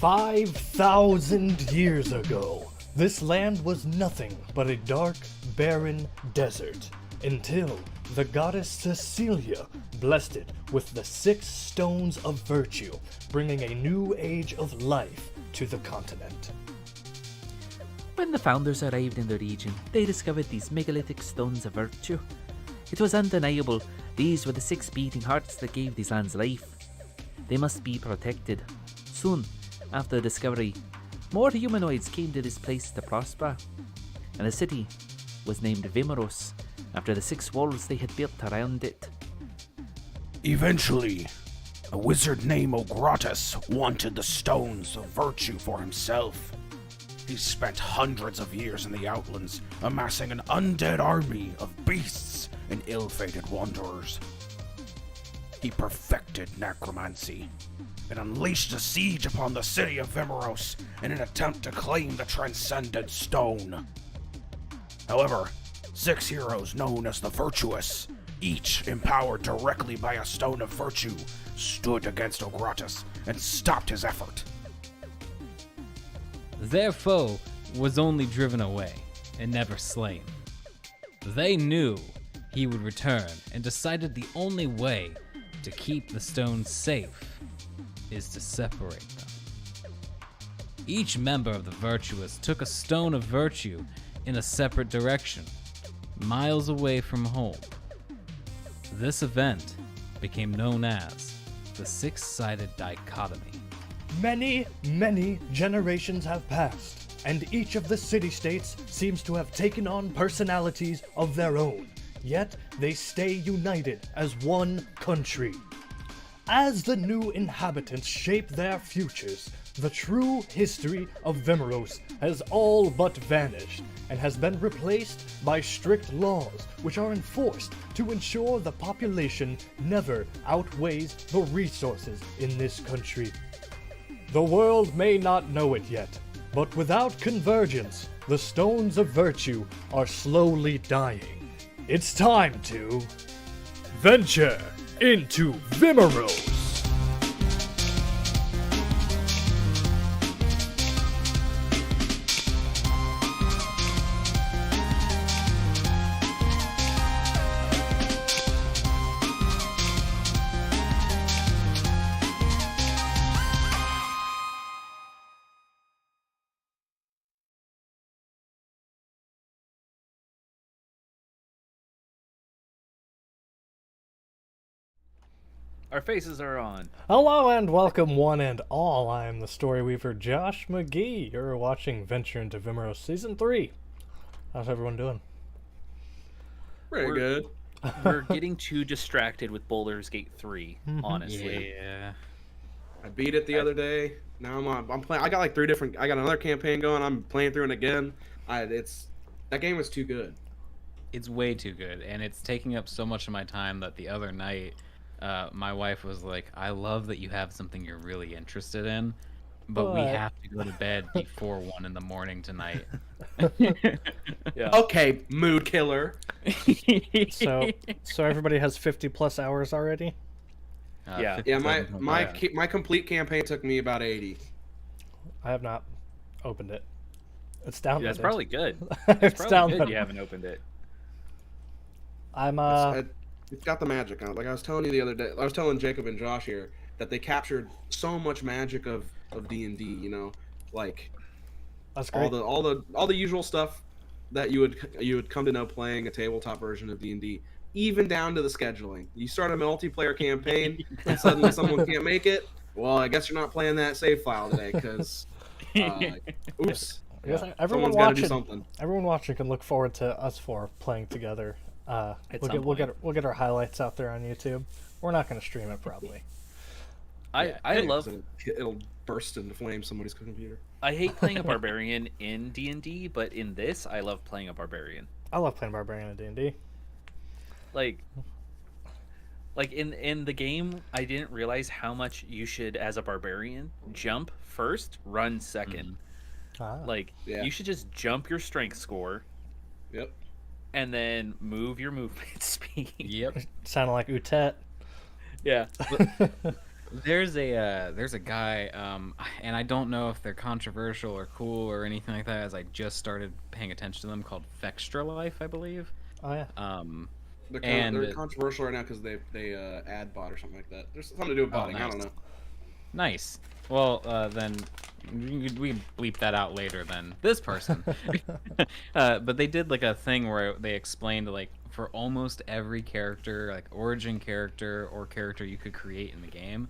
5,000 years ago, this land was nothing but a dark, barren desert, until the goddess Cecilia blessed it with the 6 stones of virtue, bringing a new age of life to the continent. When the founders arrived in the region, they discovered these megalithic stones of virtue. It was undeniable these were the 6 beating hearts that gave these lands life. They must be protected. Soon after the discovery, more humanoids came to this place to prosper, and the city was named Vimuros after the 6 walls they had built around it. Eventually, a wizard named Ogratus wanted the stones of virtue for himself. He spent hundreds of years in the Outlands, amassing an undead army of beasts and ill-fated wanderers. He perfected necromancy and unleashed a siege upon the city of Vimuros in an attempt to claim the transcendent stone. However, 6 heroes known as the Virtuous, each empowered directly by a stone of virtue, stood against Ogratus and stopped his effort. Their foe was only driven away and never slain. They knew he would return and decided the only way to keep the stones safe is to separate them. Each member of the Virtuous took a stone of virtue in a separate direction, miles away from home. This event became known as the 6-sided dichotomy. Many, many generations have passed, and each of the city-states seems to have taken on personalities of their own, yet they stay united as one country. As the new inhabitants shape their futures, the true history of Vimuros has all but vanished, and has been replaced by strict laws which are enforced to ensure the population never outweighs the resources in this country. The world may not know it yet, but without convergence, the stones of virtue are slowly dying. It's time to venture into Vimuros! Our faces are on. Hello and welcome one and all. I am the story weaver Josh McGee. You're watching Venture into Vimuros Season 3. How's everyone doing? Pretty good. We're getting too distracted with Baldur's Gate 3, honestly. Yeah. I beat it the other day. Now I'm playing. I got like 3 different. I got another campaign going. I'm playing through it again. That game was too good. It's way too good, and it's taking up so much of my time that the other night, my wife was like, I love that you have something you're really interested in, but we have to go to bed before 1 in the morning tonight. Yeah. Okay, mood killer. So everybody has 50 plus hours already? Yeah. Yeah, 57.5. my complete campaign took me about 80. I have not opened it. It's downloaded. Yeah, that's probably good. It's Probably downloaded. good you haven't opened it. I'm It's got the magic on it. Like I was telling you the other day, I was telling Jacob and Josh here that they captured so much magic of D&D. You know, like that's great. all the usual stuff that you would come to know playing a tabletop version of D&D, even down to the scheduling. You start a multiplayer campaign, and suddenly someone can't make it. Well, I guess you're not playing that save file today because, oops. Yeah. Everyone Someone's got to do watching, something. everyone watching can look forward to us 4 playing together. We'll get our highlights out there on YouTube. We're not going to stream it probably. I love. It'll burst into flames somebody's computer. I hate playing a barbarian in D&D, but in this, I love playing a barbarian. I love playing barbarian in D&D. Like in the game, I didn't realize how much you should, as a barbarian, jump first, run second. You should just jump your strength score. Yep. And then move your movement speed. Yep. Sounded like Utet. Yeah. There's a guy, and I don't know if they're controversial or cool or anything like that, as I just started paying attention to them, called Fextra Life, I believe. Oh yeah. They're controversial right now because they ad bot or something like that. There's something to do with botting. nice. I don't know. Nice. Well, then we can bleep that out later than this person. But they did like a thing where they explained like for almost every character, like origin character or character you could create in the game,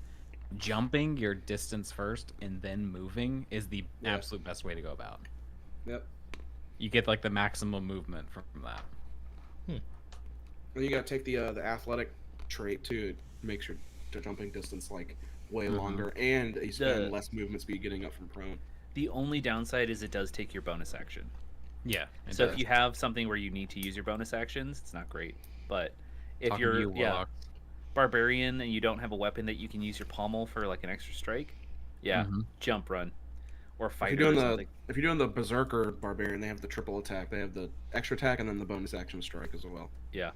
jumping your distance first and then moving is the absolute best way to go about. Yep. You get like the maximum movement from that. And you gotta take the athletic trait too. It makes your jumping distance like way longer, and you spend less movement speed getting up from prone. The only downside is it does take your bonus action. Yeah. So if you have something where you need to use your bonus actions, it's not great. But if you're barbarian and you don't have a weapon that you can use your pommel for like an extra strike, jump, run, or fight. If you're doing the berserker barbarian, they have the triple attack. They have the extra attack and then the bonus action strike as well. Yeah.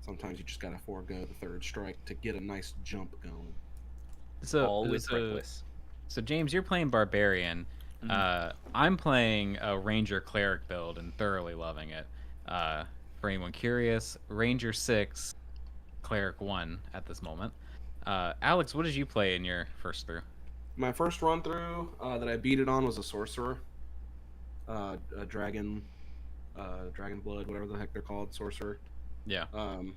Sometimes you just gotta forego the third strike to get a nice jump going. So all with reckless. So James, you're playing barbarian. I'm playing a ranger cleric build and thoroughly loving it. For anyone curious, ranger 6, cleric 1 at this moment. Alex, what did you play in your first through? My first run through that I beat it on was a sorcerer, a dragon blood, whatever the heck they're called, sorcerer. Yeah. I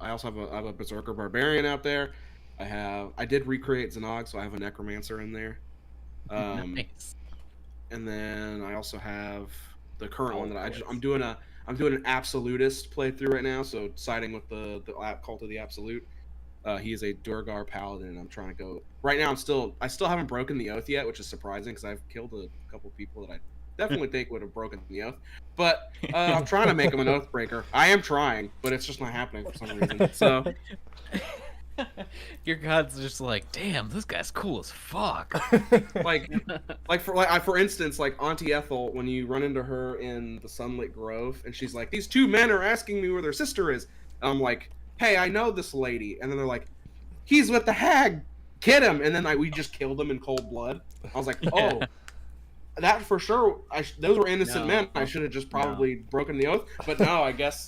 also have a berserker barbarian out there. I did recreate Zanog, so I have a necromancer in there. Nice. And then I also have the current one that I'm doing an absolutist playthrough right now, so siding with the cult of the absolute. He is a Durgar paladin, and I'm trying to go right now. I still haven't broken the oath yet, which is surprising because I've killed a couple people that I definitely think would have broken the oath. But I'm trying to make him an oath breaker. I am trying, but it's just not happening for some reason. So your god's just like, damn, this guy's cool as fuck. for instance, like Auntie Ethel, when you run into her in the Sunlit Grove, and she's like, "These two men are asking me where their sister is." And I'm like, "Hey, I know this lady," and then they're like, "He's with the hag, get him!" And then we just killed him in cold blood. I was like, "Oh, that for sure. Those were innocent men. I should have just probably broken the oath." But no, I guess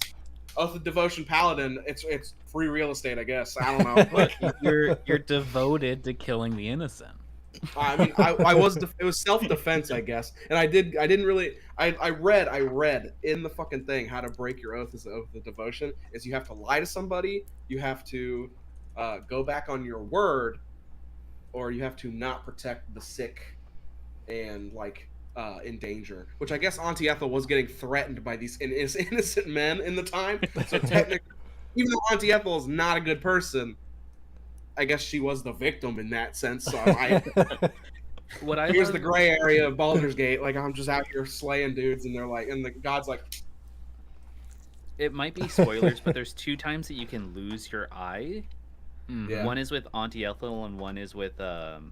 Oath of Devotion Paladin. It's free real estate, I guess. I don't know. You're devoted to killing the innocent. I mean, I was. It was self-defense, I guess. And I didn't really. I read in the fucking thing how to break your oath as oath of devotion. Is you have to lie to somebody. You have to go back on your word, or you have to not protect the sick and in danger. Which I guess Auntie Ethel was getting threatened by these innocent men in the time. So technically, even though Auntie Ethel is not a good person, I guess she was the victim in that sense. So here's the gray area of Baldur's Gate. Like, I'm just out here slaying dudes, and they're like, and the god's like. It might be spoilers, but there's 2 times that you can lose your eye. Yeah. One is with Auntie Ethel, and one is with Volo.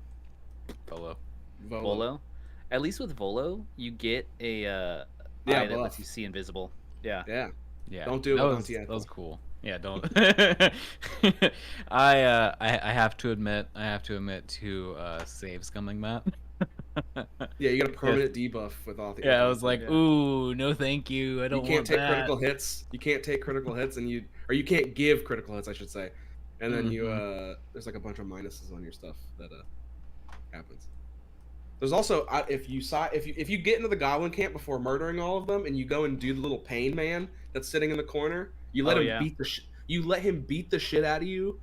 At least with Volo, you get a eye that lets you see invisible. Yeah. Don't do it with Auntie Ethel. That was cool. Yeah, don't. I have to admit to save scumming that. Yeah, you got a permanent debuff with Auntie Ethel. Yeah, I was like, ooh, no, thank you. I don't want that. You can't take critical hits. You can't take critical hits, and you can't give critical hits, I should say. And then there's like a bunch of minuses on your stuff that happens. There's also if you get into the goblin camp before murdering all of them, and you go and do the little pain man that's sitting in the corner, you let him beat the shit out of you.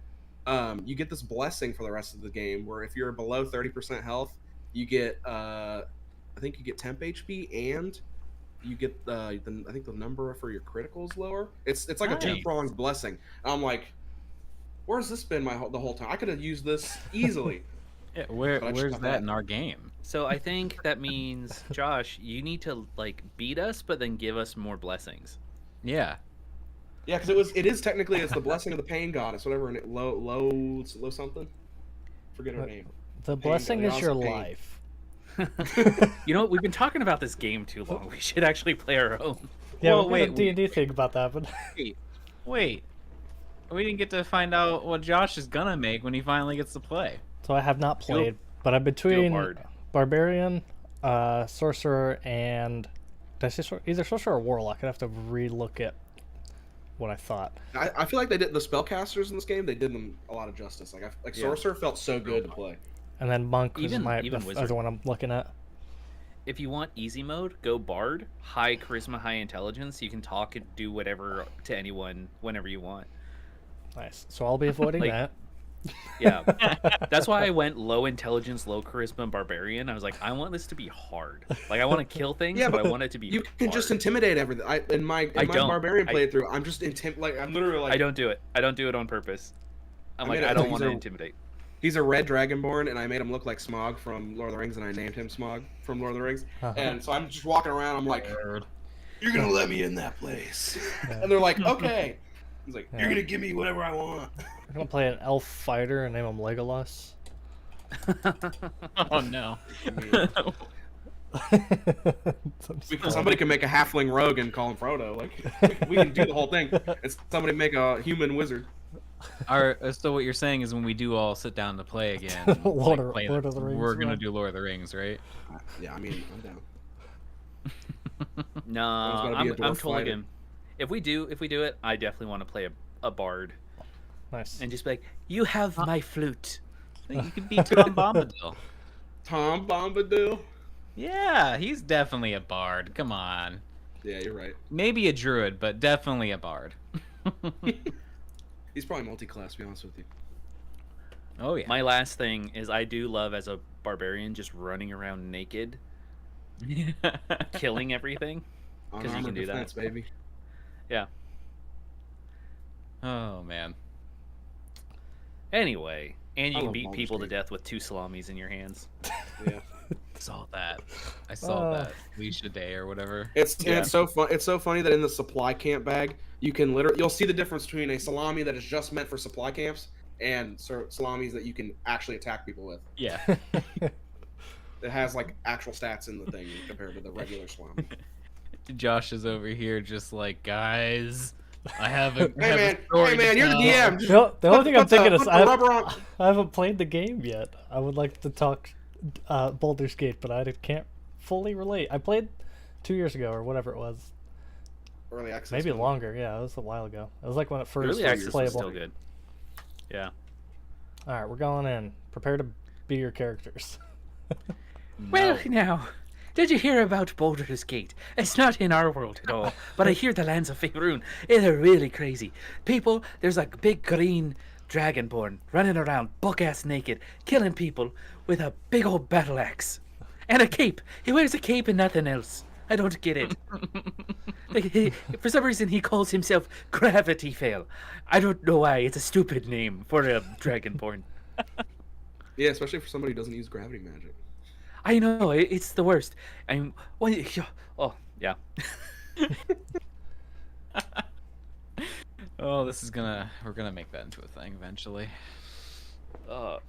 You get this blessing for the rest of the game, where if you're below 30% health, you get I think you get temp HP, and you get I think the number for your criticals lower. It's like a 2-pronged blessing. I'm like, where's this been the whole time? I could have used this easily. Yeah, where's that in our game? So I think that means, Josh, you need to beat us, but then give us more blessings. Yeah. Yeah, because it is technically it's the blessing of the pain goddess, whatever, and low something. Forget her name. The blessing is your life. You know what? We've been talking about this game too long. We should actually play our own. Yeah, well, wait, D&D think about that, but wait. We didn't get to find out what Josh is gonna make when he finally gets to play. So I have not played, but I'm between Bard. Barbarian, Sorcerer, and did I say either Sorcerer or Warlock? I'd have to relook at what I thought. I feel like they did the spellcasters in this game. They did them a lot of justice. Like Sorcerer felt so good to play. And then Monk was Even the Wizard. other one I'm looking at. If you want easy mode, go Bard. High charisma, high intelligence. You can talk and do whatever to anyone whenever you want. Nice. So I'll be avoiding that. Yeah. That's why I went low intelligence, low charisma, and barbarian. I was like, I want this to be hard. Like, I want to kill things, but I want it to be You can hard. just intimidate everything. In my barbarian playthrough, I'm just I'm literally like... I don't do it. I don't do it on purpose. I don't want to intimidate. He's a red dragonborn, and I made him look like Smaug from Lord of the Rings, and I named him Smaug from Lord of the Rings. And so I'm just walking around, I'm like, you're going to let me in that place. And they're like, okay. He's like, you're going to give me whatever I want. I'm going to play an elf fighter and name him Legolas. Oh, no. Somebody can make a halfling rogue and call him Frodo. Like, we can do the whole thing. It's somebody make a human wizard. So what you're saying is when we do all sit down to play again, Lord of the Rings, we're gonna do Lord of the Rings, right? Yeah, I mean, I'm down. No, I'm totally good. If we do it, I definitely want to play a bard. Nice. And just be like, you have my flute. You could be Tom Bombadil. Tom Bombadil? Yeah, he's definitely a bard. Come on. Yeah, you're right. Maybe a druid, but definitely a bard. He's probably multi-class, to be honest with you. Oh, yeah. My last thing is I do love, as a barbarian, just running around naked, killing everything. Because you can do defense, that. Baby. Yeah. Oh, man. Anyway, and you I can love beat Baldur's people to Gate. death with 2 salamis in your hands. Yeah. I saw that. Leash a day or whatever. It's so fun. It's so funny that in the supply camp bag, you'll see the difference between a salami that is just meant for supply camps and salamis that you can actually attack people with. Yeah. It has like actual stats in the thing compared to the regular salami. Josh is over here just like, guys, I have a Hey story man, to you're the tell." DM. The only thing I'm thinking is Put the rubber on. I haven't played the game yet. I would like to talk Baldur's Gate, but I can't fully relate. I played 2 years ago or whatever it was. Early access. Maybe longer. Yeah, it was a while ago. It was like when it first Early was access was playable. still good. Yeah. All right, we're going in. Prepare to be your characters. Well, now, did you hear about Baldur's Gate? It's not in our world at all, but I hear the lands of Faerun, they're really crazy. People, there's like a big green dragonborn running around buck-ass naked, killing people with a big old battle axe. And a cape. He wears a cape and nothing else. I don't get it. For some reason, he calls himself Gravity Fail. I don't know why. It's a stupid name for a dragonborn. Yeah, especially for somebody who doesn't use gravity magic. I know, it's the worst. Oh, yeah. Oh, we're gonna make that into a thing eventually. All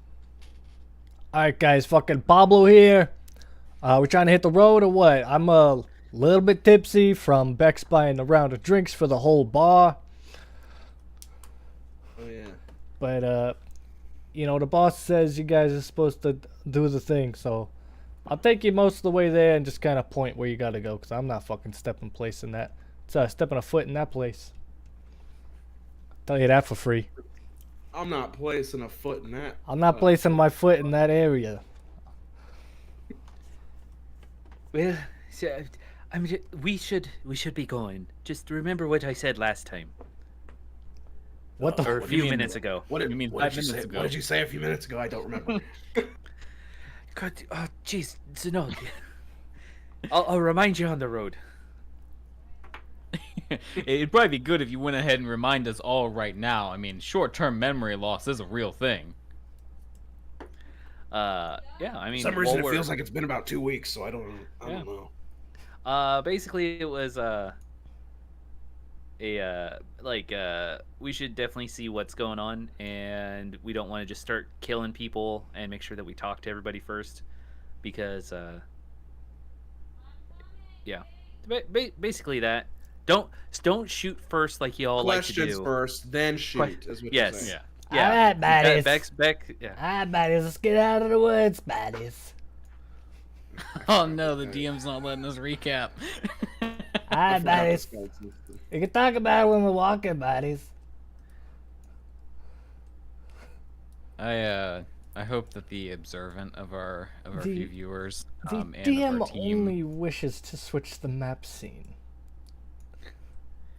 right, guys. Fucking Pablo here. We're trying to hit the road or what? I'm a little bit tipsy from Bex buying a round of drinks for the whole bar. Oh yeah. But, the boss says you guys are supposed to do the thing, so I'll take you most of the way there and just kind of point where you gotta go, because I'm not fucking stepping a foot in that place. Tell you that for free. I'm not placing a foot in that. I'm not placing my foot in that area. Well, we should be going. Just remember what I said last time. What the Or a fuck? few minutes ago. What did You mean what 5 did you minutes say? ago? What did you say a few minutes ago? I don't remember. God, oh, jeez, no. I'll remind you on the road. It'd probably be good if you went ahead and remind us all right now. I mean, short-term memory loss is a real thing. Yeah, I mean, For some reason, it while feels like it's been about 2 weeks, so I don't know. basically, it was we should definitely see what's going on, and we don't want to just start killing people, and make sure that we talk to everybody first, because yeah, basically that. Don't shoot first like you all like to Questions do. first, then shoot. Is what you're Yes. saying. Yeah. All right, buddies. Beck. Yeah. All right, buddies. Let's get out of the woods, buddies. Oh no, the DM's not letting us recap. All right, buddies. We can talk about it when we're walking, buddies. I hope that the observant of our few viewers The and DM of our team. only wishes to switch the map scene.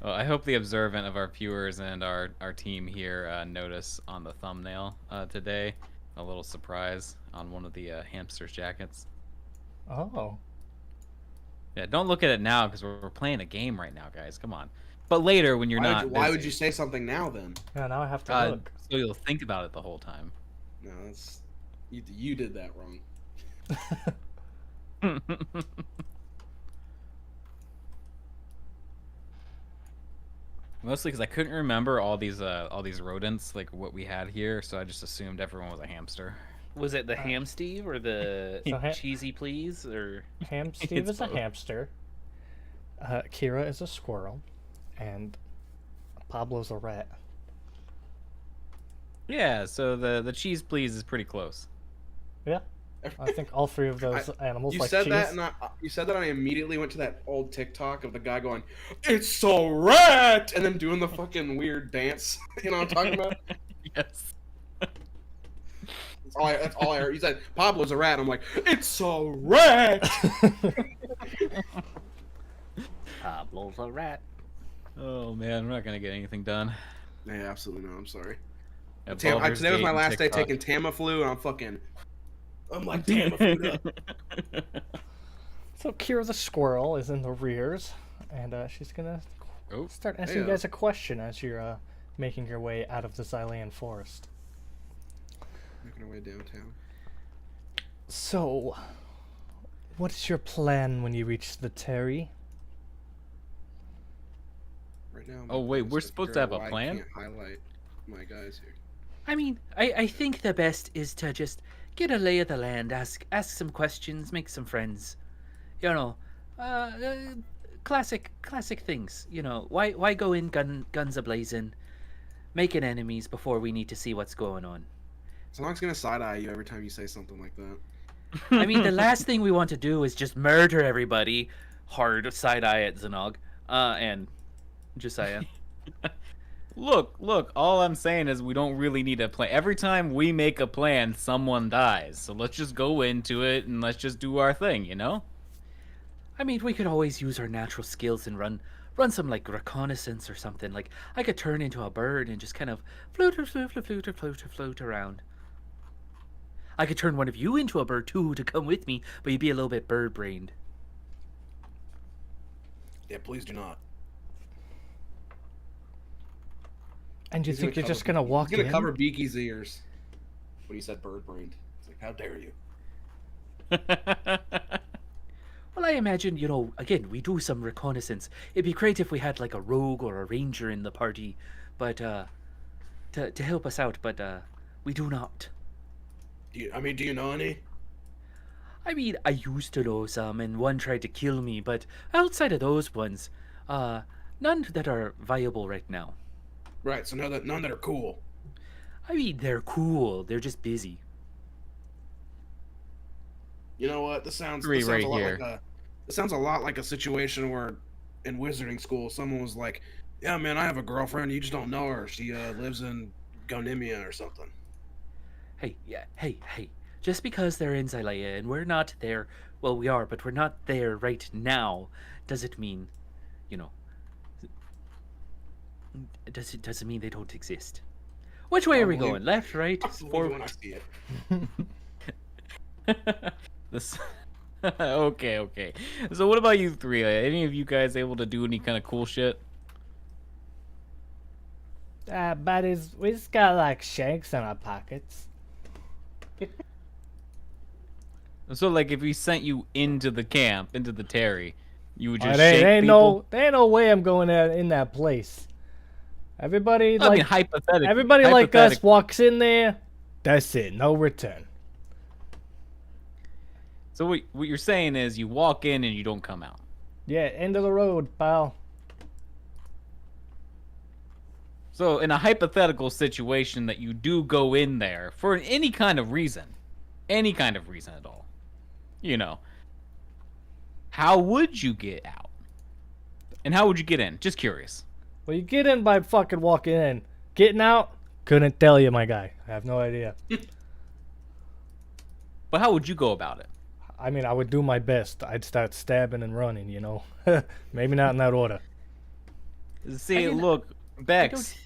Well, I hope the observant of our viewers and our team here notice on the thumbnail today a little surprise on one of the hamster's jackets. Oh. Yeah, don't look at it now because we're playing a game right now, guys. Come on. But later when you're not Why would busy, you say something now then? Yeah, now I have to look. so you'll think about it the whole time. No, that's you did that wrong. Mostly because I couldn't remember all these rodents, like what we had here, so I just assumed everyone was a hamster. Was it the Ham Steve or the So Cheesy Please or Ham Steve It's is a both. hamster. Kira is a squirrel. And Pablo's a rat. Yeah, so the cheese please is pretty close. Yeah. I think all three of those animals You like said cheese. that, and you said that, and I immediately went to that old TikTok of the guy going, "It's a rat," and then doing the fucking weird dance. You know what I'm talking about? Yes. That's all I heard. He said, "Pablo's a rat." I'm like, "It's a rat." Pablo's a rat? Oh man, we're not gonna get anything done. Yeah, absolutely not. I'm sorry. Yeah, Today Baldur's was Gate my and last day TikTok. taking Tamiflu, and I'm like Tamiflu up. So Kira the squirrel is in the rears, and she's gonna Oh, start asking you guys a question as you're making your way out of the Xylean forest. Making our way downtown. So, what is your plan when you reach the Terry? Right now. Oh, wait, we're to supposed figure to have out a why I plan? can't highlight my guys here. I mean, I think the best is to just get a lay of the land, ask some questions, make some friends. You know, classic things. You know, why go in guns a blazing, making enemies before we need to see what's going on. So I'm gonna side eye you every time you say something like that. I mean, the last thing we want to do is just murder everybody. Hard side eye at Zanog, and Josiah. Look, all I'm saying is we don't really need a plan. Every time we make a plan, someone dies. So let's just go into it and let's just do our thing, you know? I mean, we could always use our natural skills and run some like reconnaissance or something. Like I could turn into a bird and just kind of float around. I could turn one of you into a bird too to come with me, but you'd be a little bit bird-brained. Yeah, please do not. And you He's think you're cover just gonna walk He's gonna in? cover Beaky's ears. When he said bird-brained, it's like, how dare you? Well, I imagine, you know, again, we do some reconnaissance. It'd be great if we had like a rogue or a ranger in the party, but to help us out, but we do not. Do you know any? I mean, I used to know some, and one tried to kill me, but outside of those ones, none that are viable right now. Right, so none that are cool. I mean, they're cool. They're just busy. You know what? This sounds Three right a lot here. like this sounds a lot like a situation where in wizarding school someone was like, "Yeah, man, I have a girlfriend. You just don't know her. She lives in Gonimia or something." Hey, yeah, hey. Just because they're in Xylea and we're not there, well, we are, but we're not there right now, doesn't mean, you know, doesn't mean they don't exist. Which way are we going? Left, right, I'll believe forward? when I see it. This. Okay. So what about you three? Any of you guys able to do any kind of cool shit? Buddies, we just got like shanks in our pockets. So like, if we sent you into the camp, into the Terry, you would just There shake ain't people? no way I'm going in that place. Everybody I mean, like hypothetically. everybody like us walks in there. That's it. No return. So what you're saying is you walk in and you don't come out. Yeah, end of the road, pal. So, in a hypothetical situation that you do go in there for any kind of reason at all, you know, how would you get out? And how would you get in? Just curious. Well, you get in by fucking walking in. Getting out? Couldn't tell you, my guy. I have no idea. But how would you go about it? I mean, I would do my best. I'd start stabbing and running, you know? Maybe not in that order. See, look, Bex.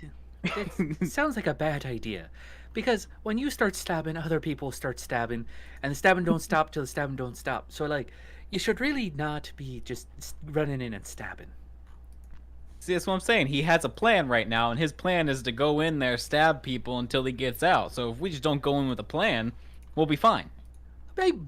It sounds like a bad idea. Because when you start stabbing, other people start stabbing, and the stabbing don't stop till the stabbing don't stop. So, like, you should really not be just running in and stabbing. See, that's what I'm saying. He has a plan right now, and his plan is to go in there, stab people until he gets out. So if we just don't go in with a plan, we'll be fine.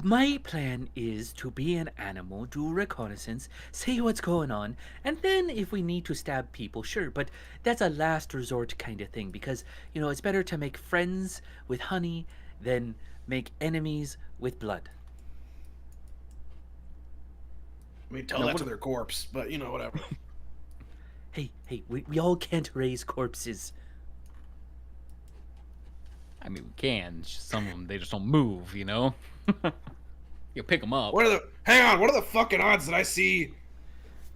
My plan is to be an animal, do reconnaissance, see what's going on, and then if we need to stab people, sure. But that's a last resort kind of thing, because, you know, it's better to make friends with honey than make enemies with blood. I mean, tell that to their corpse, but, you know, whatever. Hey, we all can't raise corpses. I mean, we can. Some of them, they just don't move, you know? You pick them up. Hang on, what are the fucking odds that I see...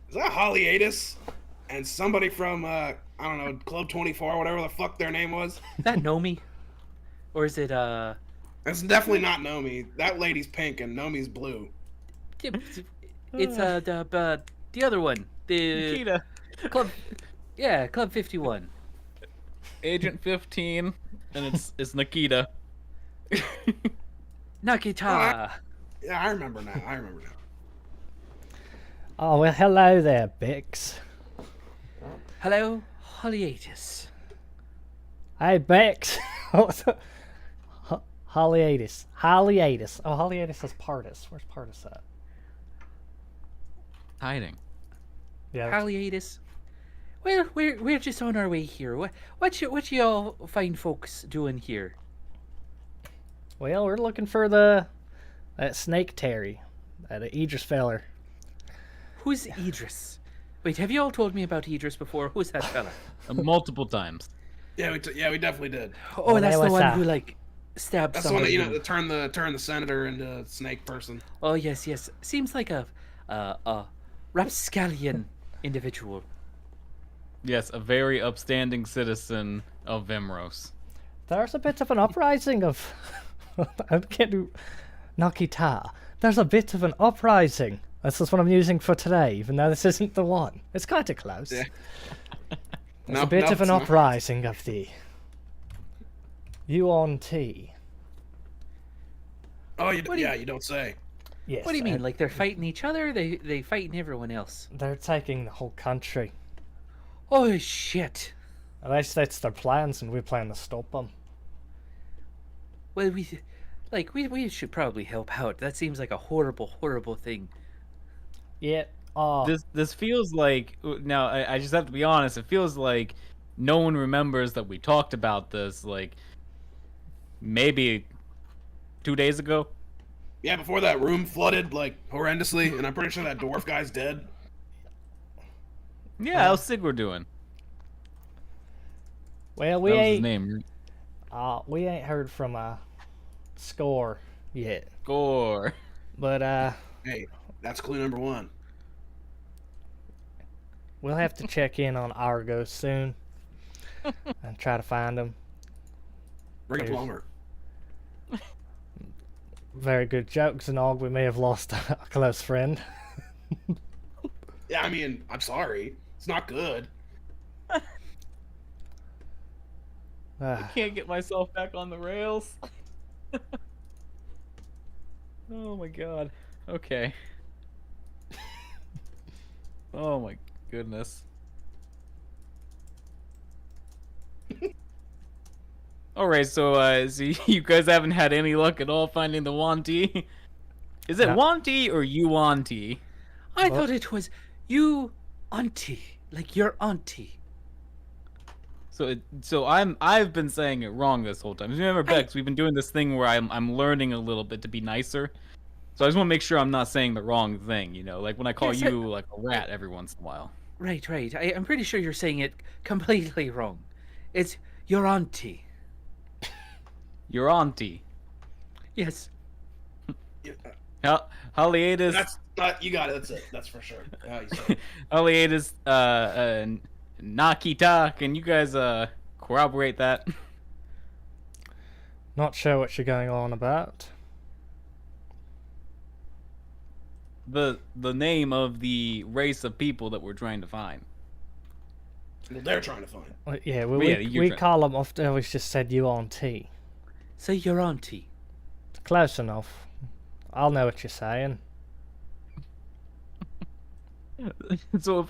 Is that Holliatus? And somebody from, I don't know, Club 24, whatever the fuck their name was? Is that Nomi? Or is it, That's definitely not Nomi. That lady's pink and Nomi's blue. It's, the other one. The... Nikita. Club 51. Agent 15, and it's Nikita. Nakita. Yeah, I remember now. Oh, well, hello there, Bex. Hello, Holliatus. Hey, Bex. Holliatus. Oh, Holliatus is Pardus. Where's Pardus at? Hiding. Yeah. Holliatus. Well, we're just on our way here. What y'all fine folks doing here? Well, we're looking for that Snake Terry, that Idris feller. Who's Idris? Wait, have you all told me about Idris before? Who's that fella? Multiple times. Yeah, we definitely did. Oh, that's the one who like stabbed That's the one somebody. that, you know, turn the senator into snake person. Oh yes. Seems like a rapscallion individual. Yes, a very upstanding citizen of Vimuros. There's a bit of an uprising of... I can't do... Nakita. There's a bit of an uprising. That's just what I'm using for today, even though this isn't the one. It's kind of close. Yeah. There's a bit of an uprising of the... UONT. Oh, you don't say. Yes. What do you mean? Like they're fighting each other? They fighting everyone else? They're taking the whole country. Oh shit! At least that's their plans, and we plan to stop them. Well, we should probably help out. That seems like a horrible thing. Yeah. This feels like, now I just have to be honest, it feels like no one remembers that we talked about this like maybe 2 days ago. Yeah, before that room flooded like horrendously, and I'm pretty sure that dwarf guy's dead. Yeah, how's Sigurd doing? Well, That was his name. we ain't heard from Score yet. Score. But Hey, that's clue number 1. we'll have to check in on Argo soon and try to find him. Bring a plumber. Very good jokes and all. We may have lost a close friend. Yeah, I mean, I'm sorry. It's not good. I can't get myself back on the rails. Oh my god. Okay. Oh my goodness. Alright, so you guys haven't had any luck at all finding the Wanty? Is it Wanty or Yuanti? I thought it was you, auntie, like your auntie. So I've been saying it wrong this whole time. Remember, Bex, we've been doing this thing where I'm learning a little bit to be nicer. So I just want to make sure I'm not saying the wrong thing, you know, like when I call Yes, you like a rat every once in a while. Right. I'm pretty sure you're saying it completely wrong. It's your auntie. Your auntie. Yes. Haliatus. That's not. You got it. That's it. That's for sure. Haliatus. Nakita. Can you guys corroborate that? Not sure what you're going on about. The name of the race of people that we're trying to find. Well, they're trying to find. Well, yeah, you're we trying- call them often. Always just said you auntie. Say your auntie. Close enough. I'll know what you're saying. So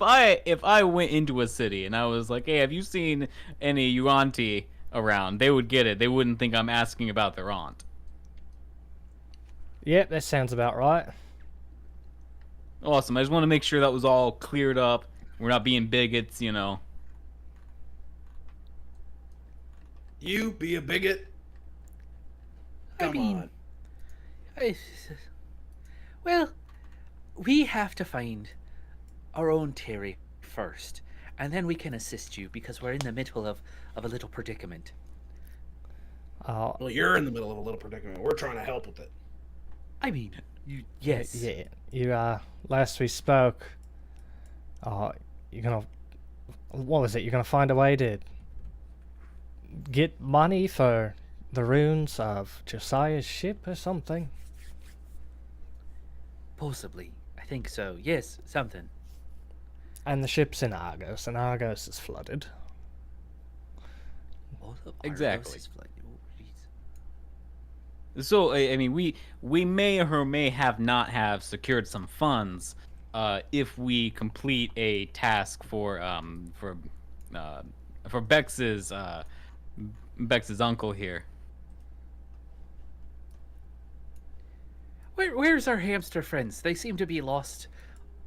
if I went into a city and I was like, hey, have you seen any your auntie around? They would get it. They wouldn't think I'm asking about their aunt. Yep, that sounds about right. Awesome. I just want to make sure that was all cleared up. We're not being bigots, you know. You be a bigot. Come on. Well, we have to find our own Terry first, and then we can assist you because we're in the middle of a little predicament. Oh, Well, you're in the middle of a little predicament. We're trying to help with it. I mean, yes. yeah. You last we spoke. You're gonna. What was it? You're gonna find a way to get money for the ruins of Josiah's ship or something. Possibly. I think so. Yes, something. And the ship's in Argos, and Argos is flooded. Exactly. Oh, jeez. So I mean, we may or may have not have secured some funds if we complete a task for Bex's uncle here. Where's our hamster friends? They seem to be lost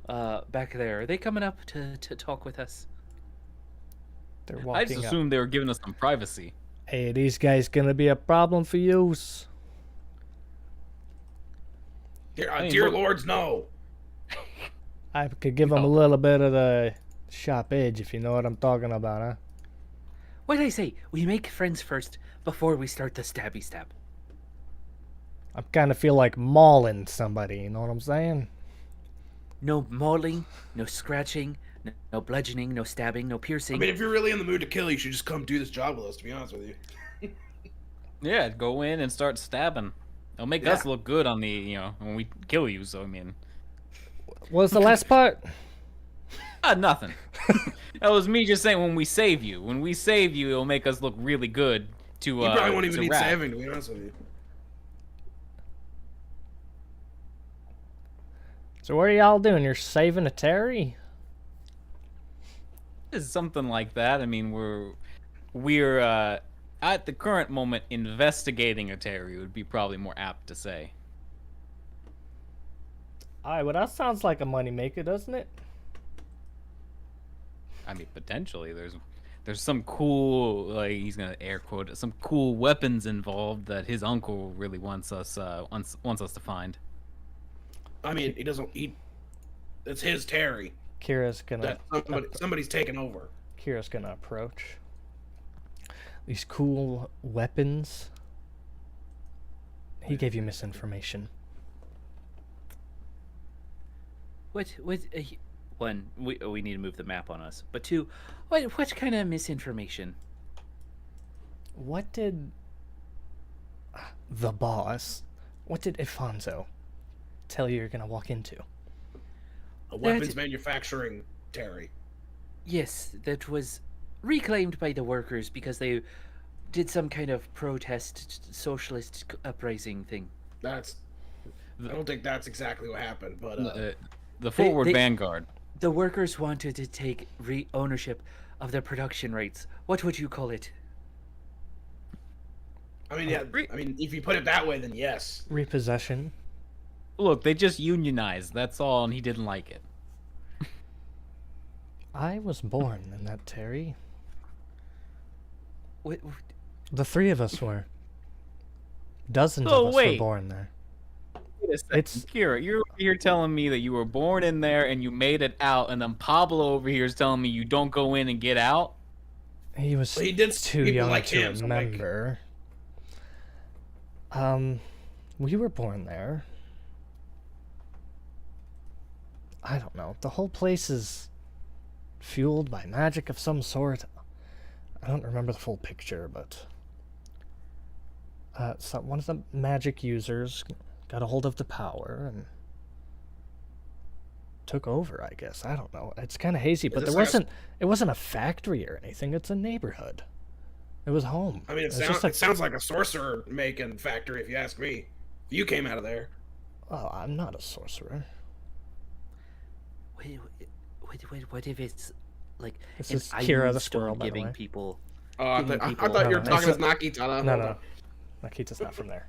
back there. Are they coming up to talk with us? They're I walking just up. assumed they were giving us some privacy. Hey, these guys gonna be a problem for yous. Dear lords, no. I could give them a little bit of the sharp edge, if you know what I'm talking about, huh? What did I say? We make friends first before we start the stabby stab. I kind of feel like mauling somebody, you know what I'm saying? No mauling, no scratching, no bludgeoning, no stabbing, no I piercing. mean, if you're really in the mood to kill, you should just come do this job with us, to be honest with you. Yeah, go in and start stabbing. It'll make us look good on the when we kill you. So I mean, What was the last part? nothing. That was me just saying when we save you. When we save you, it'll make us look really good. To You probably won't even to need Rat. saving, to be honest with you. So what are y'all doing? You're saving a Terry? It's something like that. I mean, we're at the current moment investigating a Terry would be probably more apt to say. Alright, well that sounds like a moneymaker, doesn't it? I mean, potentially there's some cool, like he's gonna air quote it, some cool weapons involved that his uncle really wants us to find. I mean, it's his Terry. Kira's gonna That somebody's taken over. Kira's gonna approach. These cool weapons. He gave you misinformation. One, we need to move the map on us. But two, what kind of misinformation? What did the boss, what did Ifonso tell you you're gonna walk into? A weapons manufacturing Terry. Yes, that was reclaimed by the workers because they did some kind of protest socialist uprising thing. I don't think that's exactly what happened, but The forward they- vanguard. The workers wanted to take ownership of their production rights. What would you call it? I mean, yeah. I mean, if you put it that way, then yes. Repossession. Look, they just unionized. That's all, and he didn't like it. I was born in that Terry. What, The three of us were. Dozens Oh, of us wait. were born there. Wait a second. It's- Kira, you're over here telling me that you were born in there and you made it out, and then Pablo over here is telling me you don't go in and get out? He was Well, he did too people young like to him, so, like- remember. We were born there. I don't know. The whole place is fueled by magic of some sort. I don't remember the full picture, but so one of the magic users got a hold of the power and took over, I guess. I don't know. It's kind of hazy, but it wasn't a factory or anything. It's a neighborhood. It was home. I mean, it sounds like a sorcerer making factory, if you ask me. You came out of there. Oh, I'm not a sorcerer. Wait, what if it's like This an is Kira the stone squirrel, by the giving way. people? Oh, I giving thought people- you were No, talking it's as Nakita. No. Nakita's not from there.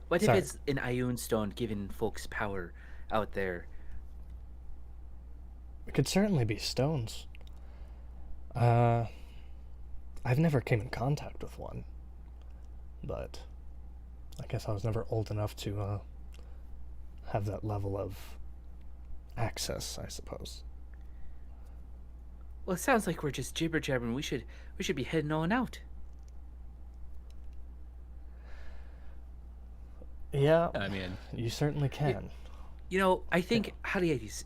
What Sorry. if it's an Ioun stone giving folks power out there? It could certainly be stones. I've never came in contact with one, but I guess I was never old enough to have that level of access, I suppose. Well, it sounds like we're just jibber jabbering. We should be heading on out. Yeah, I mean, you certainly can. You know, I think Haliades,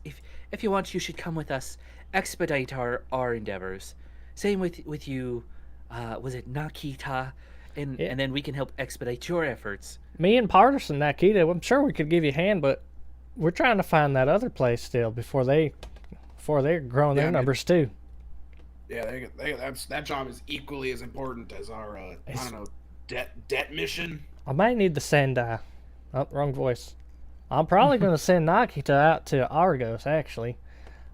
if you want, you should come with us, expedite our endeavors. Same with you. Was it Nakita? And then we can help expedite your efforts. Me and Partisan, Nakita, I'm sure we could give you a hand, but we're trying to find that other place still before they're growing their numbers too. Yeah, that job is equally as important as our I don't know, debt mission. I might need to send oh, wrong voice. I'm probably going to send Nakita out to Argos, actually.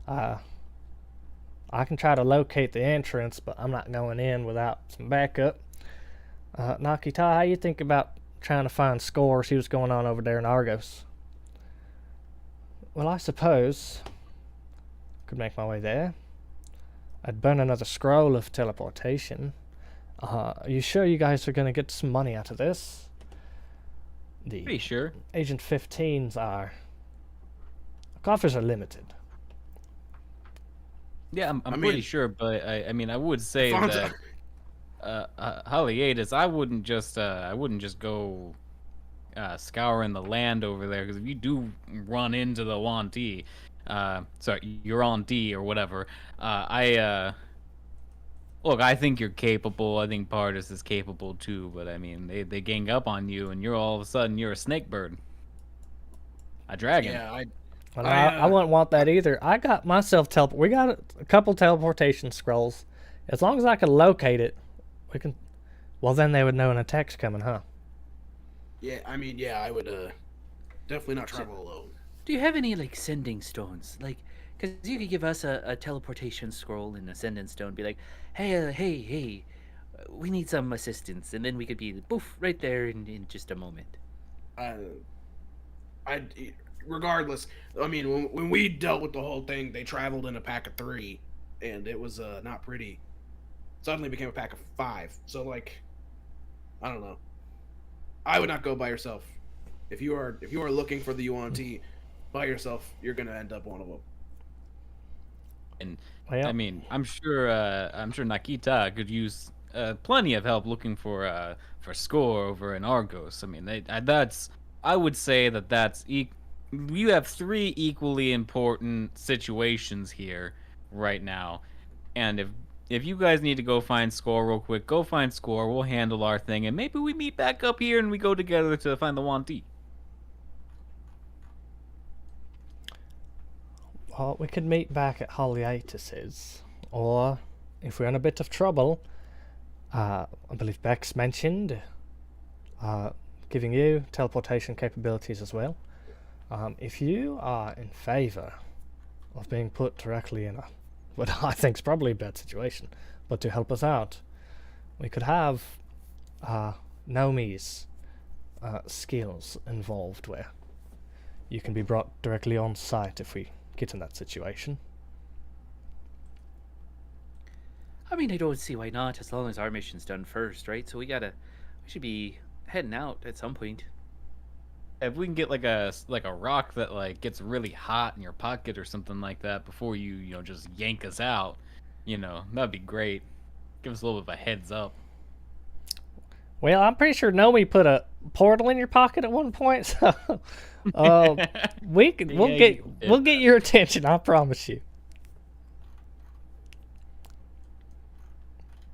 I can try to locate the entrance, but I'm not going in without some backup. Nakita, how you think about trying to find Score, see what's going on over there in Argos? Well, I suppose could make my way there. I'd burn another scroll of teleportation. Are you sure you guys are going to get some money out of this? The pretty sure. Agent 15s are... coffers are limited. Yeah, I'm mean- pretty sure, but I mean, I would say Fonza- that Haliades, I wouldn't just go scouring the land over there, because if you do run into the Yuan-Ti, sorry, you're on D or whatever, look, I think you're capable. I think Pardis is capable too, but I mean, they gang up on you, and you're all of a sudden you're a snake bird, a dragon. Yeah, Well, I wouldn't want that either. I got myself we got a couple teleportation scrolls. As long as I can locate it, we can... Well, then they would know an attack's coming, huh? yeah. I mean, yeah, I would definitely not travel alone. Do you have any like sending stones? Like, because you could give us a teleportation scroll and a sending stone. Be like, hey, we need some assistance, and then we could be poof right there in just a moment. Regardless, I mean, when we dealt with the whole thing, they traveled in a pack of 3, and it was not pretty. Suddenly became a pack of 5. So like, I don't know. I would not go by yourself. If you are looking for the Yuan-Ti by yourself, you're gonna end up one of them. And Well, I mean, I'm sure Nakita could use plenty of help looking for Score over in Argos. I mean, I would say that's you have 3 equally important situations here right now, and if you guys need to go find Score real quick, go find Score. We'll handle our thing, and maybe we meet back up here and we go together to find the Yuan-Ti. Well, we could meet back at Haliatus's, or if we're in a bit of trouble, I believe Bex mentioned giving you teleportation capabilities as well. If you are in favor of being put directly in what I think is probably a bad situation, but to help us out, we could have Naomi's skills involved, where you can be brought directly on site if we get in that situation. I mean, I don't see why not, as long as our mission's done first, right? So we should be heading out at some point. If we can get like a rock that like gets really hot in your pocket or something like that before you just yank us out, that'd be great. Give us a little bit of a heads up. Well, I'm pretty sure Nomi put a portal in your pocket at one point, so we'll get your attention. I promise you.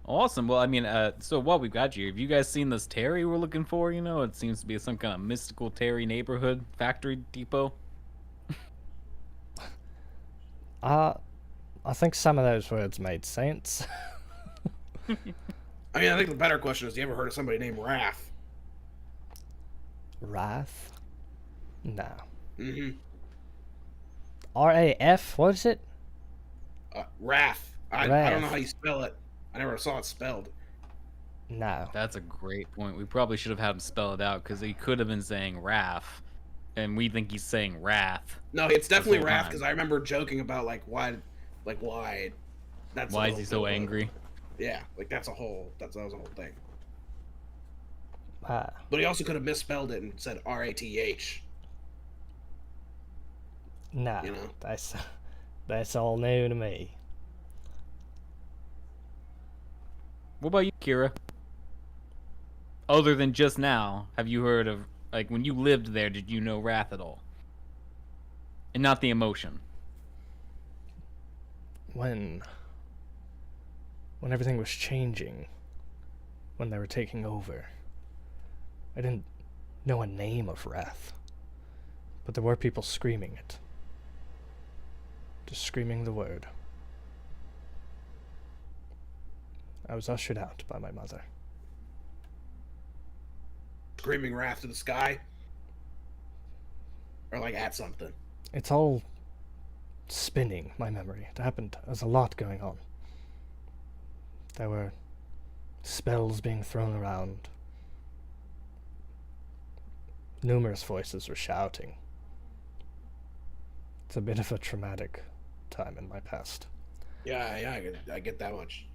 Awesome. Well, I mean, so while we've got you, have you guys seen this Terry we're looking for? It seems to be some kind of mystical Terry neighborhood factory depot. I think some of those words made sense. I mean, I think the better question is, you ever heard of somebody named Wrath? Wrath? No. Mm-hmm. R-A-F? What is it? Wrath. I don't know how you spell it. I never saw it spelled. No. That's a great point. We probably should have had him spell it out, because he could have been saying Wrath, and we think he's saying Wrath. No, it's definitely Wrath, because I remember joking about, why. Why is he so angry? Yeah, that was a whole thing. Ah. But he also could have misspelled it and said R-A-T-H. No, that's all new to me. What about you, Kira? Other than just now, have you heard of, when you lived there, did you know Wrath at all? And not the emotion. When everything was changing, when they were taking over, I didn't know a name of Wrath, but there were people screaming it. Just screaming the word. I was ushered out by my mother. Screaming Wrath to the sky? Or at something? It's all spinning, my memory. It happened. There's a lot going on. There were spells being thrown around. Numerous voices were shouting. It's a bit of a traumatic time in my past. Yeah, I get that much.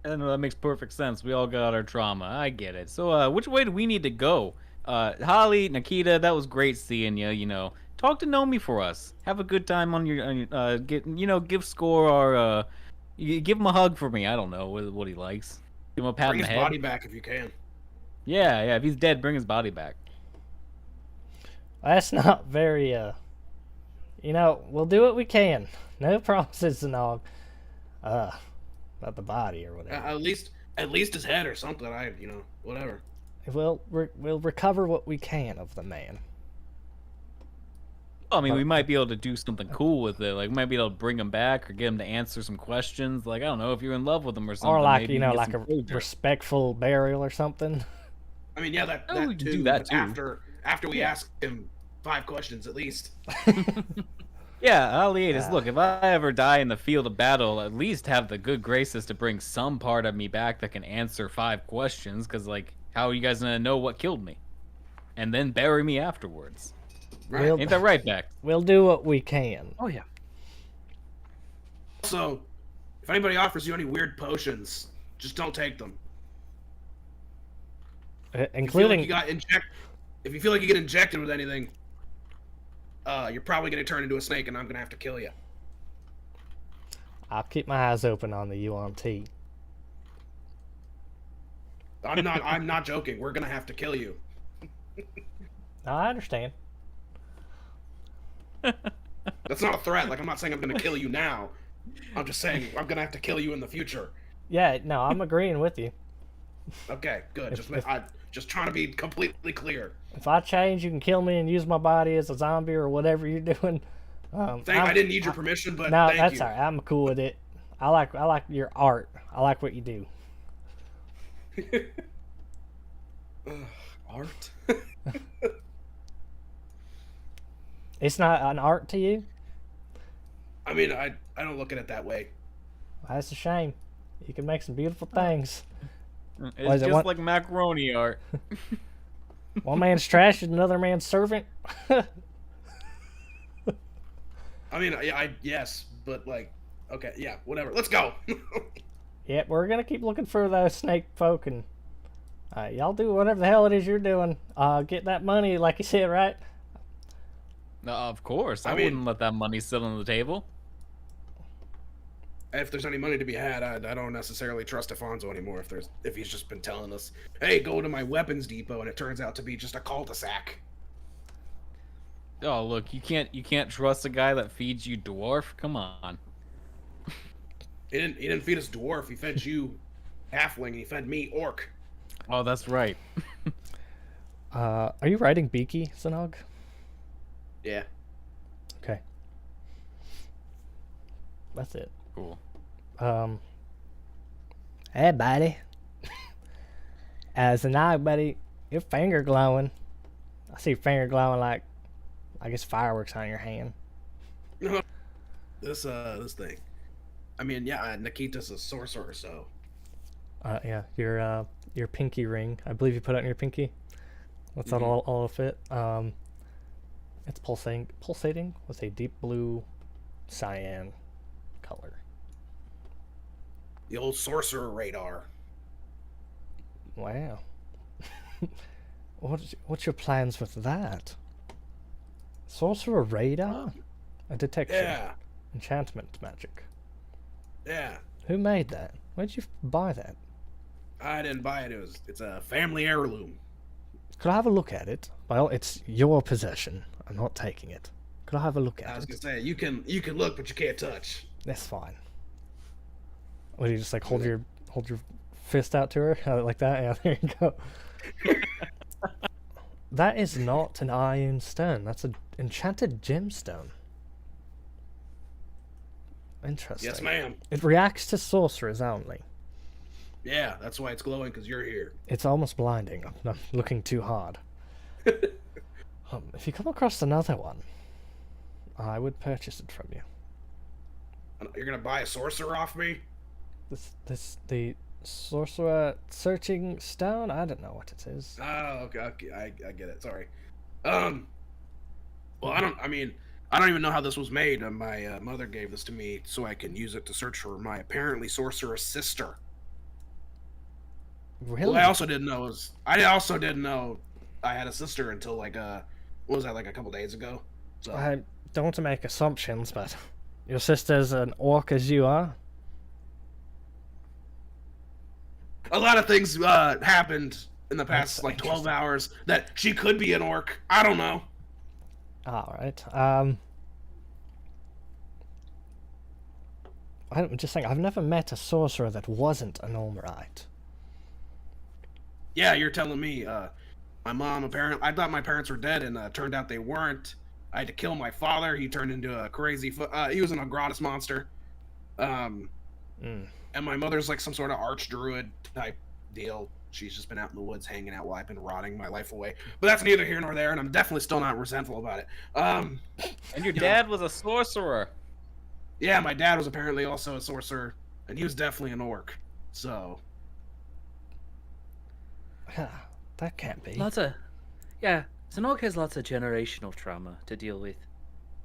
I know, that makes perfect sense. We all got our trauma. I get it. So, which way do we need to go? Holly, Nikita, that was great seeing you. Talk to Nomi for us. Have a good time on your, give Score our, give him a hug for me. I don't know what he likes. Give him a pat on the head. Bring his body back if you can. Yeah, if he's dead, bring his body back. That's not very, we'll do what we can. No promises and all. About the body or whatever. At least his head or something. Whatever. We'll recover what we can of the man. I mean, we might be able to do something cool with it. We might be able to bring him back or get him to answer some questions. I don't know, if you're in love with him or something. Or maybe a respectful burial or something. I mean, yeah, that we too. Do that too. After we ask him 5 questions at least. Yeah, Aliatus, look, if I ever die in the field of battle, at least have the good graces to bring some part of me back that can answer 5 questions, because, how are you guys gonna know what killed me? And then bury me afterwards. Ain't that right, Beck? We'll do what we can. Oh, yeah. So, if anybody offers you any weird potions, just don't take them. Including... If you feel like you get injected with anything, you're probably going to turn into a snake, and I'm going to have to kill you. I'll keep my eyes open on the UMT. I'm not joking. We're going to have to kill you. I understand. That's not a threat. I'm not saying I'm going to kill you now. I'm just saying I'm going to have to kill you in the future. Yeah, no, I'm agreeing with you. Okay, good. Just trying to be completely clear. If I change, you can kill me and use my body as a zombie or whatever you're doing. I didn't need your permission, but no, thank that's you. all right. I'm cool with it. I like your art. I like what you do. Art? It's not an art to you? I mean, I don't look at it that way. That's a shame. You can make some beautiful things. It's just like macaroni art. One man's trash is another man's servant. I mean, yes, but okay, yeah, whatever. Let's go. Yep, we're gonna keep looking for those snake folk, and y'all do whatever the hell it is you're doing. Get that money, like you said, right? Of course, I wouldn't let that money sit on the table. if there's any money to be had, I don't necessarily trust Afonso anymore. If he's just been telling us, hey, go to my weapons depot, and it turns out to be just a cul-de-sac. Oh, look, you can't trust a guy that feeds you dwarf. Come on. He didn't feed us dwarf. He fed you halfling, and he fed me orc. Oh, that's right. Are you riding Beaky, Zanog? Yeah. Okay. That's it. Cool. Hey, buddy. Zanog, buddy, your finger glowing. I see your finger glowing like, I guess, fireworks on your hand. This thing. I mean, yeah, Nikita's a sorcerer, so. Yeah, your pinky ring. I believe you put it on your pinky. What's that all fit? It's pulsating with a deep blue cyan color. The old sorcerer radar. Wow. What's your plans with that? Sorcerer radar? A detection. Yeah. Enchantment magic. Yeah. Who made that? Where'd you buy that? I didn't buy it. It's a family heirloom. Could I have a look at it? Well, it's your possession. I'm not taking it. Could I have a look at it? I was gonna say you can look, but you can't touch. That's fine. What do you just like hold your fist out to her like that? Yeah, there you go. That is not an iron stone. That's an enchanted gemstone. Interesting. Yes, ma'am. It reacts to sorcerers only. Yeah, that's why it's glowing, because you're here. It's almost blinding. I'm looking too hard. If you come across another one, I would purchase it from you. You're gonna buy a sorcerer off me? The sorcerer searching stone? I don't know what it is. Oh, okay, I get it. Sorry. Well, I don't even know how this was made. My mother gave this to me so I can use it to search for my apparently sorceress sister. Really? Well, I also didn't know I had a sister until like what was that, like a couple days ago? So I don't want to make assumptions, but your sister's an orc as you are. a lot of things happened in the past like 12 hours that she could be an orc. I don't know. All right. I'm just saying, I've never met a sorcerer that wasn't an Olmerite. Yeah, you're telling me. My mom, apparently, I thought my parents were dead, and turned out they weren't. I had to kill my father. He turned into a crazy. He was an gratis monster. And my mother's like some sort of arch druid type deal. She's just been out in the woods hanging out while I've been rotting my life away. But that's neither here nor there, and I'm definitely still not resentful about it. And your dad was a sorcerer. Yeah, my dad was apparently also a sorcerer, and he was definitely an orc. So. That can't be. Zanog has lots of generational trauma to deal with.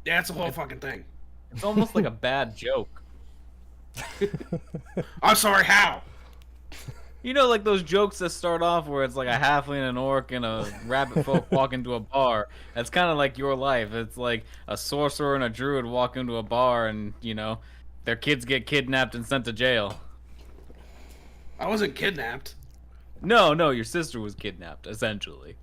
Yeah, it's a whole fucking thing. It's almost like a bad joke. I'm sorry, how? You know, like those jokes that start off where it's like a halfling, an orc, and a rabbit folk walk into a bar. That's kind of like your life. It's like a sorcerer and a druid walk into a bar, and you know, their kids get kidnapped and sent to jail. I wasn't kidnapped. No, your sister was kidnapped, essentially.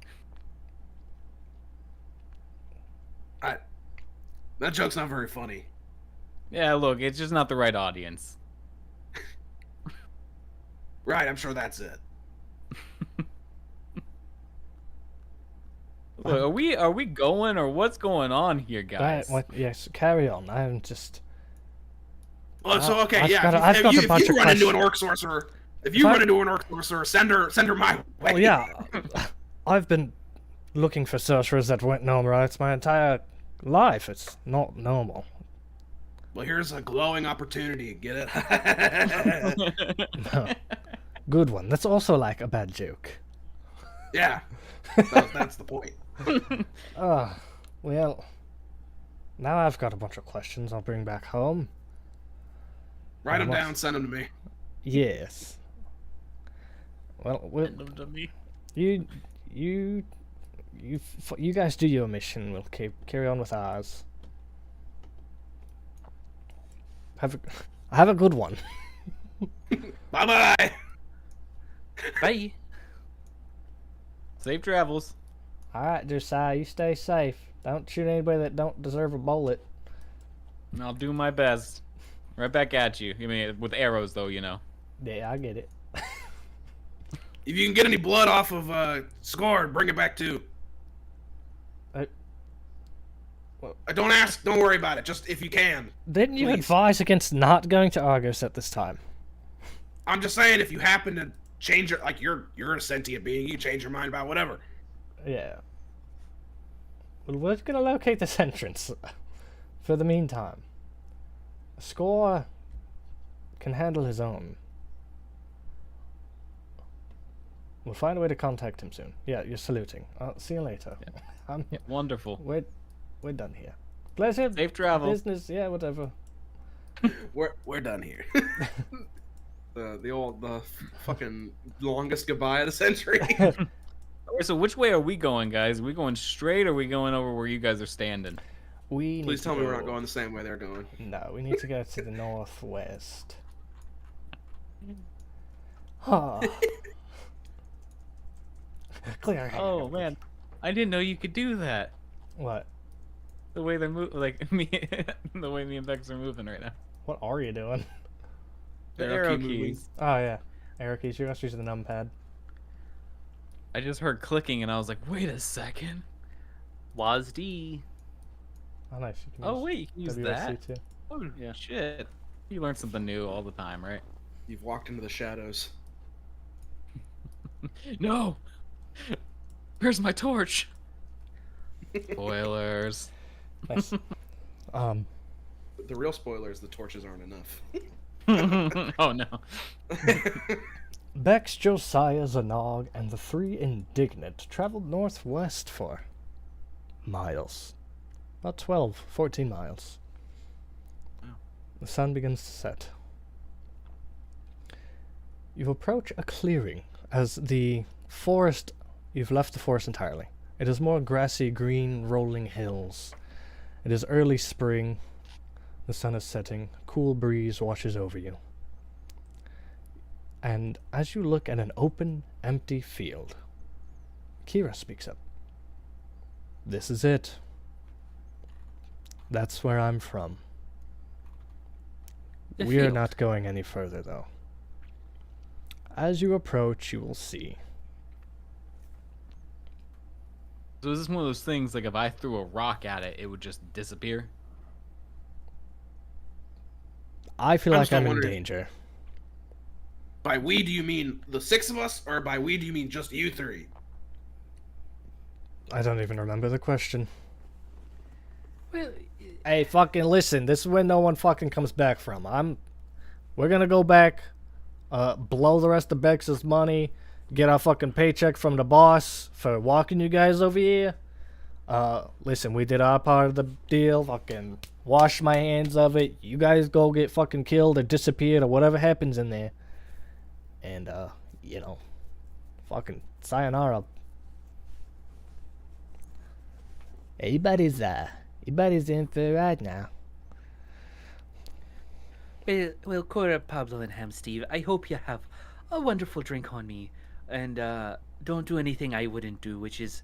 That joke's not very funny. Yeah, look, it's just not the right audience. Right, I'm sure that's it. Look, are we going, or what's going on here, guys? Yes, carry on. I'm just. Well, so okay, I've yeah. got a bunch if you of run into an questions. orc sorcerer, if you run into an orc sorcerer, send her my way. Well, yeah, I've been looking for sorcerers that weren't Gnomerites my entire life. It's not normal. Well, here's a glowing opportunity. Get it? No. Good one. That's also like a bad joke. Yeah, that's the point. Well, now I've got a bunch of questions I'll bring back home. Write them down, send them to me. Yes. Well, Send them to me. you guys do your mission. We'll carry on with ours. Have a good one. Bye-bye. Bye. Safe travels. Alright, Josiah, you stay safe. Don't shoot anybody that don't deserve a bullet. I'll do my best. Right back at you. I mean, with arrows, though, you know. Yeah, I get it. If you can get any blood off of Score, bring it back too. Don't ask. Don't worry about it. Just if you can. Didn't you Please. advise against not going to Argos at this time? I'm just saying, if you happen to change it, like you're a sentient being, you change your mind about whatever. Yeah. Well, we're gonna locate this entrance. For the meantime, Score can handle his own. We'll find a way to contact him soon. Yeah, you're saluting. I'll see you later. Yeah. Yeah, wonderful. We're done here. Pleasure. Safe travel. Business. Yeah, whatever. We're done here. the fucking longest goodbye of the century. So which way are we going, guys? Are we going straight or are we going over where you guys are standing? Please tell me we're not going the same way they're going. No, we need to go to the northwest. Oh. Clear. Oh man, I didn't know you could do that. What? The way they're moving, like me, the way me and Bex are moving right now. What are you doing? The arrow keys. Oh yeah, arrow keys. You're using the numpad. I just heard clicking and I was like, wait a second. WASD. Oh nice. You can Oh wait, you can use WSC that. too. Oh yeah. Shit. You learn something new all the time, right? You've walked into the shadows. No. Where's my torch? Spoilers. Nice. The real spoiler is the torches aren't enough. Oh no. Bex, Josiah, Zanog, and the three indignant traveled northwest for miles. About 14 miles. Wow. The sun begins to set. You approach a clearing as the forest... You've left the forest entirely. It is more grassy, green, rolling hills. It is early spring. The sun is setting. A cool breeze washes over you. And as you look at an open, empty field, Kira speaks up. This is it. That's where I'm from. We are not going any further, though. As you approach, you will see. So is this one of those things, like if I threw a rock at it, it would just disappear? I feel I'm like still I'm in wondering- danger. By we, do you mean the six of us, or by we, do you mean just you three? I don't even remember the question. Well, Hey, fucking listen, this is where no one fucking comes back from. We're gonna go back, blow the rest of Bex's money, get our fucking paycheck from the boss for walking you guys over here. Listen, we did our part of the deal, fucking wash my hands of it. You guys go get fucking killed or disappeared or whatever happens in there. And, you know, fucking sayonara. Everybody's in for a ride now. Well, Cora, Pablo, and Ham Steve, I hope you have a wonderful drink on me, and don't do anything I wouldn't do, which is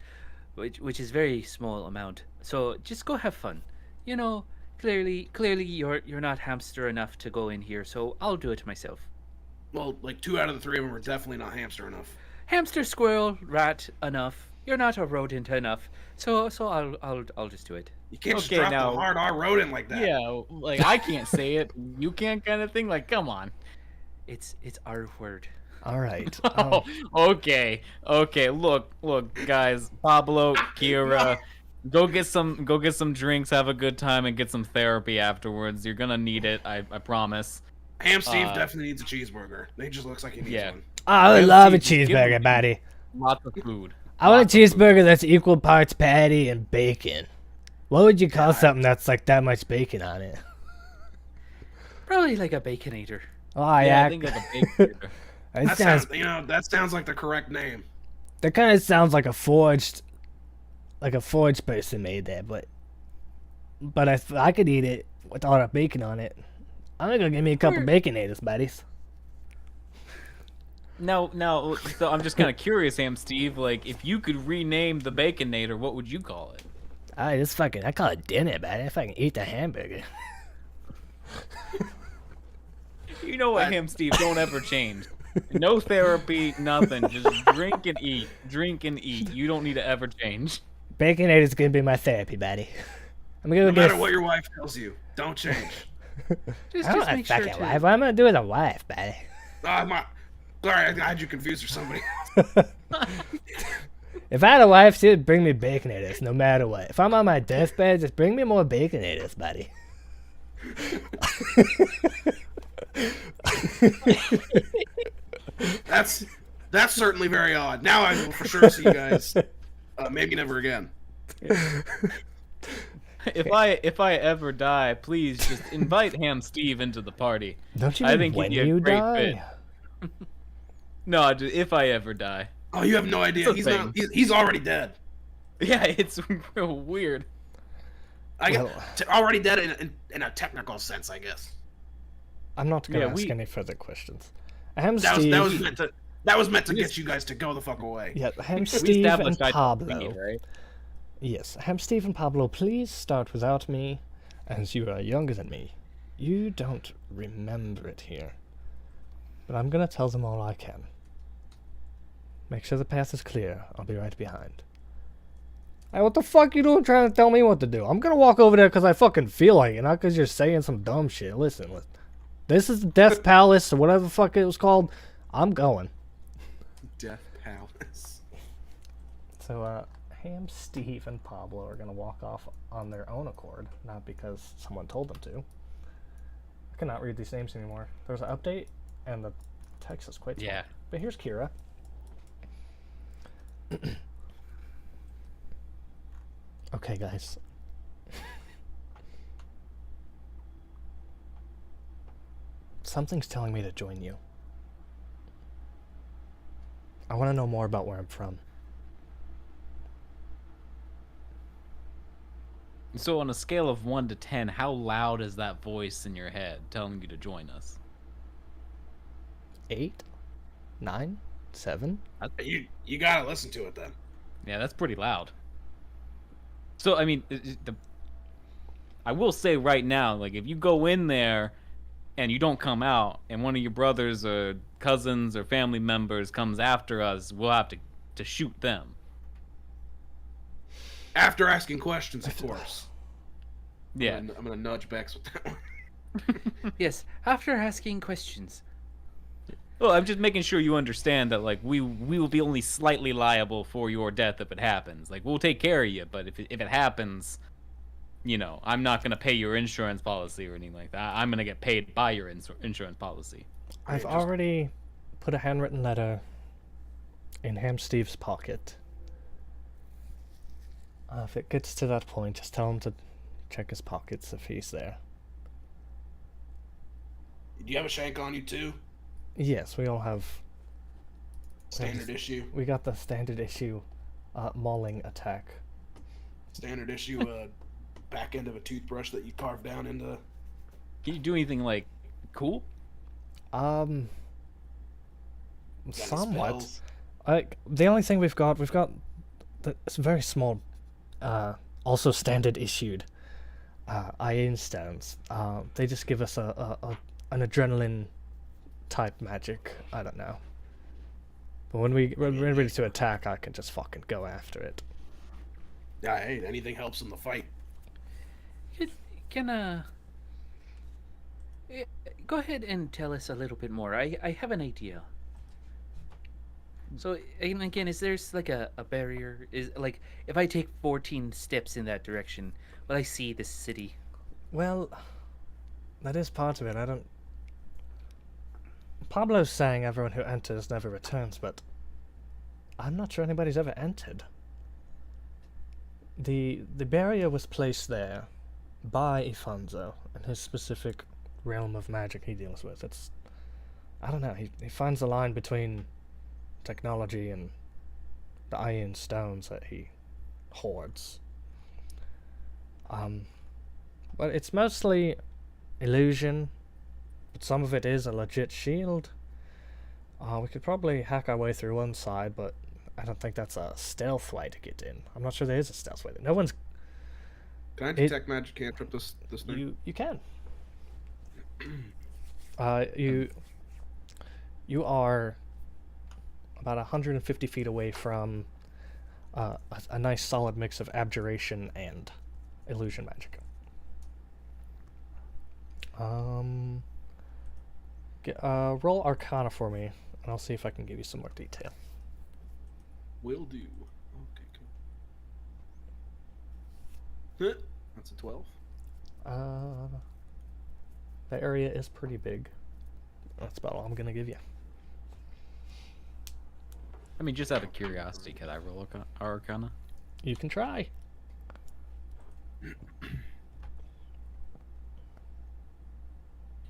very small amount. So just go have fun. You know, clearly you're not hamster enough to go in here, so I'll do it myself. Well, like 2 out of the 3 of them are definitely not hamster enough. Hamster, squirrel, rat enough. You're not a rodent enough, so I'll just do it. You can't just Okay, drop now- the hard R rodent like that. Yeah, like I can't say it. You can't, kind of thing. Like, come on. It's our word. Alright. Oh, okay. Look, guys. Pablo, Kira, go get some drinks, have a good time, and get some therapy afterwards. You're gonna need it. I promise. Ham Steve definitely needs a cheeseburger. He just looks like he needs one. I would love a cheeseburger, buddy. Lots of food. I want a cheeseburger that's equal parts patty and bacon. What would you call something that's like that much bacon on it? Probably like a baconator. Oh, Yeah, I think like a big. That sounds like the correct name. That kind of sounds like a forged person made that, but if I could eat it with all the bacon on it, I'm gonna give me a couple baconators, buddies. Now, so I'm just kind of curious, Steve. Like, if you could rename the Baconator, what would you call it? I call it dinner, buddy. I fucking eat the hamburger. You know what, Steve? Don't ever change. No therapy, nothing. Just drink and eat. Drink and eat. You don't need to ever change. Baconator's gonna be my therapy, buddy. I'm gonna go No get matter what your wife tells you, don't change. I don't have a fucking wife. What am I gonna do with a wife, buddy? Sorry, I had you confused for somebody. If I had a wife, she'd bring me baconators no matter what. If I'm on my deathbed, just bring me more baconators, buddy. That's certainly very odd. Now I will for sure see you guys. Maybe never again. If I ever die, please just invite Steve into the party. Don't you I mean think when he'd be a you great die? fit. No, if I ever die. Oh, you have no idea. It's a thing. He's already dead. Yeah, it's real weird. Already dead in a technical sense, I guess. I'm not gonna ask any further questions. That was meant to get you guys to go the fuck away. Yeah, Steve and Pablo. Right? Yes, Steve and Pablo, please start without me, as you are younger than me. You don't remember it here. But I'm gonna tell them all I can. Make sure the path is clear. I'll be right behind. Hey, what the fuck you doing trying to tell me what to do? I'm gonna walk over there because I fucking feel like it, not because you're saying some dumb shit. Listen. This is the Death Palace, or whatever the fuck it was called. I'm going. Death Palace. So, Steve, and Pablo are gonna walk off on their own accord, not because someone told them to. I cannot read these names anymore. There was an update, and the text is quite small. Yeah. But here's Kira. Okay, guys. Something's telling me to join you. I want to know more about where I'm from. So on a scale of 1 to 10, how loud is that voice in your head telling you to join us? 8? 9? 7? You gotta listen to it then. Yeah, that's pretty loud. So, I mean, I will say right now, like, if you go in there and you don't come out, and one of your brothers or cousins or family members comes after us, we'll have to shoot them. After asking questions, of course. Yeah. I'm gonna nudge Bex with that one. Yes, after asking questions. Well, I'm just making sure you understand that, like, we will be only slightly liable for your death if it happens. Like, we'll take care of you, but if it happens, you know, I'm not gonna pay your insurance policy or anything like that. I'm gonna get paid by your insurance policy. I've already put a handwritten letter in Steve's pocket. If it gets to that point, just tell him to check his pockets if he's there. Do you have a shank on you too? Yes, we all have. Standard issue. We got the standard issue mauling attack. Standard issue back end of a toothbrush that you carve down into. Can you do anything, like, cool? Somewhat. The only thing we've got it's very small, also standard issued iron stones. They just give us an adrenaline type magic. I don't know. But when we're ready to attack, I can just fucking go after it. Yeah, hey, anything helps in the fight. Go ahead and tell us a little bit more. I have an idea. So, and again, is there like a barrier? Is, like, if I take 14 steps in that direction, will I see the city? Well, that is part of it. Pablo's saying everyone who enters never returns, but I'm not sure anybody's ever entered. The barrier was placed there by Ifanzo and his specific realm of magic he deals with. I don't know, he finds the line between technology and the iron stones that he hoards. But it's mostly illusion but some of it is a legit shield. We could probably hack our way through one side, but I don't think that's a stealth way to get in. I'm not sure there is a stealth way. No one's... Can I detect magic cantrip this thing? You can. You are about 150 feet away from a nice solid mix of abjuration and illusion magic. Roll Arcana for me, and I'll see if I can give you some more detail. Will do. Okay, cool. That's a 12. The area is pretty big. That's about all I'm gonna give you. I mean, just out of curiosity, could I roll Arcana? You can try.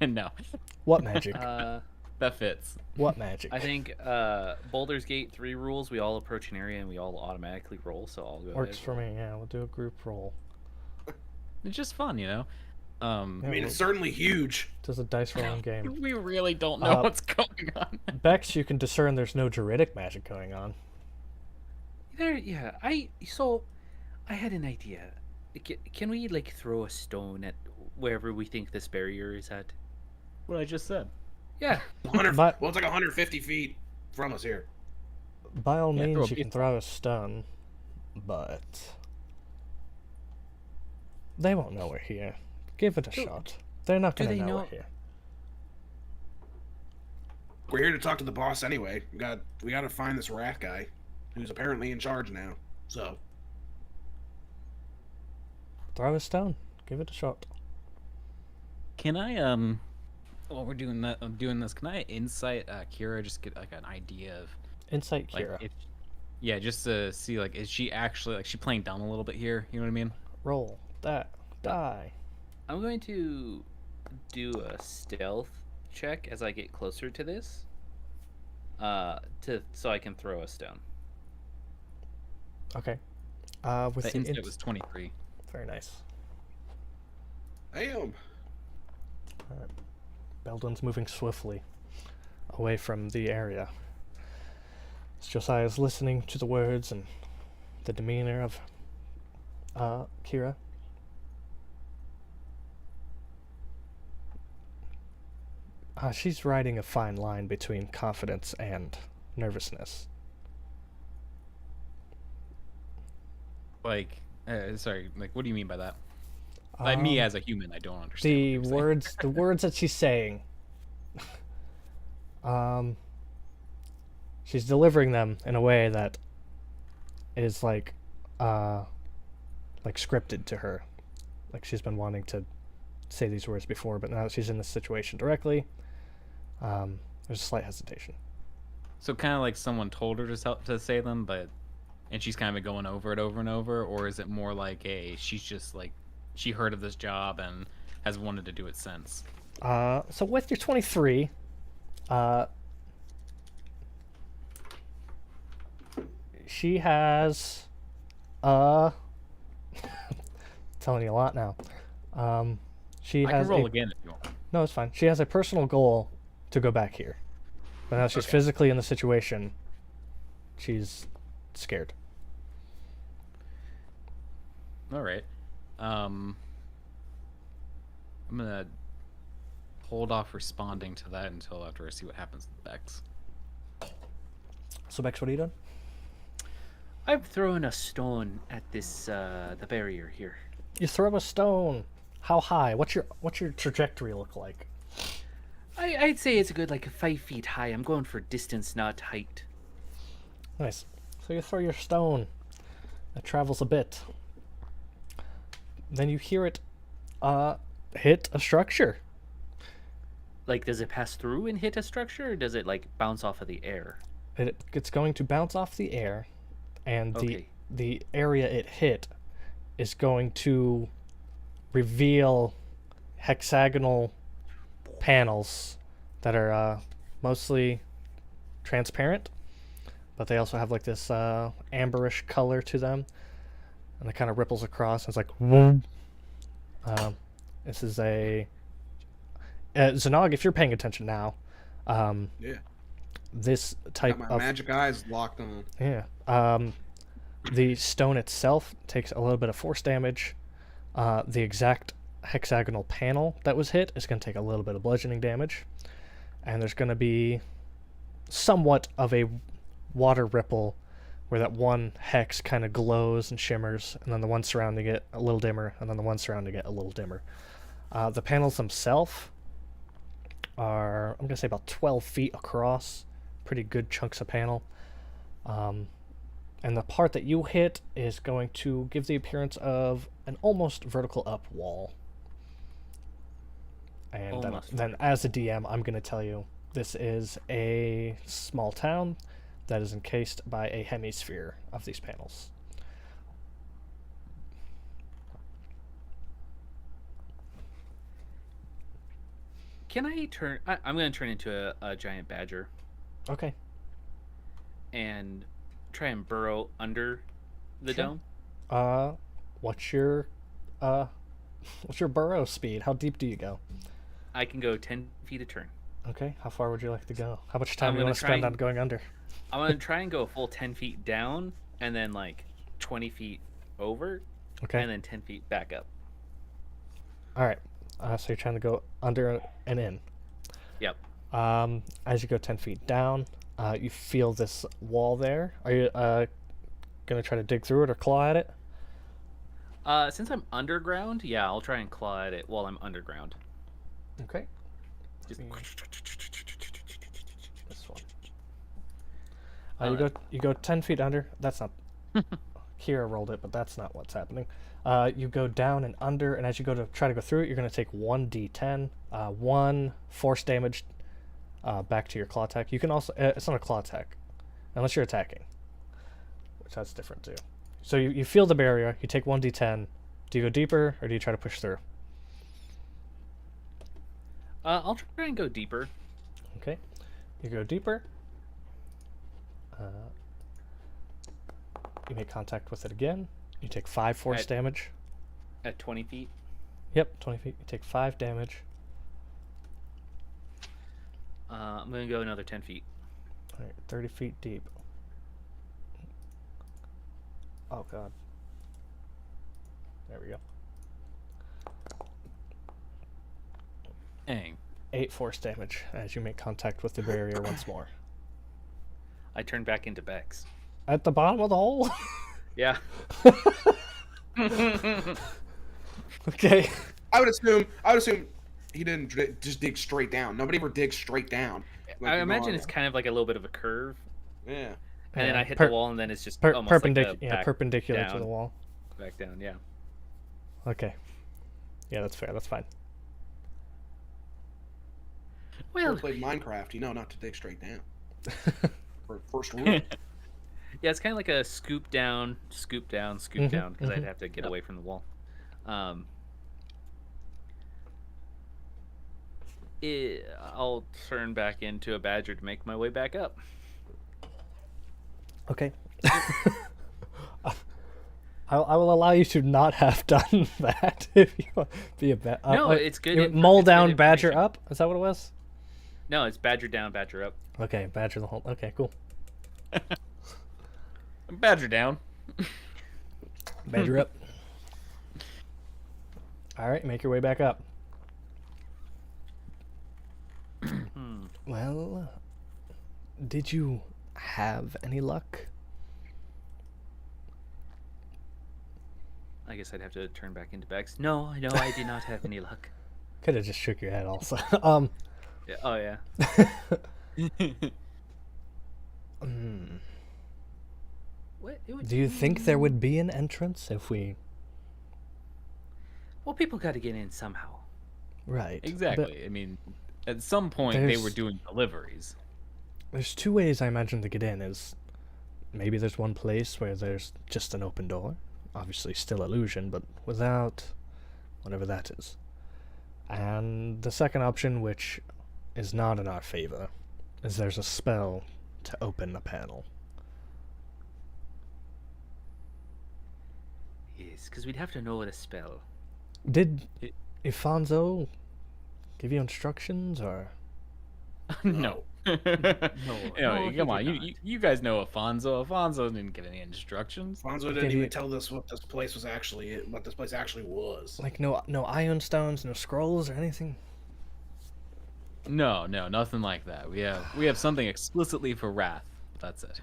No. What magic? That fits. What magic? I think Boulder's Gate 3 rules. We all approach an area and we all automatically roll. So I'll go. Works for me. Yeah, we'll do a group roll. It's just fun, you know. I mean, it's certainly huge. It's a dice rolling game. We really don't know what's going on. Bex, you can discern there's no druidic magic going on. Yeah. I had an idea. Can we like throw a stone at wherever we think this barrier is at? What I just said. Yeah. Well, it's like 150 feet from us here. By all means, you can throw a stone, but they won't know we're here. Give it a shot. They're not going to know we're here. We're here to talk to the boss anyway. We got to find this rat guy, who's apparently in charge now. So throw a stone. Give it a shot. Can I while we're doing this, can I insight Kira, just get like an idea of insight Kira? Yeah, just to see like, is she actually like, she playing dumb a little bit here? You know what I mean? Roll that die. I'm going to do a stealth check as I get closer to this, so I can throw a stone. Okay. With the insight was 23. Very nice. Damn. Alright. Beldon's moving swiftly away from the area. As Josiah's listening to the words and the demeanor of Kira. She's riding a fine line between confidence and nervousness. Like, sorry, like, what do you mean by that? Like, me as a human, I don't understand. The words that she's saying. She's delivering them in a way that is like scripted to her. Like she's been wanting to say these words before, but now that she's in this situation directly, there's a slight hesitation. So kind of like someone told her to say them, and she's kind of going over it over and over, or is it more like she's just like, she heard of this job and has wanted to do it since? So with your 23, she has telling you a lot now. I can roll again if you want. No, it's fine. She has a personal goal to go back here, but now she's physically in the situation. She's scared. All right. I'm gonna hold off responding to that until after I see what happens with Bex. So Bex, what are you doing? I'm throwing a stone at this the barrier here. You throw a stone. How high? What's your trajectory look like? I'd say it's a good like 5 feet high. I'm going for distance, not height. Nice. So you throw your stone. It travels a bit. Then you hear it hit a structure. Like, does it pass through and hit a structure, or does it like bounce off of the air? It's going to bounce off the air, and the area it hit is going to reveal hexagonal panels that are mostly transparent, but they also have like this amberish color to them, and it kind of ripples across. And it's like, this is Zanog, if you're paying attention now, Yeah. this type Got my of magic eyes locked on. yeah, the stone itself takes a little bit of force damage. The exact hexagonal panel that was hit is going to take a little bit of bludgeoning damage, and there's going to be somewhat of a water ripple where that one hex kind of glows and shimmers, and then the one surrounding it a little dimmer, and then the one surrounding it a little dimmer. The panels themselves are, I'm going to say, about 12 feet across. Pretty good chunks of panel. And the part that you hit is going to give the appearance of an almost vertical up wall. And then as a DM, I'm going to tell you this is a small town that is encased by a hemisphere of these panels. Can I turn... I'm going to turn into a giant badger. Okay. And try and burrow under the dome. What's your burrow speed? How deep do you go? I can go 10 feet a turn. Okay. How far would you like to go? How much time do you want to spend on going under? I'm going to try and go a full 10 feet down, and then like 20 feet over, okay, and then 10 feet back up. All right. So you're trying to go under and in. Yep. As you go 10 feet down, you feel this wall there. Are you going to try to dig through it or claw at it? Since I'm underground, yeah, I'll try and claw at it while I'm underground. Okay. Just... This one. You go 10 feet under. That's not... Kira rolled it, but that's not what's happening. You go down and under, and as you go to try to go through it, you're going to take 1d10, 1 force damage back to your claw attack. You can also... it's not a claw attack, unless you're attacking, which that's different too. So you feel the barrier, you take 1d10. Do you go deeper, or do you try to push through? I'll try and go deeper. Okay. You go deeper. You make contact with it again. You take 5 force damage. At 20 feet? Yep, 20 feet. You take 5 damage. I'm going to go another 10 feet. All right, 30 feet deep. Oh, God. There we go. Dang. 8 force damage as you make contact with the barrier once more. I turn back into Bex. At the bottom of the hole? Yeah. Okay. I would assume he didn't just dig straight down. Nobody ever digs straight down. Like I imagine it's kind of like a little bit of a curve. Yeah. And then I hit the wall, and then it's just almost perpendicular down, to the wall. Back down, yeah. Okay. Yeah, that's fair. That's fine. Well, played Minecraft, you know not to dig straight down. For first rule. Yeah, it's kind of like a scoop down, scoop down, scoop down, because I'd have to get away from the wall. I'll turn back into a badger to make my way back up. Okay. I will allow you to not have done that if you want to be a badger. No, it's good. Mole down, badger up? Is that what it was? No, it's badger down, badger up. Okay, badger the whole... Okay, cool. Badger down. Badger up. Alright, make your way back up. Well, did you have any luck? I guess I'd have to turn back into Bex. No, I did not have any luck. Could have just shook your head also. Yeah, oh, yeah. Do you think there would be an entrance if we... Well, people got to get in somehow. Right. Exactly. I mean, at some point they were doing deliveries. There's 2 ways I imagine to get in. Is maybe there's one place where there's just an open door. Obviously still illusion, but without whatever that is. And the second option, which is not in our favor, is there's a spell to open a panel. Yes, because we'd have to know what a spell. Did Ifanzo give you instructions, or? No. No, Come on, you guys know Afonso. Afonso didn't give any instructions. Afonso didn't even tell us what this place actually was. Like no iron stones, no scrolls or anything? No, nothing like that. We have something explicitly for Wrath. That's it.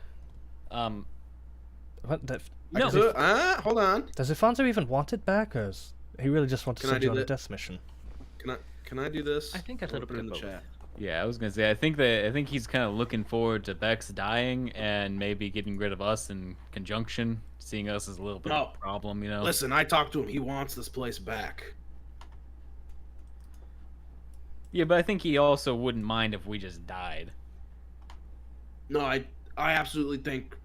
What? No. Hold on. Does Afonso even want it back, or is he really just wants to send you on a death mission? Can I do this? I think a little bit in of the both. chat. Yeah, I was gonna say. I think he's kind of looking forward to Bex dying and maybe getting rid of us in conjunction, seeing us as a little bit of a problem. Listen, I talked to him. He wants this place back. Yeah, but I think he also wouldn't mind if we just died. No, I absolutely think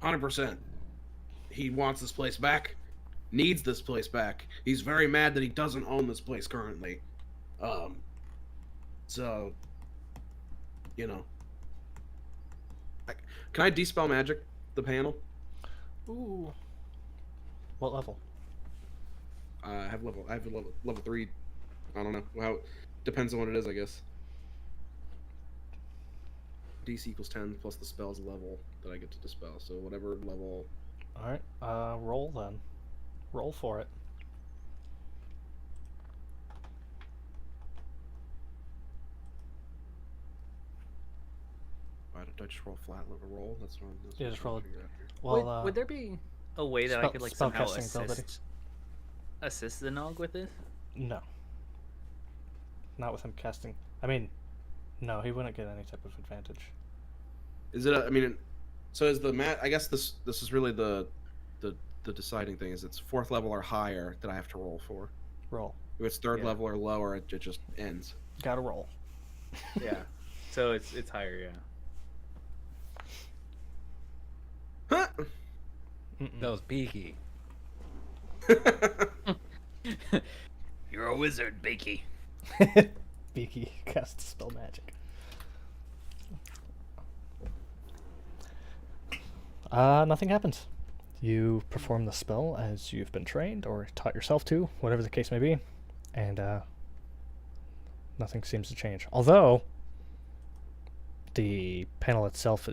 100%. He wants this place back, needs this place back. He's very mad that he doesn't own this place currently. So, can I dispel magic the panel? Ooh. What level? I have level 3. I don't know. Well, depends on what it is, I guess. DC equals 10 plus the spell's level that I get to dispel. So whatever level. All right. Roll then. Roll for it. Why did I just roll flat level roll? That's what I'm. Yeah, just roll it. Well, Well, would there be a way that I could like somehow assist the Nog with this? No. Not with him casting. I mean, no, he wouldn't get any type of advantage. Is it? So is the mat? I guess this is really the deciding thing. Is it's 4th level or higher that I have to roll for. Roll. If it's 3rd level or lower, it just ends. Gotta roll. Yeah. So it's higher, yeah. Huh? That was peaky. You're a wizard, Beaky. Beaky casts spell magic. Nothing happens. You perform the spell as you've been trained or taught yourself to, whatever the case may be, and nothing seems to change. Although the panel itself,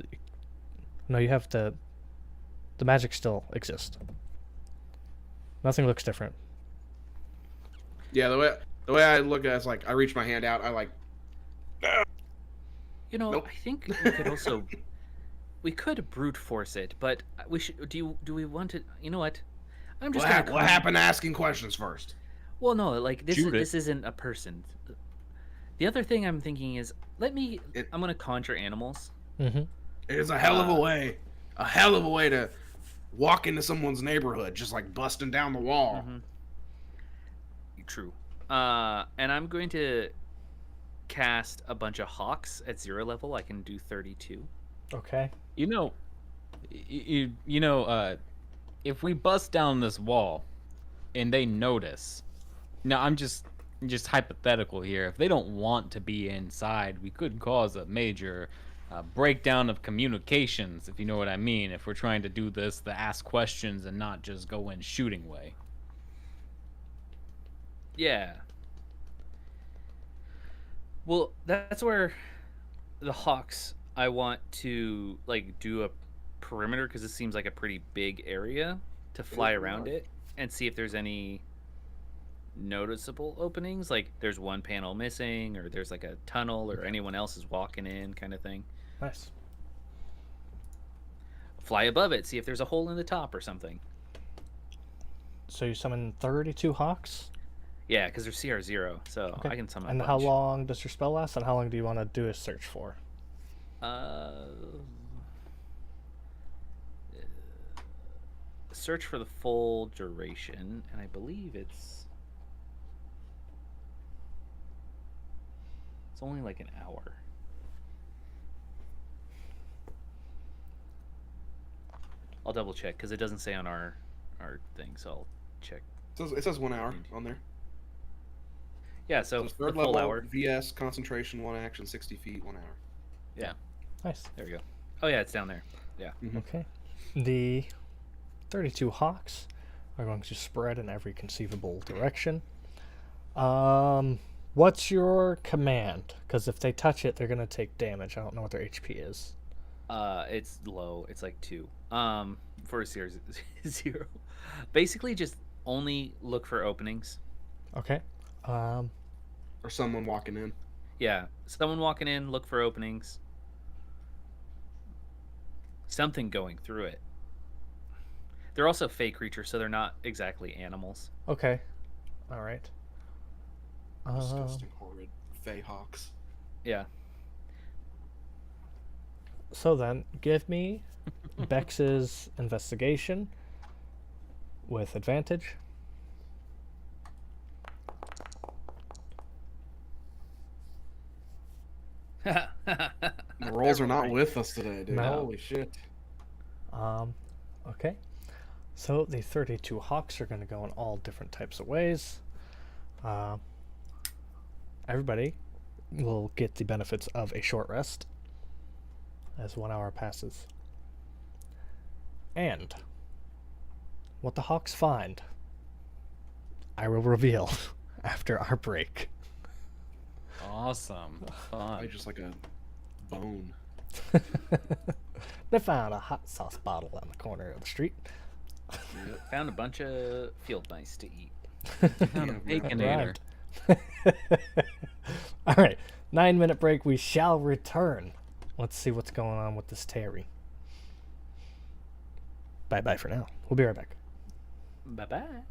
no, you have the magic still exists. Nothing looks different. Yeah, the way I look at it is like I reach my hand out. I like. Nope. I think we could also we could brute force it, but we should. Do we want to? You know what? I'm just. What happened to asking questions first? Well, no, like this Shoot it. this isn't a person. The other thing I'm thinking is I'm gonna conjure animals. Mm-hmm. It's a hell of a way. A hell of a way to walk into someone's neighborhood, just like busting down the wall. Mm-hmm. True. And I'm going to cast a bunch of hawks at 0 level. I can do 32. Okay. If we bust down this wall and they notice, now I'm just hypothetical here. If they don't want to be inside, we could cause a major breakdown of communications, if you know what I mean. If we're trying to do this, the ask questions and not just go in shooting way. Yeah. Well, that's where the hawks, I want to like do a perimeter, because it seems like a pretty big area to fly around it and see if there's any noticeable openings, like there's one panel missing, or there's like a tunnel, or anyone else is walking in, kind of thing. Nice. Fly above it, see if there's a hole in the top or something. So you summon 32 hawks? Yeah, because they're CR 0, so Okay. I can summon. And a how bunch. long does your spell last, and how long do you want to do a search for? Search for the full duration, and I believe it's only like an hour. I'll double check because it doesn't say on our thing, so I'll check. It says 1 hour on there. Yeah, so So the 3rd full level, hour. VS, concentration, 1 action, 60 feet, 1 hour. Yeah, Nice. there we go. Oh yeah, it's down there. Yeah. Okay. The 32 hawks are going to spread in every conceivable direction. What's your command? Because if they touch it, they're gonna take damage. I don't know what their HP is. It's low. It's like 2. For a series 0. Basically, just only look for openings. Okay. Or someone walking in. Yeah, someone walking in, look for openings. Something going through it. They're also fey creatures, so they're not exactly animals. Okay. All right. Disgusting, horrid fey hawks. Yeah. So then, give me Bex's investigation with advantage. The rolls are not with us today, dude. No. Holy shit. Okay. So the 32 hawks are going to go in all different types of ways. Everybody will get the benefits of a short rest as 1 hour passes. And what the hawks find, I will reveal after our break. Awesome. Fun. Just like a bone. They found a hot sauce bottle on the corner of the street. Found a bunch of field mice to eat. Found a baconator. All right, 9-minute break. We shall return. Let's see what's going on with this Terry. Bye-bye for now. We'll be right back. Bye-bye.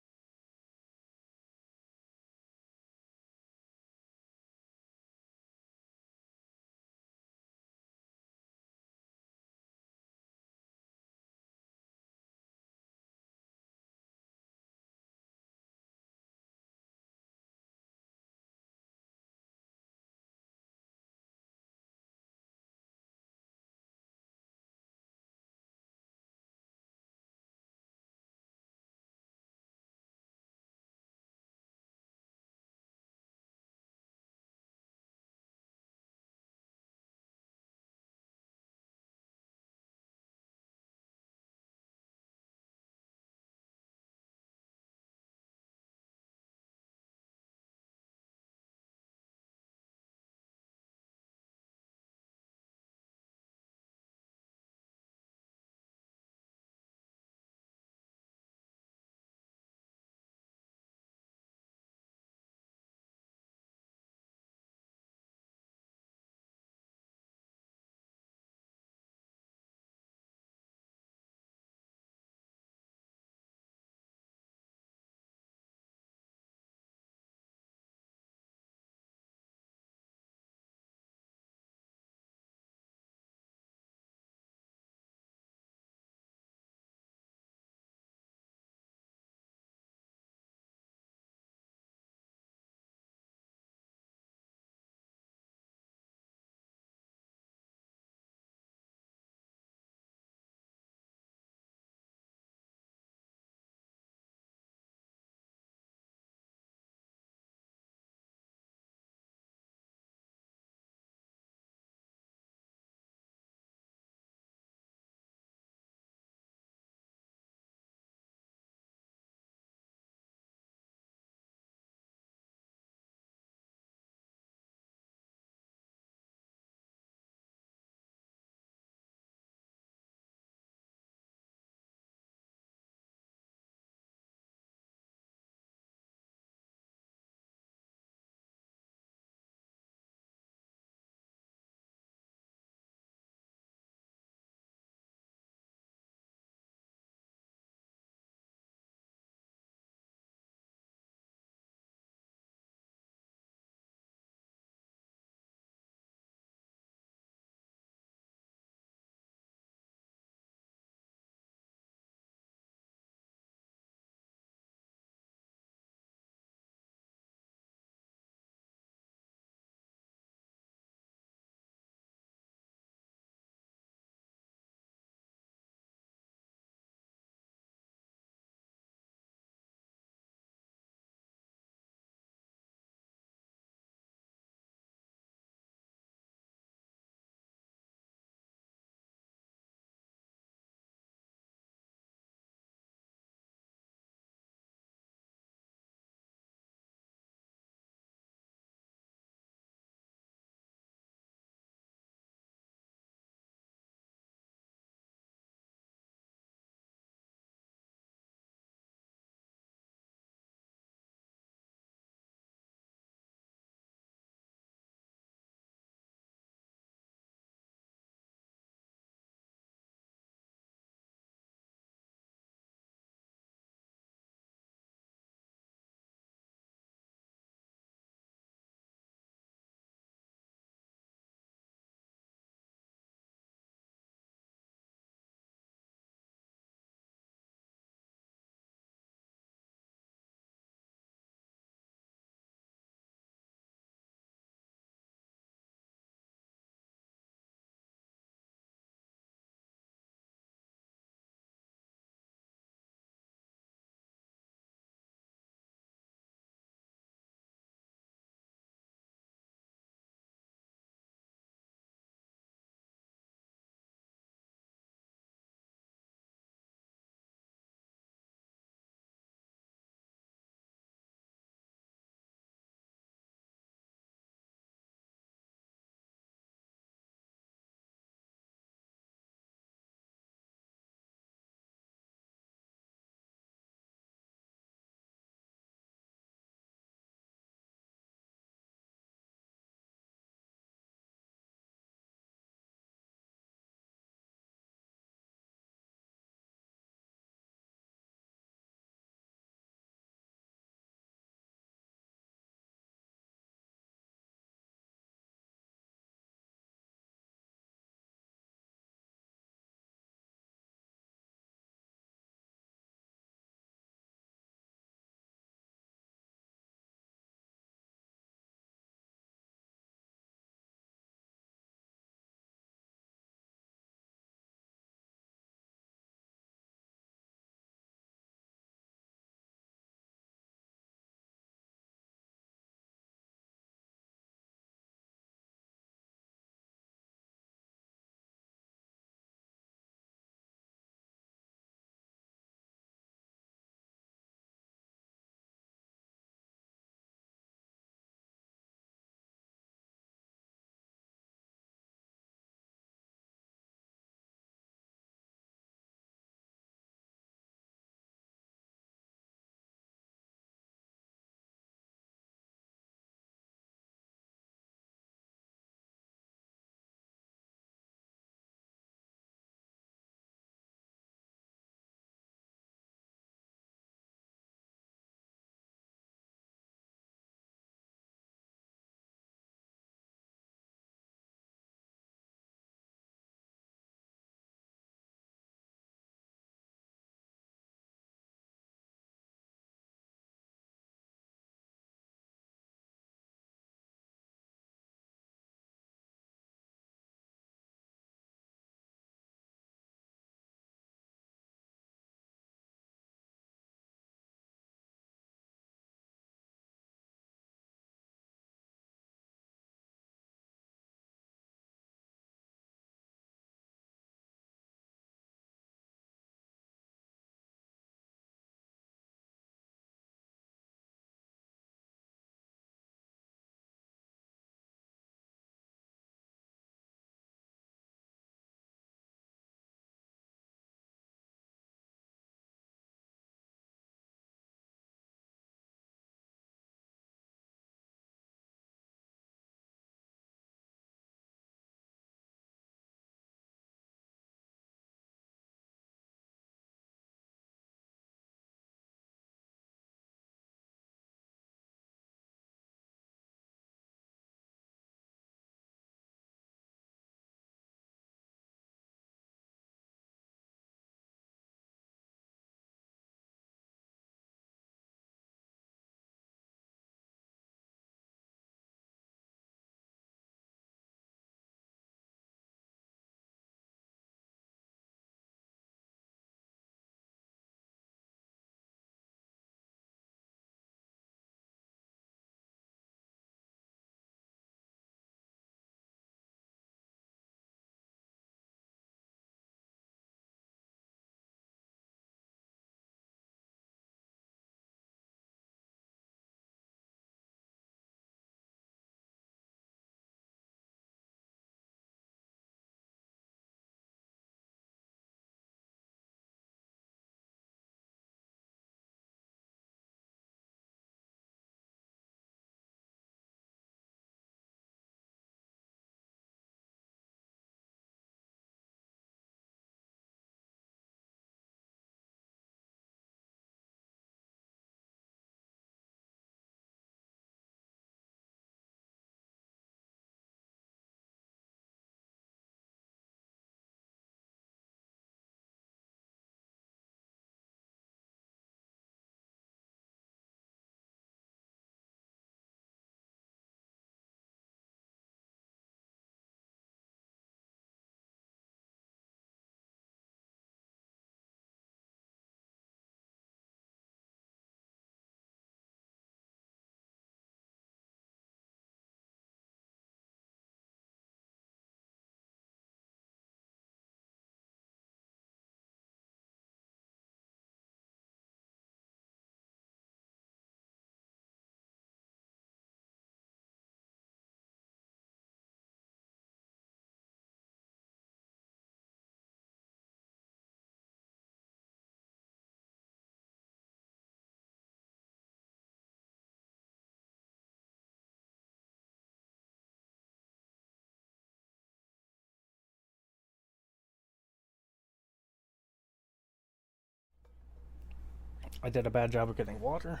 I did a bad job of getting water.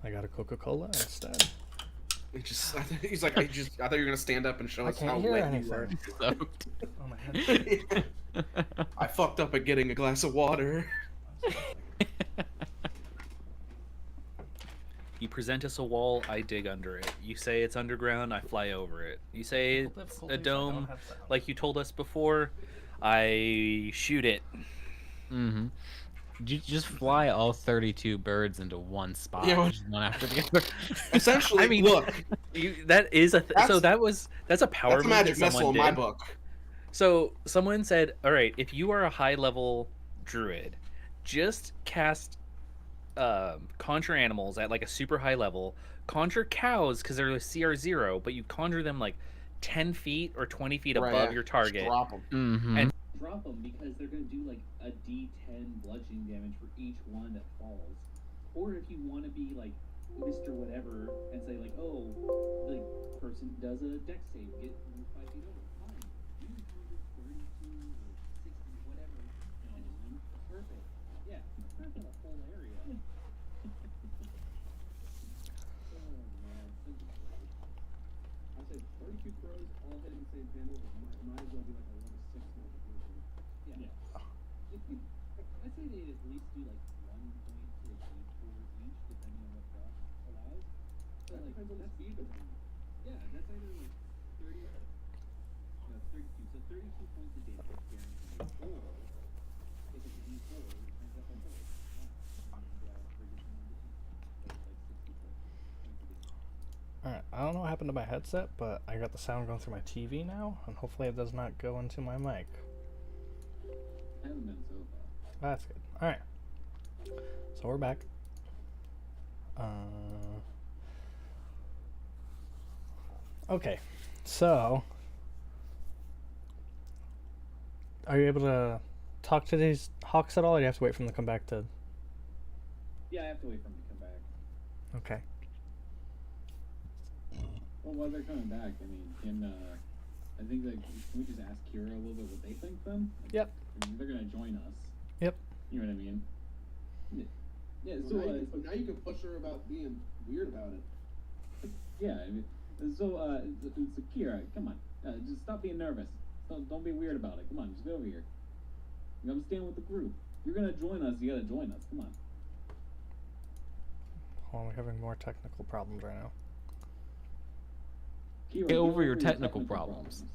I got a Coca-Cola instead. He's like, I thought you were gonna stand up and show us how wet you were. Oh my head. I fucked up at getting a glass of water. You present us a wall, I dig under it. You say it's underground, I fly over it. You say it's a dome, like you told us before, I shoot it. Mm-hmm. You just fly all 32 birds into one spot, Yeah, just one after the other. Essentially, I mean, look, that is a That's- so that's a power that's a move that magic missile someone in my did. book. So someone said, all right, if you are a high level druid, just cast conjure animals at like a super high level, conjure cows because they're a CR0, but you conjure them like 10 feet or 20 feet above your target. Just drop them. Mm-hmm. And- Drop them because they're going to do like a D10 bludgeoning damage for each one that falls. Or if you want to be like Mr. Whatever and say like, oh, the person does a dex save, get 5 feet over. Fine. You can conjure 32 or 60, whatever. Perfect. Yeah, perfect the whole area. Oh man, so good. I said 32 crows, all hit and save handle. Might as well be like a level 6 multiplication. Yeah. I'd say they at least do like 1 point to a D4 each, depending on what Doc allows. So like, depends on the speed of them. Yeah, that's either like 30, no, 32. So 32 points of damage guaranteed. Or if it's a D4, it turns up on 4. Alright, I don't know what happened to my headset, but I got the sound going through my TV now, and hopefully it does not go into my mic. Hasn't been so far. That's good. Alright. So we're back. Okay. So, are you able to talk to these hawks at all, or do you have to wait for them to come back to... Yeah, I have to wait for them to come back. Okay. Well, while they're coming back, I mean, I think that can we just ask Kira a little bit what they think then? Yep. I mean, they're gonna join us. Yep. You know what I mean? Yeah. So now you can push her about being weird about it. Yeah. I mean, so Kira, come on, just stop being nervous. Don't be weird about it. Come on, just get over here. You gotta stand with the group. If you're gonna join us, you gotta join us. Come on. Hold on, we're having more technical problems right now. Kira, Get over your technical problems.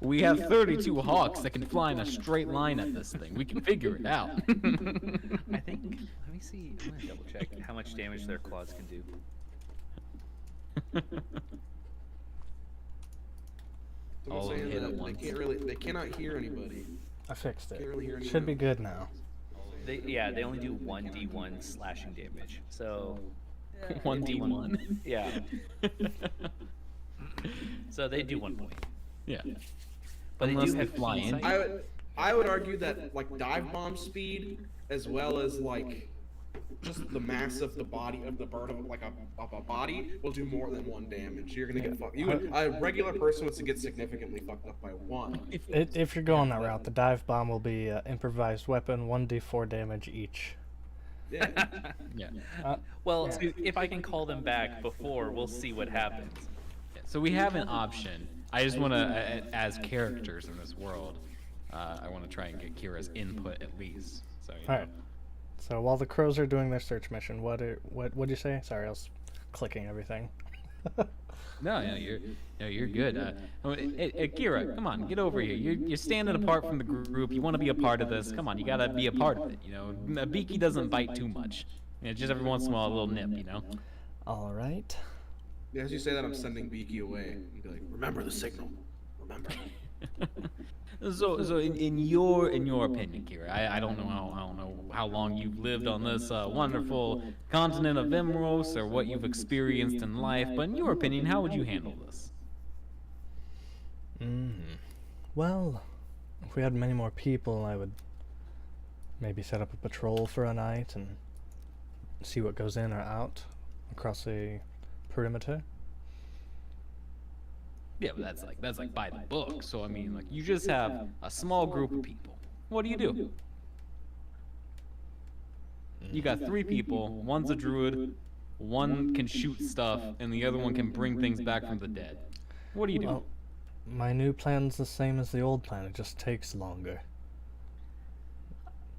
We have 32 hawks that can fly in a straight line at this thing. We can figure it out. I think. Let me see. I'm gonna double check how much damage their claws can do. All saying hit that at once. they cannot hear anybody. I fixed it. Can't really hear Should be anyone. good now. They only do 1d1 slashing damage. So 1d1. yeah. So they do 1 point. Yeah. But Unless they they do have fly in. insight. I would argue that like dive bomb speed, as well as like just the mass of the body of the bird of like a body will do more than 1 damage. You're gonna get fucked. A regular person would get significantly fucked up by 1. If you're going that route, the dive bomb will be improvised weapon, 1d4 damage each. Yeah. Yeah. Well, if I can call them back before, we'll see what happens. So we have an option. I just want to, as characters in this world, I want to try and get Kira's input at least. So. You know. Alright. So while the crows are doing their search mission, what'd you say? Sorry, I was clicking everything. No, you're good. Hey, Kira, come on, get over here. You're standing apart from the group. You want to be a part of this. Come on, you gotta be a part of it. You know, a beaky doesn't bite too much. You know, just every once in a while, a little nip. You know. All right. Yeah, as you say that, I'm sending Beaky away. You'd be like, remember the signal. Remember. So in your opinion, Kira, I don't know how long you've lived on this wonderful continent of Vimuros or what you've experienced in life, but in your opinion, how would you handle this? Well, if we had many more people, I would maybe set up a patrol for a night and see what goes in or out across the perimeter. Yeah, but that's like by the book. So I mean, like you just have a small group of people. What do? You got 3 people. One's a druid, one can shoot stuff, and the other one can bring things back from the dead. What do you do? Well, my new plan's the same as the old plan. It just takes longer.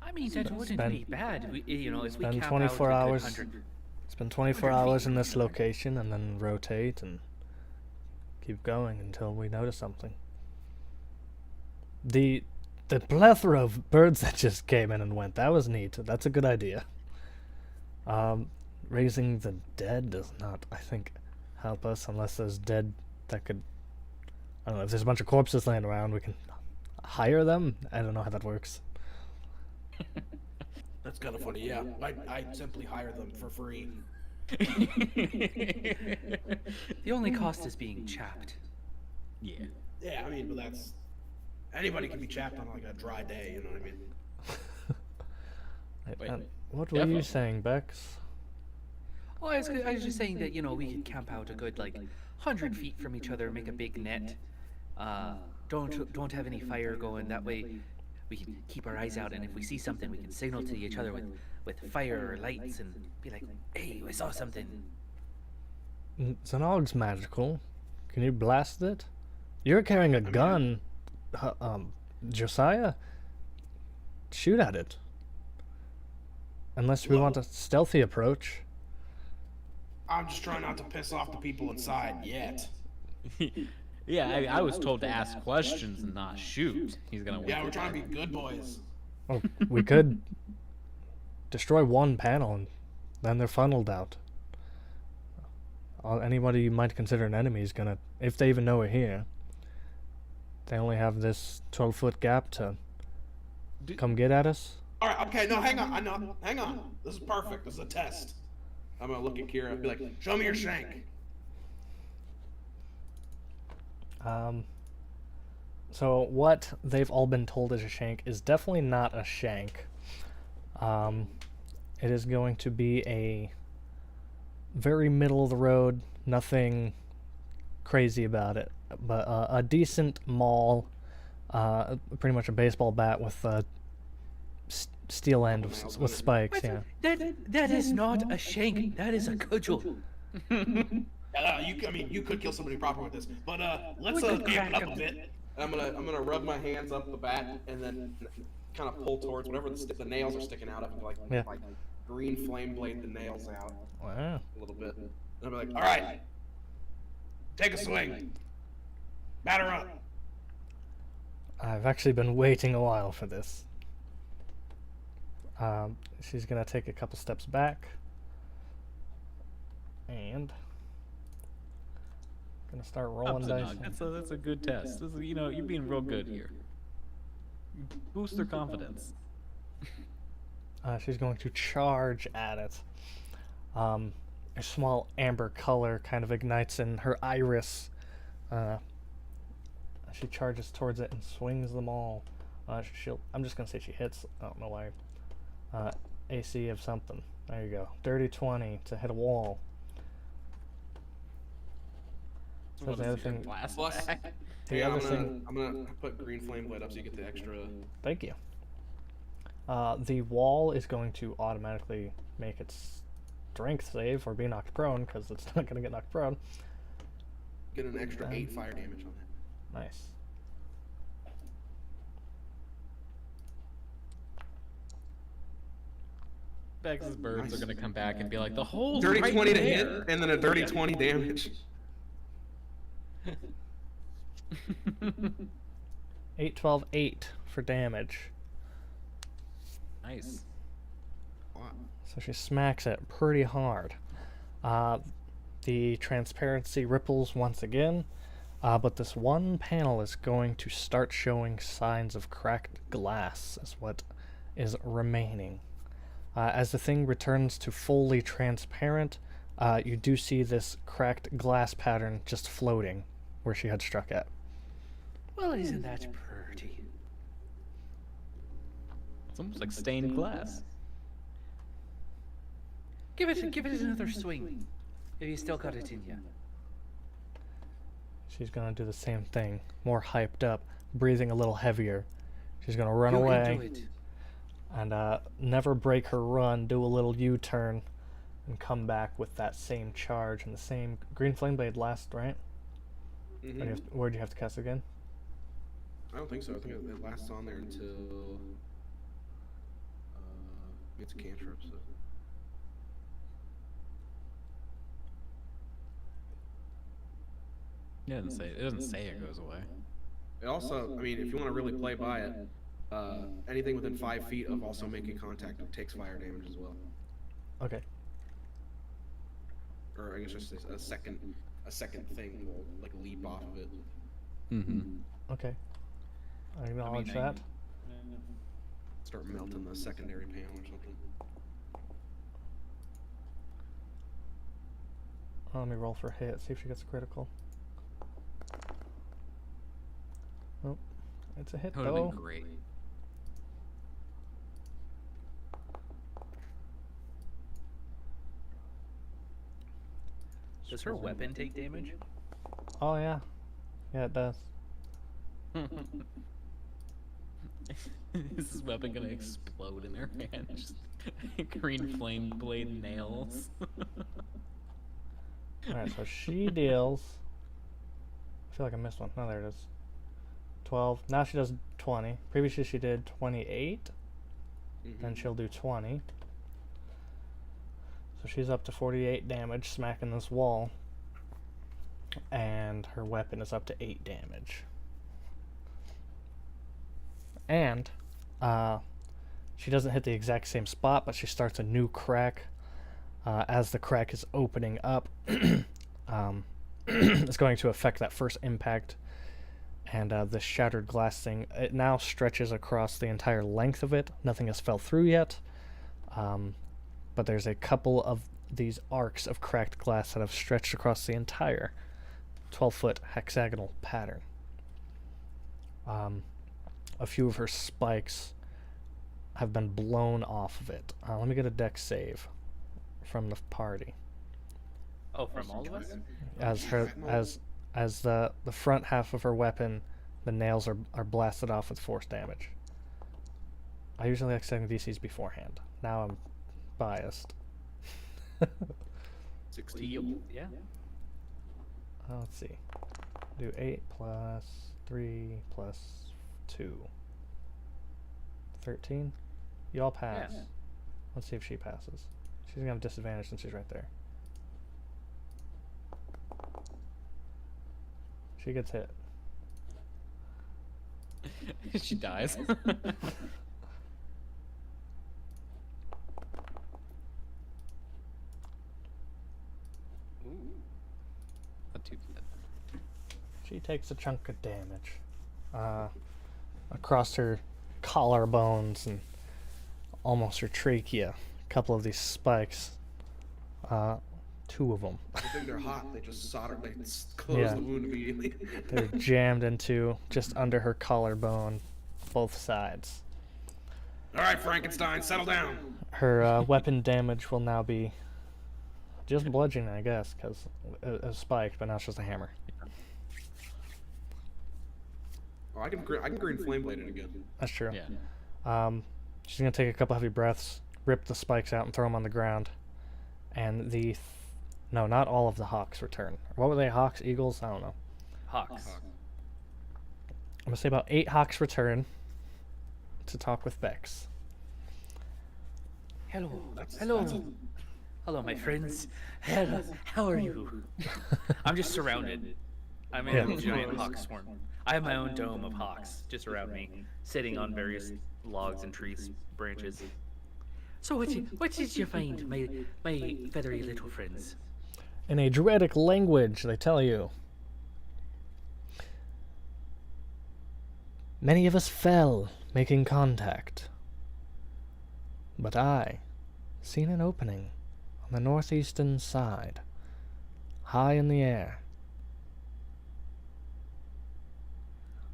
I mean, that wouldn't be bad. If we Spend camp 24 out a good hours. 100. Spend 24 hours in this location and then rotate and keep going until we notice something. The plethora of birds that just came in and went, that was neat. That's a good idea. Raising the dead does not, I think, help us unless there's dead that could... I don't know, if there's a bunch of corpses laying around, we can hire them? I don't know how that works. That's kind of funny, yeah. I simply hire them for free. The only cost is being chapped. Yeah. Yeah, I mean, but that's... Anybody can be chapped on like a dry day, you know what I mean? What were you saying, Bex? Oh, I was just saying that, we could camp out a good, 100 feet from each other, make a big net. Don't have any fire going. That way we can keep our eyes out, and if we see something, we can signal to each other with fire or lights and be like, hey, I saw something. Zanog's magical. Can you blast it? You're carrying a gun. Josiah? Shoot at it. Unless we want a stealthy approach. I'm just trying not to piss off the people inside yet. Yeah, I was told to ask questions and not shoot. He's gonna. Yeah, we're trying to be good boys. Well, we could destroy one panel and then they're funneled out. Anybody you might consider an enemy is gonna, if they even know we're here, they only have this 12-foot gap to come get at us. All right, okay, no, hang on. Hang on. This is perfect. This is a test. I'm gonna look at Kira and be like, show me your shank. So what they've all been told is a shank is definitely not a shank. It is going to be a very middle of the road, nothing crazy about it, but a decent maul, pretty much a baseball bat with a steel end with spikes. Yeah. That is not a shank. That is a cudgel. You could kill somebody proper with this, but let's amp it up a bit. I'm gonna rub my hands up the bat and then kind of pull towards whatever the nails are sticking out of, and like green flame blade the nails out. Wow. A little bit. And I'll be like, all right, take a swing, batter up. I've actually been waiting a while for this. She's gonna take a couple steps back and gonna start rolling dice. That's a good test. This is, you're being real good here. Boost their confidence. She's going to charge at it. A small amber color kind of ignites in her iris. She charges towards it and swings them all. I'm just gonna say she hits. I don't know why. AC of something. There you go. Dirty 20 to hit a wall. So the other thing. Plus, The other thing. I'm gonna put green flame blade up so you get the extra. Thank you. The wall is going to automatically make its strength save or be knocked prone because it's not going to get knocked prone. Get an extra 8 fire damage on it. Nice. Bex's birds are gonna come back and be like, the whole Dirty right 20 to there. hit, and then a dirty 20 damage. 8, 12, 8 for damage. Nice. So she smacks it pretty hard. The transparency ripples once again, but this one panel is going to start showing signs of cracked glass is what is remaining. As the thing returns to fully transparent, you do see this cracked glass pattern just floating where she had struck at. Well, isn't that pretty? It's almost like stained glass. Give it another swing. If you still got it in you. she's gonna do the same thing, more hyped up, breathing a little heavier. She's gonna run You away can do it. and never break her run, do a little U-turn, and come back with that same charge and the same green flame blade last, right? Mm-hmm. Where'd you have to cast again? I don't think so. I think it lasts on there until it's a cantrip. So. It doesn't say it goes away. It also, I mean, if you want to really play by it, anything within 5 feet of also making contact takes fire damage as well. Okay. Or I guess just a second thing will like leap off of it. Mm-hmm. Okay. I acknowledge that. Start melting the secondary panel or something. Let me roll for hit, see if she gets a critical. Oh, it's a hit That would though. have been great. Does her weapon take damage? Oh yeah. Yeah, it does. Is this weapon gonna explode in her hand? Just green flame blade nails. Alright, so she deals... I feel like I missed one. No, there it is. 12. Now she does 20. Previously she did 28. Then she'll do 20. So she's up to 48 damage, smacking this wall. And her weapon is up to 8 damage. And, she doesn't hit the exact same spot, but she starts a new crack. As the crack is opening up, it's going to affect that first impact. And the shattered glass thing, it now stretches across the entire length of it. Nothing has fell through yet. But there's a couple of these arcs of cracked glass that have stretched across the entire 12-foot hexagonal pattern. A few of her spikes have been blown off of it. Let me get a dex save from the party. Oh, from all of us? As the front half of her weapon, the nails are blasted off with force damage. I usually like setting DCs beforehand. Now I'm biased. 16. Yeah. Let's see. Do 8 plus 3 plus 2. 13? You all pass. Yeah. Let's see if she passes. She's gonna have disadvantage since she's right there. She gets hit. She dies. Not too bad. She takes a chunk of damage across her collarbones and almost her trachea. A couple of these spikes, 2 of them. I think they're hot. They just solder. They close the wound immediately. They're jammed into just under her collarbone, both sides. All right, Frankenstein, settle down. Her weapon damage will now be just bludgeoning, I guess, because it was spiked, but now it's just a hammer. Oh, I can green flame blade it again. That's true. Yeah. She's gonna take a couple heavy breaths, rip the spikes out, and throw them on the ground. And no, not all of the hawks return. What were they? Hawks, eagles? I don't know. Hawks. I'm gonna say about 8 hawks return to talk with Bex. Hello. Hello, my friends. Hello. How are you? I'm just surrounded. I'm in a giant hawk swarm. I have my own dome of hawks just around me, sitting on various logs and trees, branches. So what did you find, my feathery little friends? In a druidic language, they tell you. Many of us fell, making contact. But I seen an opening on the northeastern side, high in the air.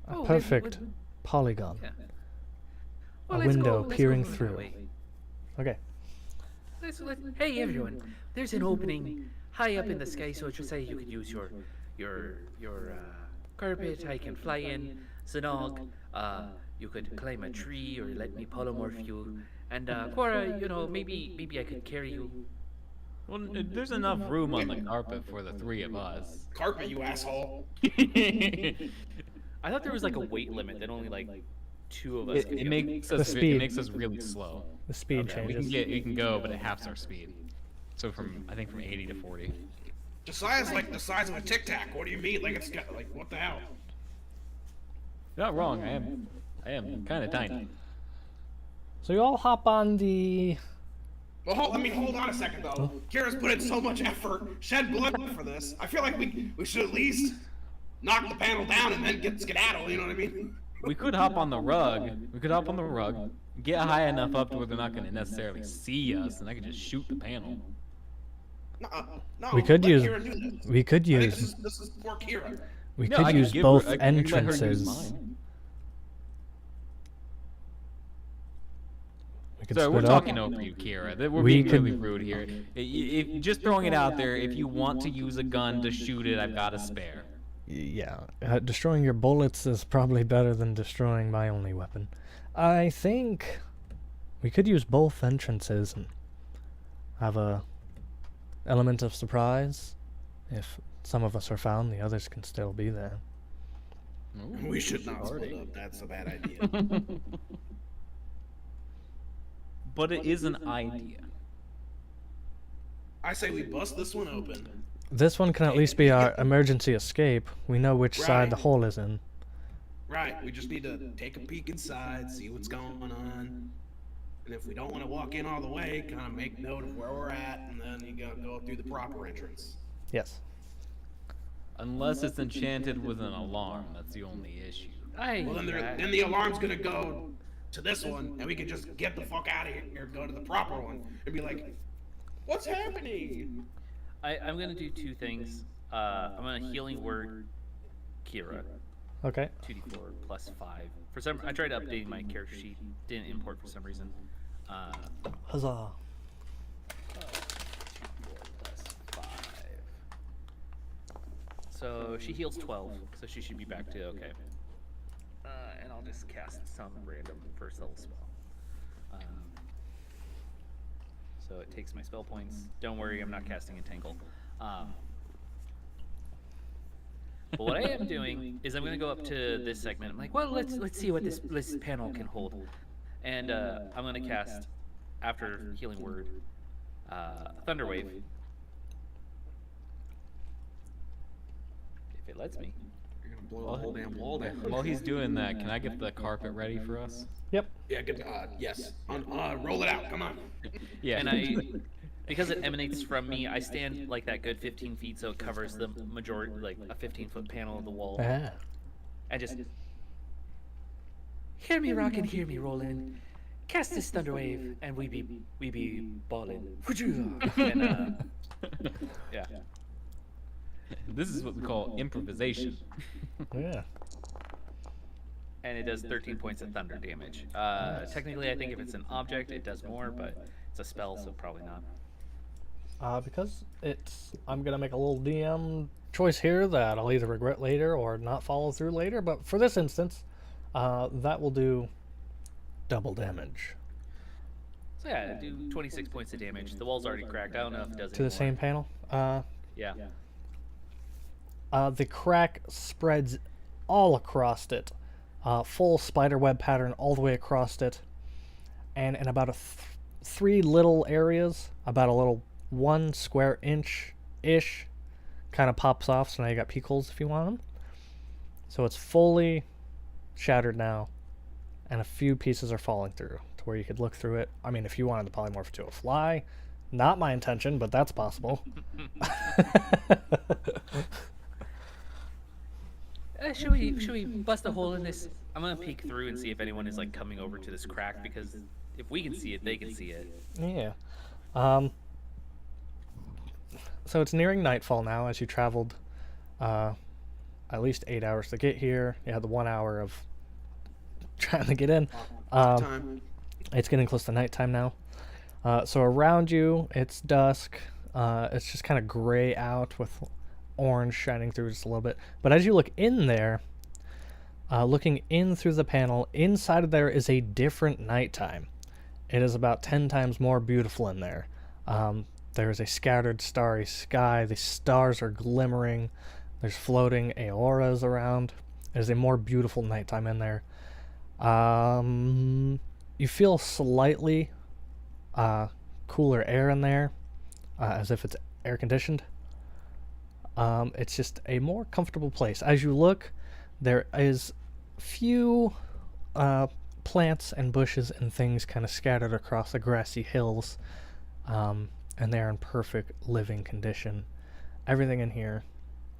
A perfect polygon. Yeah. A Well, let's window go peering that through. way. Okay. Hey everyone, there's an opening high up in the sky, so to say you could use your carpet. I can fly in. Zanog, you could climb a tree or let me polymorph you. And Quora, maybe I could carry you. Well, there's enough room on the carpet for the three of us. Carpet, you asshole. I thought there was like a weight limit that only like 2 of us. It makes us really slow. The speed changes. We can go, but it halves our speed. So I think from 80 to 40. Josiah's like the size of a Tic Tac. What do you mean? Like it's got like what the hell? You're not wrong. I am kind of tiny. So you all hop on the... Well, hold on a second though. Kira's put in so much effort, shed blood for this. I feel like we should at least knock the panel down and then get skedaddle. You know what I mean? We could hop on the rug. Get high enough up to where they're not going to necessarily see us, and I could just shoot the panel. No, We could let use. Kira do this. We could I think use. this is for Kira. We No, could I use give both her, I can let her use entrances. mine. We could Sorry, we're split up. talking over you, Kira. We're We being could- really rude here. Just throwing it out there, if you want to use a gun to shoot it, I've got a spare. Yeah, destroying your bullets is probably better than destroying my only weapon. I think we could use both entrances and have a element of surprise. If some of us are found, the others can still be there. We should not split up. That's a bad idea. But it is an idea. I say we bust this one open. This one can at least be our emergency escape. We know which side the Right. hole is in. Right. We just need to take a peek inside, see what's going on. And if we don't want to walk in all the way, kind of make note of where we're at, and then you gotta go through the proper entrance. Yes. Unless it's enchanted with an alarm, that's the only issue. Well, then the alarm's gonna go to this one, and we can just get the fuck out of here, go to the proper one, and be like, "What's happening?" I'm gonna do 2 things. I'm gonna healing word Kira, Okay. 2d4 plus 5. For some, I tried updating my character sheet, didn't import for some reason. Huzzah. 2d4 plus 5. So she heals 12, so she should be back to okay. And I'll just cast some random first level spell. So it takes my spell points. Don't worry, I'm not casting Entangle. But what I am doing is I'm going to go up to this segment. I'm like, well, let's see what this panel can hold. And I'm going to cast, after healing word, Thunder Wave. If it lets me. You're gonna blow the whole damn wall down. While he's doing that, can I get the carpet ready for us? Yep. Yeah, good. Yes. Roll it out. Come on. Yeah. And because it emanates from me, I stand like that good 15 feet, so it covers the majority, like a 15-foot panel of the wall. Ah. And just Hear me rock and hear me rollin'. Cast this thunder wave, and we be ballin'. and, yeah. This is what we call improvisation. Yeah. And it does 13 points of thunder damage. Technically, I think if it's an object, it does more, but it's a spell, so probably not. Because I'm gonna make a little DM choice here that I'll either regret later or not follow through later. But for this instance, that will do double damage So yeah, do 26 points of damage. The wall's already cracked. I don't know if it does to the same panel. Yeah. The crack spreads all across it, full spider web pattern all the way across it, and in about 3 little areas, about a little 1 square inch-ish, kind of pops off. So now you got peek holes if you want them. So it's fully shattered now, and a few pieces are falling through to where you could look through it. I mean, if you wanted to polymorph to a fly, not my intention, but that's possible. Should we bust a hole in this? I'm gonna peek through and see if anyone is like coming over to this crack, because if we can see it, they can see it. Yeah. So it's nearing nightfall now as you traveled at least 8 hours to get here. You had the 1 hour of trying to get in. Time. It's getting close to nighttime now. So around you, it's dusk. It's just kind of gray out with orange shining through just a little bit. But as you look in there, looking in through the panel, inside of there is a different nighttime. It is about 10 times more beautiful in there. There is a scattered starry sky. The stars are glimmering. There's floating auroras around. It is a more beautiful nighttime in there. You feel slightly cooler air in there, as if it's air conditioned. It's just a more comfortable place. As you look, there is few plants and bushes and things kind of scattered across the grassy hills, and they're in perfect living condition. Everything in here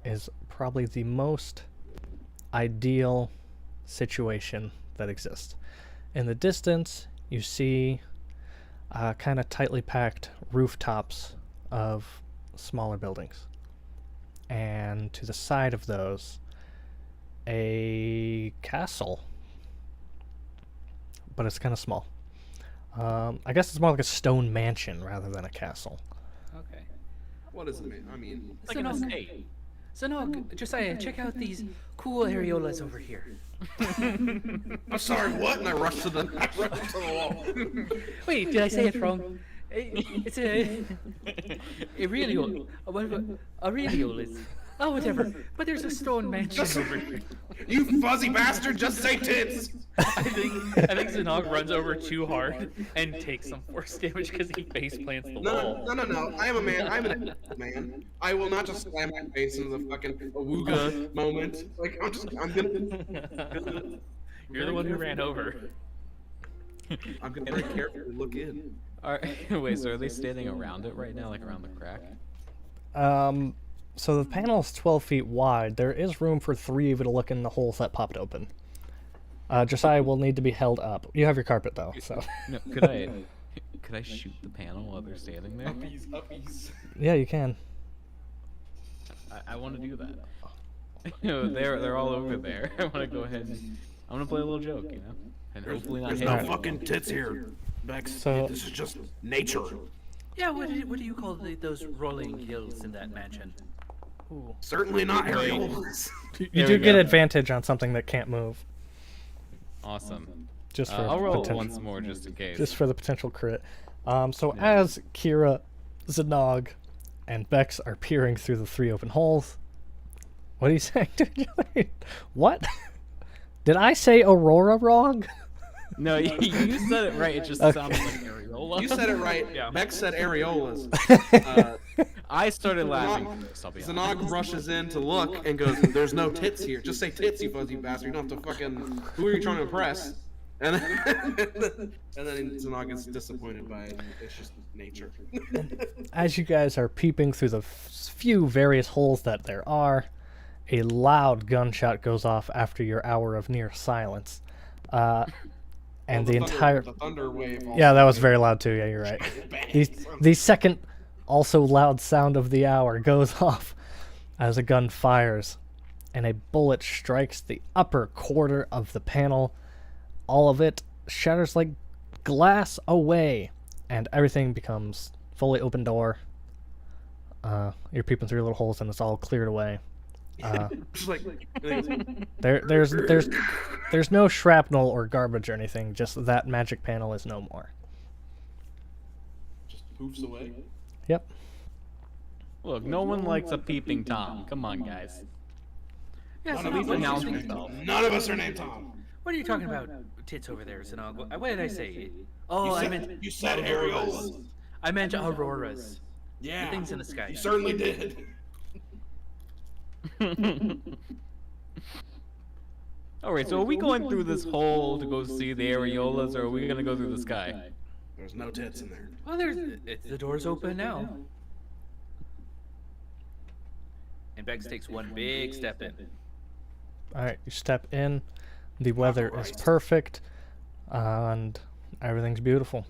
is probably the most ideal situation that exists. In the distance, you see kind of tightly packed rooftops of smaller buildings. And to the side of those, a castle. But it's kind of small. I guess it's more like a stone mansion rather than a castle. Okay. What does it mean? I mean, Like an estate. So no, Josiah, check out these cool areolas over here. I'm sorry, what? And I rushed to the wall. Wait, did I say it wrong? It's a areola. Areolas. Oh, whatever. But there's a stone mansion over here. You fuzzy bastard, just say tits! I think Zanog runs over too hard and takes some force damage because he face plants the wall. No. I am a man. I'm an man. I will not just slam my face into the fucking awooga moment. Like, I'm gonna. You're the one who ran over. I'm gonna very carefully look in. Wait, so are they standing around it right now, like around the crack? So the panel is 12 feet wide. There is room for 3 of you to look in the holes that popped open. Josiah will need to be held up. You have your carpet though, so. No, could I shoot the panel while they're standing there? Uppies. Yeah, you can. I want to do that. They're all over there. I want to go ahead and I'm gonna play a little joke, and hopefully not There's hit no them. fucking tits here, Bex. So- This is just nature. Yeah, what do you call those rolling hills in that mansion? Certainly not areolas. You There do we get go. advantage on something that can't move, Awesome. just for I'll roll potential, once more just in case. just for the potential crit. So as Kira, Zanog, and Bex are peering through the 3 open holes, what are you saying to each other? What? Did I say Aurora wrong? No, you said it right. It just sounded like areola. You said it right. Yeah. Bex said areolas. I started laughing first, I'll be honest. Zanog rushes in to look and goes, "There's no tits here. Just say tits, you fuzzy bastard. You don't have to fucking. Who are you trying to impress?" And then Zanog is disappointed by it. It's just nature. As you guys are peeping through the few various holes that there are, a loud gunshot goes off after your hour of near silence. And the entire... the thunder wave. Yeah, that was very loud too, yeah, you're right. The second, also loud sound of the hour goes off as a gun fires, and a bullet strikes the upper quarter of the panel. All of it shatters like glass away, and everything becomes fully open door. You're peeping through little holes, and it's all cleared away. Just like There's no shrapnel or garbage or anything. Just that magic panel is no more. just poofs away. Yep. Look, no one likes a peeping Tom. Come on, guys. Yeah, None so of us what, are do you named think- Tom. None of us are named Tom. what are you talking about? Tits over there, Zanog. What did I say? Oh, I meant You said areolas. I meant auroras. Yeah. The things in the sky. You certainly did. Alright, so are we going through this hole to go see the areolas, or are we gonna go through the sky? There's no tits in there. Well, the door's open now. And Bex takes one big step in. Alright, you step in. The weather is Christ. perfect. And everything's beautiful.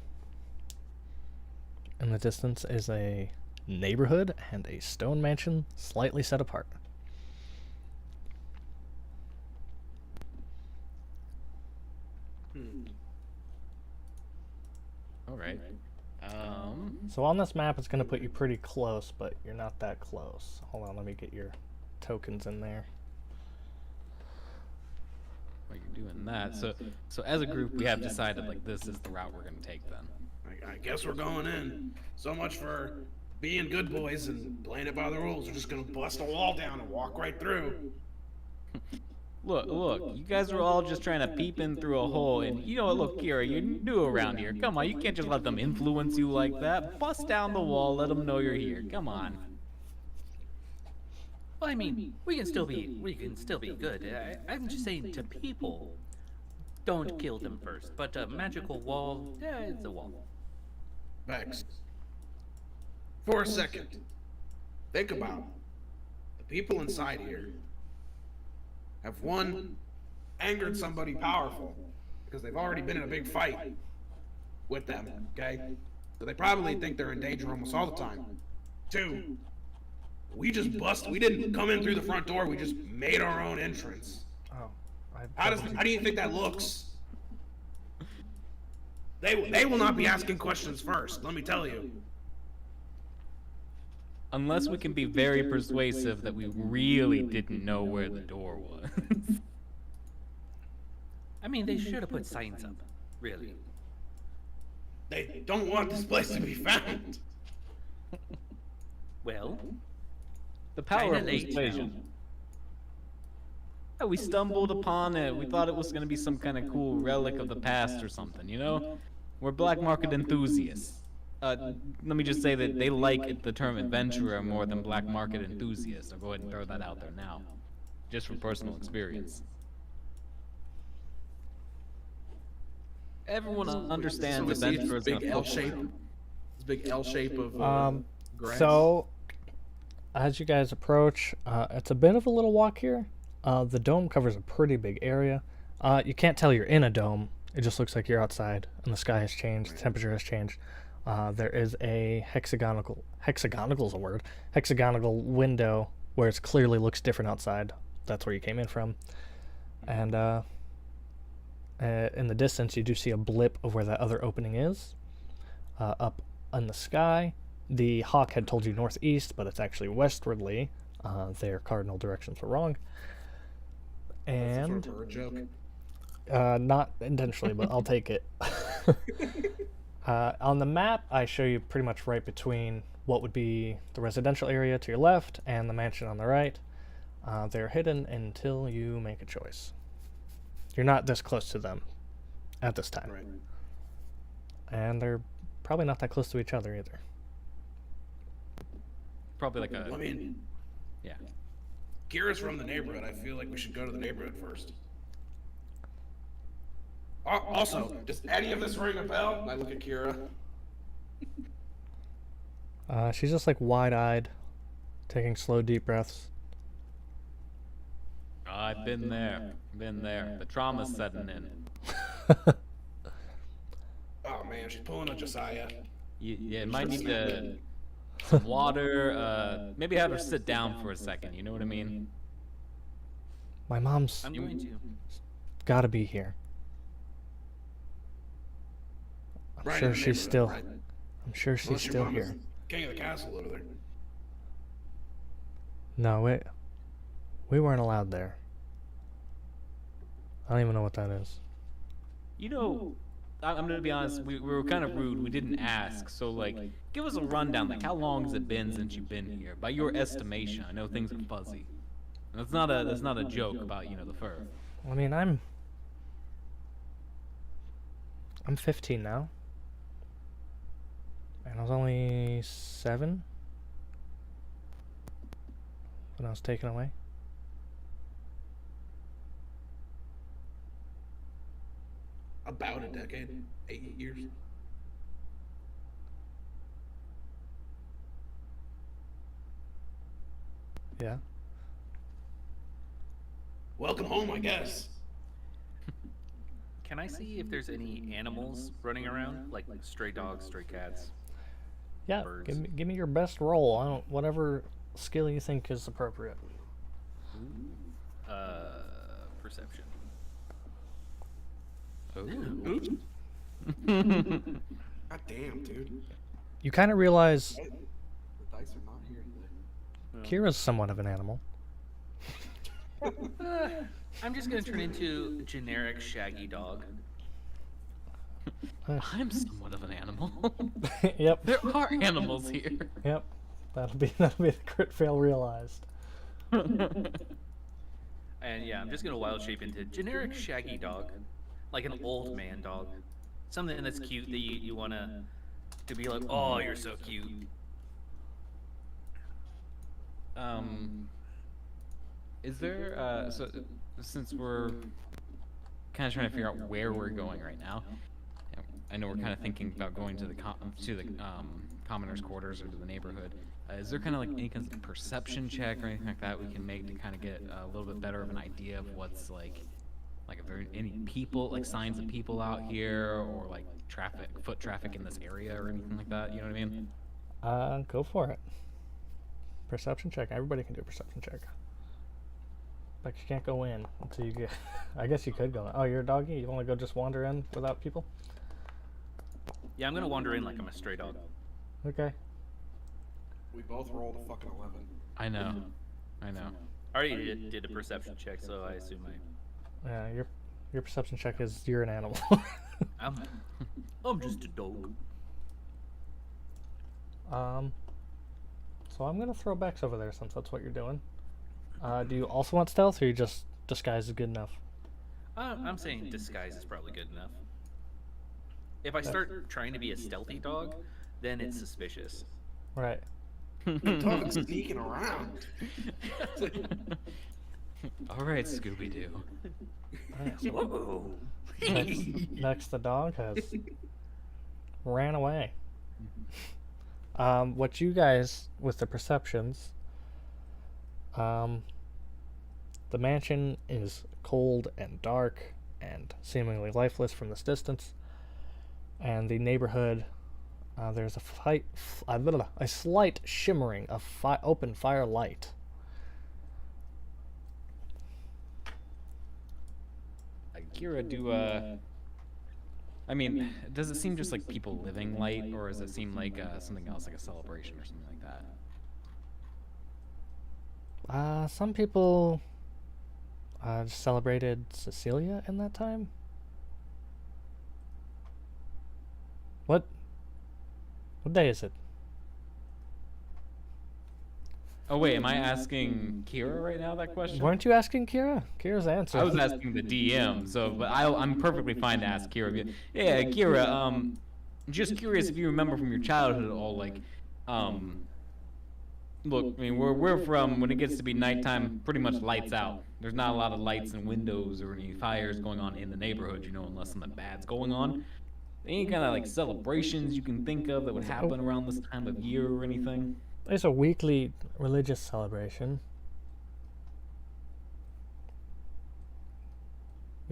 In the distance is a neighborhood and a stone mansion slightly set apart. Alright. So on this map, it's going to put you pretty close, but you're not that close. Hold on, let me get your tokens in there. While you're doing that, so as a group, we have decided like this is the route we're gonna take then. I guess we're going in. So much for being good boys and playing it by the rules. We're just gonna bust a wall down and walk right through. Look, you guys are all just trying to peep in through a hole, and you know what, look, Kira, you're new around here. Come on, you can't just let them influence you like that. Bust down the wall, let them know you're here. Come on. Well, I mean, we can still be good. I'm just saying to people, don't kill them first. But a magical wall, yeah, it's a wall. Vex. For a second, think about the people inside here. Have one angered somebody powerful because they've already been in a big fight with them, okay? So they probably think they're in danger almost all the time. Two, we didn't come in through the front door, we just made our own entrance. Oh, How do you think that looks? They will not be asking questions first, let me tell you. Unless we can be very persuasive that we really didn't know where the door was. I mean, they should have put signs up, really. They don't want this place to be found. Well, The power of Kinda late persuasion. Yeah, we stumbled upon it. We thought it was going to be some kind of cool relic of the past or something, you know? We're black market enthusiasts. Let me just say that they like the term adventurer more than black market enthusiast. I'll go ahead and throw that out there now. Just from personal experience. Everyone understands adventurers big in a L folk shape. realm. This big L shape of grass. So, as you guys approach, it's a bit of a little walk here. The dome covers a pretty big area. You can't tell you're in a dome. It just looks like you're outside, and the sky has changed, the temperature has changed. There is a hexagonal window where it clearly looks different outside. That's where you came in from. And in the distance, you do see a blip of where that other opening is. Up in the sky, the hawk had told you northeast, but it's actually westwardly. Their cardinal directions were wrong. And That's a bird joke. not intentionally, but I'll take it. On the map, I show you pretty much right between what would be the residential area to your left and the mansion on the right. They're hidden until you make a choice. You're not this close to them at this time. Right. And they're probably not that close to each other either. Probably like a... I mean, Yeah. Kira's from the neighborhood. I feel like we should go to the neighborhood first. Also, does any of this ring a bell? And I look at Kira. She's just like wide-eyed, taking slow, deep breaths. I've been there. Been there. The trauma's setting in. Oh man, she's pulling a Josiah. Yeah, might need to... some water. Maybe have her sit down for a second. You know what I mean? My mom's I'm going to. gotta be here. I'm Right sure in the she's still. neighborhood, right? I'm sure she's Unless your still mom is here. King of the castle over there. No, we weren't allowed there. I don't even know what that is. You know, I'm gonna be honest. We were kind of rude. We didn't ask. So like, give us a rundown. Like, how long has it been since you've been here? By your estimation, I know things are fuzzy. And that's not a joke about the fur. I mean, I'm 15 now. And I was only 7 when I was taken away. About a decade, 8 years. Yeah. Welcome home, I guess. Can I see if there's any animals running around, like stray dogs, stray cats? Yeah, Birds. give me your best roll. Whatever skill you think is appropriate. Perception. Oops. God damn, dude. you kind of realize The dice are not here today. Kira's somewhat of an animal. I'm just gonna turn into a generic shaggy dog. I'm somewhat of an animal. Yep. There are animals here. Yep. That'll be the crit fail realized. And yeah, I'm just gonna wild shape into generic shaggy dog, like an old man dog, something that's cute that you wanna to be like, oh, you're so cute. Is there so since we're kind of trying to figure out where we're going right now, I know we're kind of thinking about going to the commoners' quarters or to the neighborhood. Is there kind of like any kind of perception check or anything like that we can make to kind of get a little bit better of an idea of what's like if there are any people, like signs of people out here, or like foot traffic in this area or anything like that? You know what I mean? Go for it. Perception check. Everybody can do a perception check. But you can't go in until you get. I guess you could go in. Oh, you're a doggy? You want to go just wander in without people? Yeah, I'm gonna wander in like I'm a stray dog. Okay. We both rolled a fucking 11. I know. I already did a perception check, so I assume Yeah, your perception check is you're an animal. I'm just a dog. So I'm gonna throw Bex over there since that's what you're doing. Do you also want stealth, or you just disguise is good enough? I'm saying disguise is probably good enough. If I start trying to be a stealthy dog, then it's suspicious. Right. Dog's sneaking around. All right, Scooby-Doo. Next, the dog has ran away. What you guys with the perceptions? The mansion is cold and dark and seemingly lifeless from this distance, and the neighborhood, there's a slight shimmering of open fire light. Kira, I mean, does it seem just like people living light, or does it seem like something else, like a celebration or something like that? Some people celebrated Cecilia in that time. What day is it? Oh wait, am I asking Kira right now that question? Weren't you asking Kira? Kira's answer. I was asking the DM, but I'm perfectly fine to ask Kira. Yeah, Kira, just curious if you remember from your childhood at all, like, look, I mean, we're from, when it gets to be nighttime, pretty much lights out. There's not a lot of lights and windows or any fires going on in the neighborhood, you know, unless something bad's going on. Any kind of like celebrations you can think of that would happen around this time of year or anything? There's a weekly religious celebration.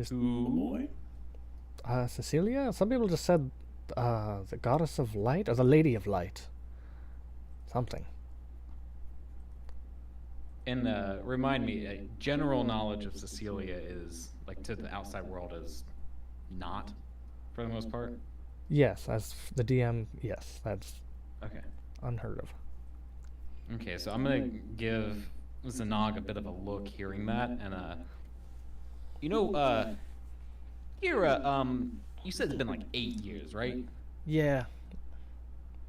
Who? Cecilia? Some people just said the goddess of light or the lady of light. Something. And remind me, general knowledge of Cecilia is, like, to the outside world is not, for the most part? Yes, as the DM, yes, that's okay. Unheard of. Okay, so I'm gonna give Zanog a bit of a look hearing that, and you know, Kira, you said it's been like 8 years, right? Yeah.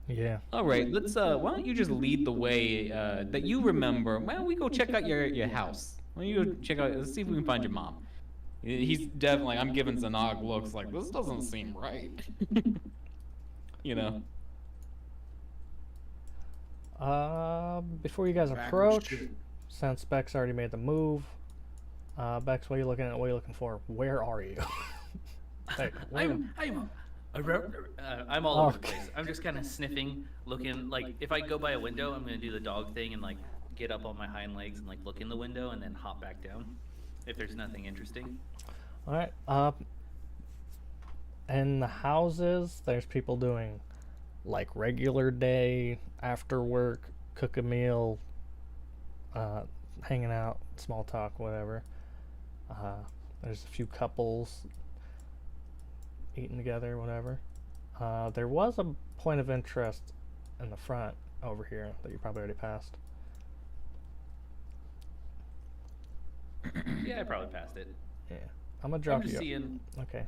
Yeah. All right, let's why don't you just lead the way that you remember? Why don't we go check out your house? Why don't you go check out? Let's see if we can find your mom. He's definitely. I'm giving Zanog looks like this doesn't seem right. You know. Before you guys approach, since Bex already made the move, Bex, what are you looking at? What are you looking for? Where are you? Hey, I'm all over the place. I'm just kind of sniffing, looking. Like, if I go by a window, I'm gonna do the dog thing and like get up on my hind legs and like look in the window and then hop back down if there's nothing interesting. All right. In the houses, there's people doing like regular day, after work, cook a meal, hanging out, small talk, whatever. There's a few couples eating together, whatever. There was a point of interest in the front over here that you probably already passed. Yeah, I probably passed it. Yeah, I'm gonna drop I'm just you. seeing. Okay.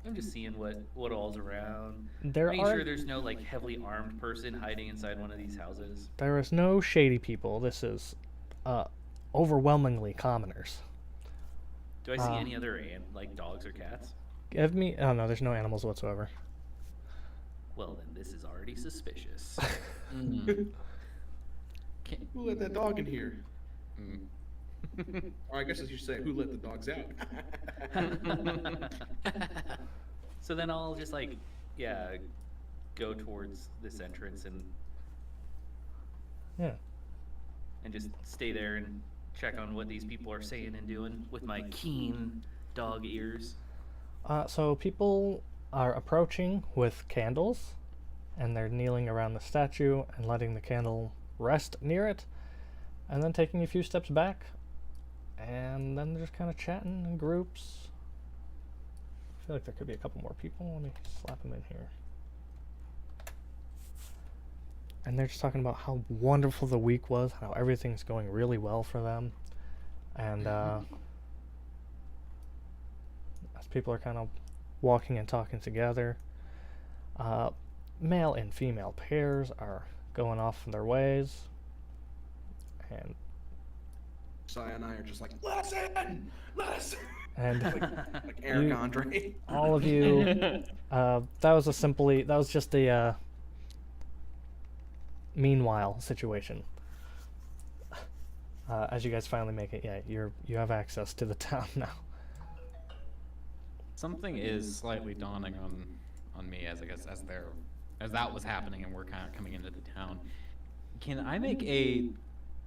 I'm just seeing what all's around. There Making are. sure there's no like heavily armed person hiding inside one of these houses. There is no shady people. This is, overwhelmingly commoners. Do I see any other like dogs or cats? Give me. Oh no, there's no animals whatsoever. Well, then this is already suspicious. Who let that dog in here? Or I guess I should say, who let the dogs out? So then I'll just like, yeah, go towards this entrance and Yeah. just stay there and check on what these people are saying and doing with my keen dog ears. So people are approaching with candles, and they're kneeling around the statue and letting the candle rest near it, and then taking a few steps back, and then they're just kind of chatting in groups. I feel like there could be a couple more people. Let me slap them in here. And they're just talking about how wonderful the week was, how everything's going really well for them, and as people are kind of walking and talking together, male and female pairs are going off their ways, and Sai and I are just like, listen! and Like Eric Andre. all of you, that was just a meanwhile situation. As you guys finally make it, yeah, you have access to the town now. Something is slightly dawning on me as that was happening and we're kind of coming into the town. Can I make a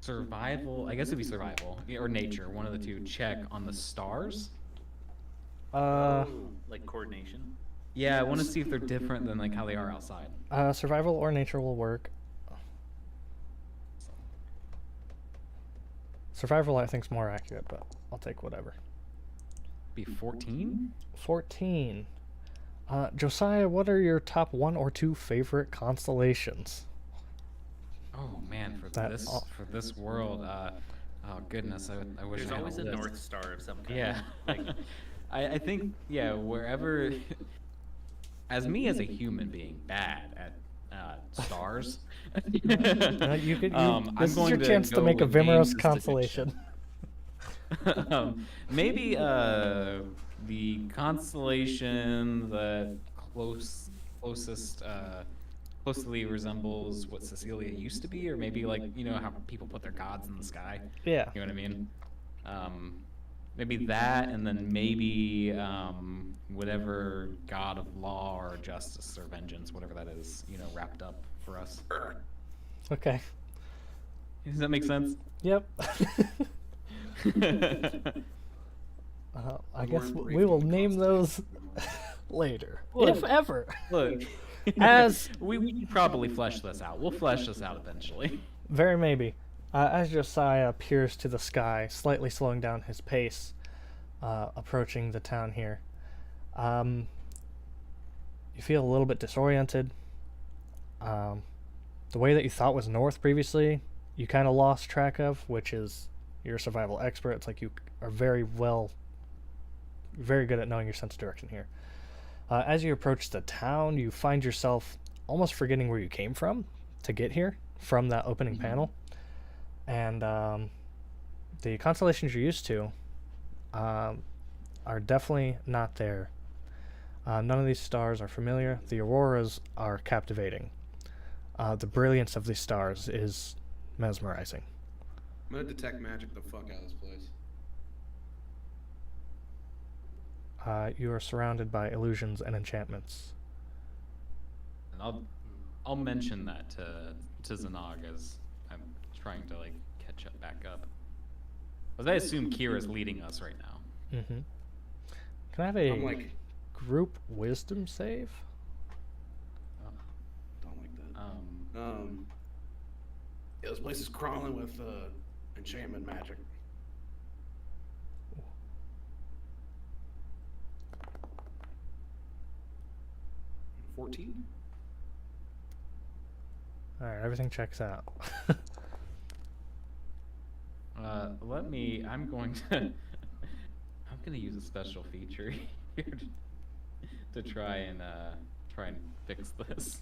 survival? I guess it'd be survival or nature, one of the two. Check on the stars. Like coordination. Yeah, I want to see if they're different than like how they are outside. Survival or nature will work. Survival, I think, is more accurate, but I'll take whatever. Be 14? 14. Josiah, what are your top 1 or 2 favorite constellations? Oh man, for That- this world, oh goodness, I wish There's I had always a list. North Star of some kind. Yeah, Like, I think wherever, as me as a human being bad at stars, You could, I'm this is going your to chance to go make a with games Vimuros as constellation. Maybe the constellation that closely resembles what Cecilia used to be, or maybe like how people put their gods in the sky. Yeah. You know what I mean? Maybe that, and then maybe whatever god of law or justice or vengeance, whatever that is, wrapped up for us. Okay. Does that make sense? Yep. I guess we will name those later, if ever. Look, As we can probably flesh this out. We'll flesh this out eventually. very maybe. As Josiah peers to the sky, slightly slowing down his pace, approaching the town here, you feel a little bit disoriented. The way that you thought was north previously, you kind of lost track of, which is you're a survival expert. It's like you are very good at knowing your sense of direction here. As you approach the town, you find yourself almost forgetting where you came from to get here from that opening panel. And the constellations you're used to are definitely not there. None of these stars are familiar. The auroras are captivating. The brilliance of these stars is mesmerizing. I'm gonna detect magic the fuck out of this place. You are surrounded by illusions and enchantments. And I'll mention that to Zanog as I'm trying to like catch up back up. Because I assume Kira's leading us right now. Mm-hmm. Can I have a I'm like, group wisdom save? don't like that. Yeah, this place is crawling with enchantment magic. 14? Alright, everything checks out. I'm going to use a special feature here to try and fix this.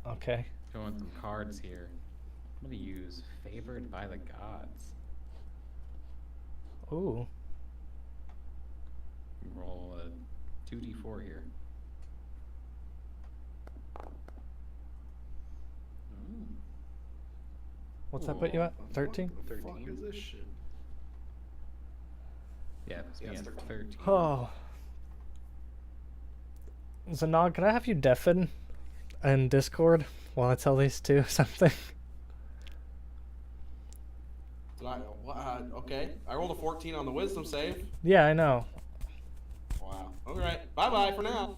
Okay. Showing some cards here. I'm gonna use Favored by the Gods. Ooh. Roll a 2d4 here. What's that put you at? 13? What the fuck is this shit? Yeah, it's me at 13. Oh. Zanog, can I have you deafen in Discord while I tell these two something? Okay. I rolled a 14 on the wisdom save. Yeah, I know. Wow. Alright. Bye-bye for now.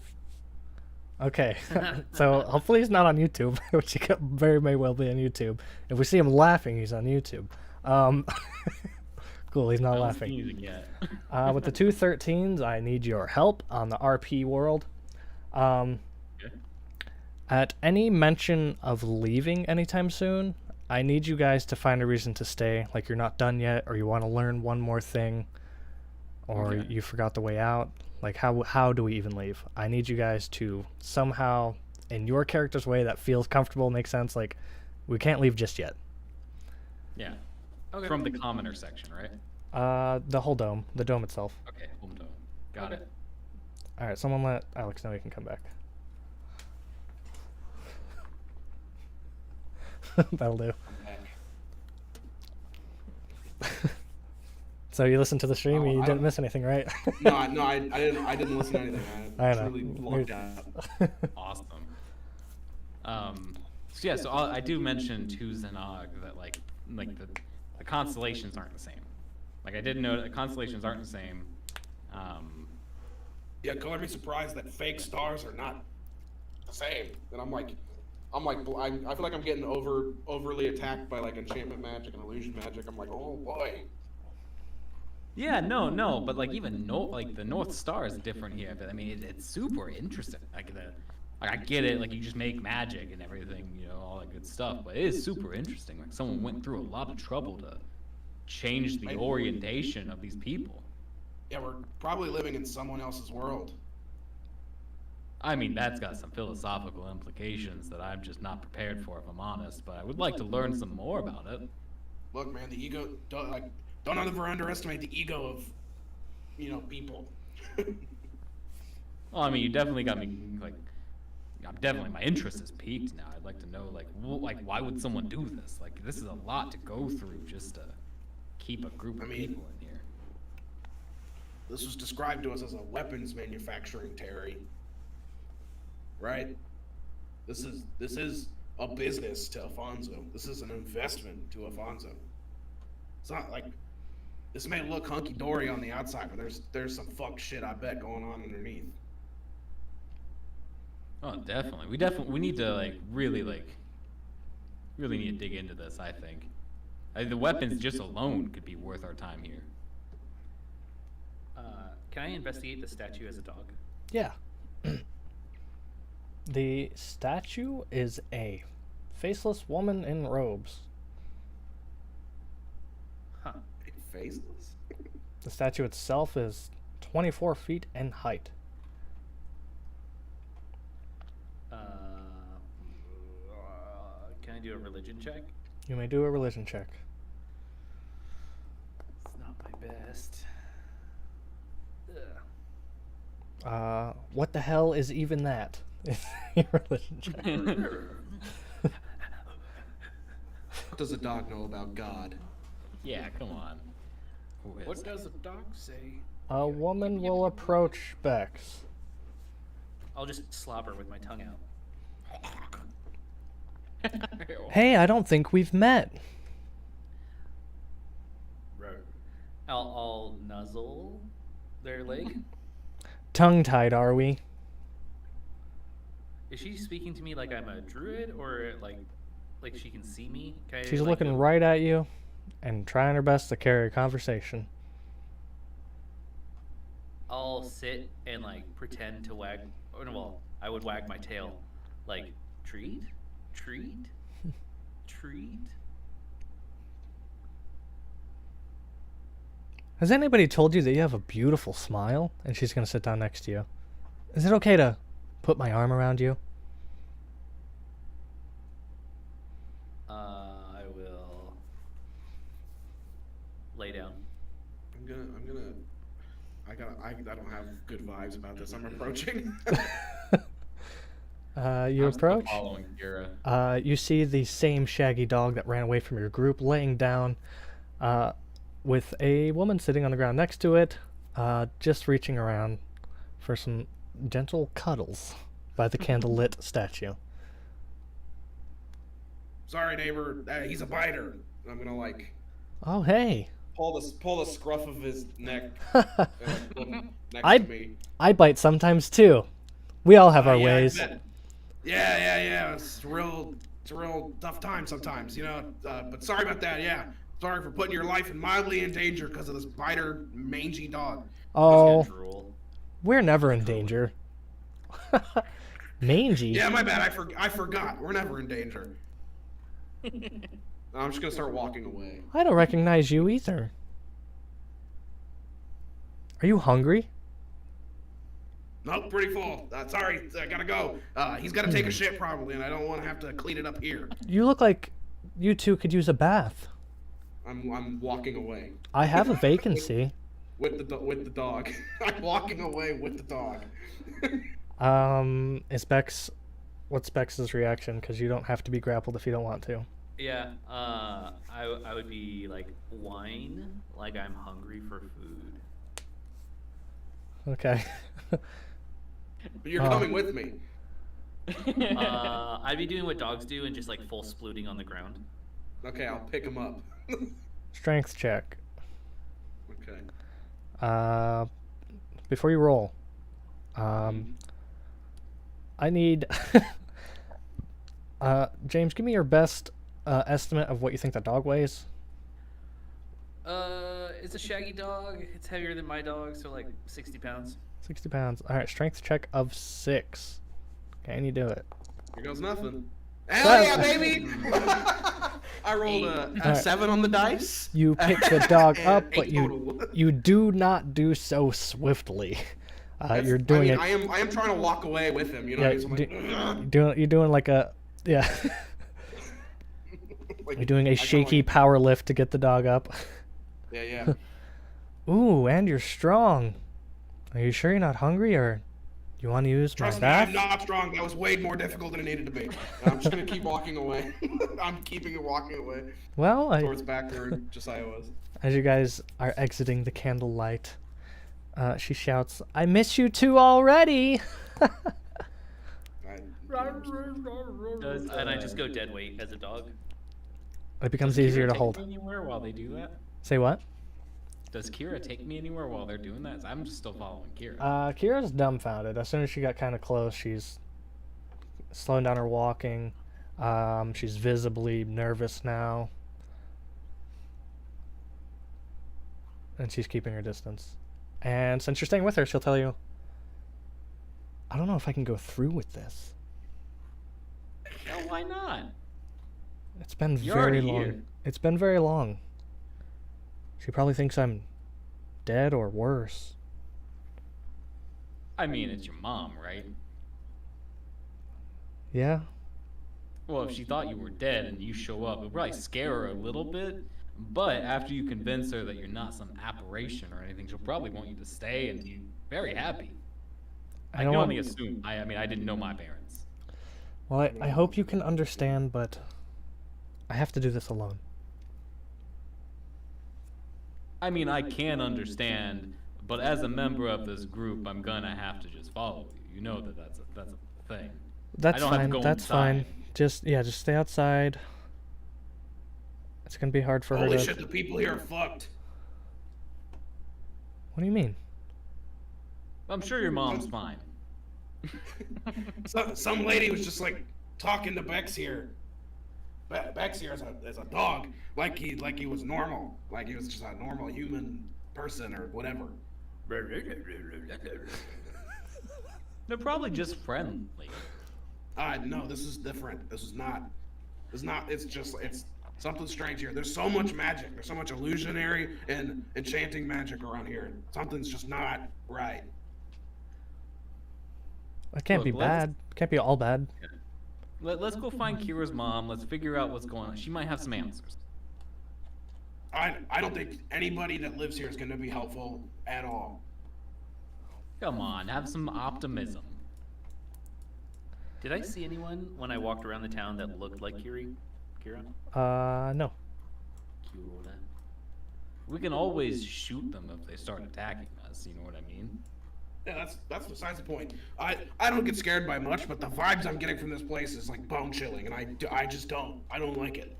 Okay, so hopefully he's not on YouTube, which he very may well be on YouTube. If we see him laughing, he's on YouTube. Cool, he's not laughing. With the 2 13s, I need your help on the RP world. At any mention of leaving anytime soon, I need you guys to find a reason to stay, like you're not done yet, or you want to learn one more thing, or you forgot the way out. Like, how do we even leave? I need you guys to somehow, in your character's way that feels comfortable, makes sense, like, we can't leave just yet. Yeah. Okay. From the commoner section, right? The whole dome. The dome itself. Okay, whole dome. Got it. Alright, someone let Alex know he can come back. That'll do. So you listened to the stream, you didn't miss anything, right? No, I didn't listen to anything. I know. truly blocked out. Awesome. So yeah, so I do mention to Zanog that like the constellations aren't the same. Like I did know the constellations aren't the same. Yeah, color me surprised that fake stars are not the same. And I feel like I'm getting overly attacked by like enchantment magic and illusion magic. I'm like, oh boy. Yeah, no, but like even the North Star is different here. But I mean, it's super interesting. Like I get it. Like you just make magic and everything, you know, all that good stuff. But it is super interesting. Like someone went through a lot of trouble to change the orientation of these people. Yeah, we're probably living in someone else's world. I mean, that's got some philosophical implications that I'm just not prepared for, if I'm honest. But I would like to learn some more about it. Look, man, the ego. Don't ever underestimate the ego of, people. Well, I mean, you definitely got me, like, my interest is piqued now. I'd like to know, like, why would someone do this? Like, this is a lot to go through just to keep a group of people in here. This was described to us as a weapons manufacturing Terry. Right? This is a business to Afonso. This is an investment to Afonso. It's not like... This may look hunky-dory on the outside, but there's some fuck shit, I bet, going on underneath. Oh, definitely. We need to, really need to dig into this, I think. The weapons just alone could be worth our time here. Can I investigate the statue as a dog? Yeah. The statue is a faceless woman in robes. Huh. Faceless? The statue itself is 24 feet in height. Can I do a religion check? You may do a religion check. It's not my best. What the hell is even that? Your religion check. What does a dog know about God? Yeah, come on. What does a dog say? A woman will approach Bex. I'll just slobber with my tongue out. Hey, I don't think we've met. I'll nuzzle their leg. Tongue-tied, are we? Is she speaking to me like I'm a druid, or like she can see me? She's looking right at you and trying her best to carry a conversation. I'll sit and pretend to wag. Or, well, I would wag my tail, treat. Treat? Treat? Has anybody told you that you have a beautiful smile? And she's gonna sit down next to you. Is it okay to put my arm around you? I will lay down. I don't have good vibes about this. I'm approaching. You approach. Following Kira. You see the same shaggy dog that ran away from your group laying down with a woman sitting on the ground next to it, just reaching around for some gentle cuddles by the candlelit statue. Sorry, neighbor. He's a biter. I'm gonna like Oh, hey. pull the scruff of his neck and put him next to me. I bite sometimes too. We all have our Yeah, I ways. bet. Yeah. It's a real tough time sometimes, you know. But sorry about that. Yeah, sorry for putting your life mildly in danger because of this biter, mangy dog. Oh, we're never in danger. Mangy. Yeah, my bad. I forgot. We're never in danger. I'm just gonna start walking away. I don't recognize you either. Are you hungry? Nope, pretty full. Sorry, I gotta go. He's gotta take a shit probably, and I don't want to have to clean it up here. You look like you two could use a bath. I'm walking away. I have a vacancy. With the dog. I'm walking away with the dog. What's Bex's reaction? Because you don't have to be grappled if you don't want to. Yeah, I would be like whine, like I'm hungry for food. Okay. You're coming with me. I'd be doing what dogs do and just like full splooting on the ground. Okay, I'll pick him up. Strength check. Okay. Before you roll, I need James, give me your best estimate of what you think the dog weighs. It's a shaggy dog. It's heavier than my dog, so like 60 pounds. 60 pounds. All right, strength check of 6. Can you do it? Here goes nothing. Hell yeah, baby! I rolled a 7 on the dice. You pick the dog up, but you do not do so swiftly. You're doing it. I am trying to walk away with him. You know. Yeah, What I mean? you're doing like a yeah. Like, You're doing a shaky power lift to get the dog up. Yeah. Ooh, and you're strong. Are you sure you're not hungry, or you want to use my Trust me, bath? I'm not strong. That was way more difficult than it needed to be. I'm just gonna keep walking away. I'm keeping it walking away. Well, Towards back where Josiah was. as you guys are exiting the candlelight, she shouts, "I miss you two already!" And I just go dead weight as a dog. It becomes Does easier Kira to take hold. me anywhere while they do that? Say what? Does Kira take me anywhere while they're doing that? I'm just still following Kira. Kira's dumbfounded. As soon as she got kind of close, she's slowing down her walking. She's visibly nervous now. And she's keeping her distance. And since you're staying with her, she'll tell you, I don't know if I can go through with this. Hell, why not? It's been You're very already long. here. It's been very long. She probably thinks I'm dead or worse. I mean, it's your mom, right? Yeah? Well, if she thought you were dead and you show up, it would probably scare her a little bit. But after you convince her that you're not some apparition or anything, she'll probably want you to stay and be very happy. I can only assume. I mean, I didn't know my parents. Well, I hope you can understand, but I have to do this alone. I mean, I can understand, but as a member of this group, I'm gonna have to just follow you. You know that's a thing. That's I don't have to fine. go That's fine. inside. Just stay outside. It's gonna be hard for her Holy to. shit, the people here are fucked. What do you mean? I'm sure your mom's fine. Some lady was just like talking to Bex here. Bex here as a dog, like he was normal, like he was just a normal human person or whatever. They're probably just friendly. No, this is different. This is not. It's something strange here. There's so much magic. There's so much illusionary and enchanting magic around here. Something's just not right. It can't Look, be bad. Can't be all bad. Let's go find Kira's mom. Let's figure out what's going on. She might have some answers. I don't think anybody that lives here is going to be helpful at all. Come on, have some optimism. Did I see anyone when I walked around the town that looked like Kira? No. Kira. We can always shoot them if they start attacking us, you know what I mean? Yeah, that's besides the point. I don't get scared by much, but the vibes I'm getting from this place is like bone chilling, and I just don't like it.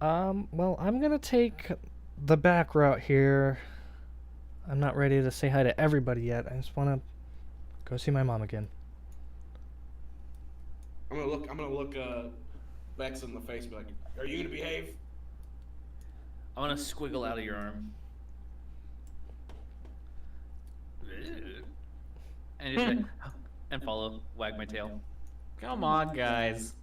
Well, I'm gonna take the back route here. I'm not ready to say hi to everybody yet. I just wanna go see my mom again. I'm gonna look Bex in the face and be like, "Are you gonna behave?" I want to squiggle out of your arm. And just like, and follow, wag my tail. Come on, guys.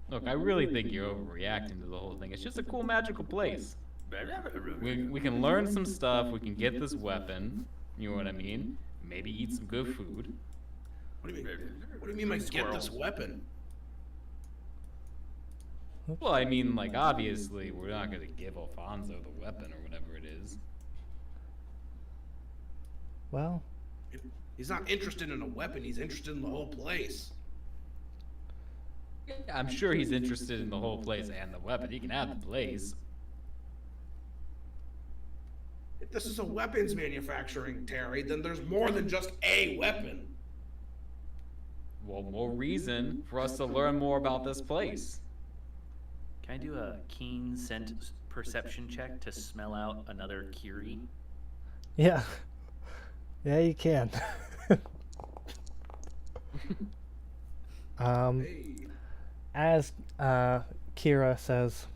Look, I really think you're overreacting to the whole thing. It's just a cool magical place. We can learn some stuff, we can get this weapon, you know what I mean? Maybe eat some good food. What do you mean by get this weapon? Well, I mean, like, obviously, we're not gonna give Alfonso the weapon or whatever it is. Well, He's not interested in a weapon, he's interested in the whole place. Yeah, I'm sure he's interested in the whole place and the weapon. He can have the place. If this is a weapons manufacturing, Terry, then there's more than just a weapon. Well, more reason for us to learn more about this place. Can I do a keen scent perception check to smell out another Kiri? yeah. Yeah, you can. Hey. As Kira says,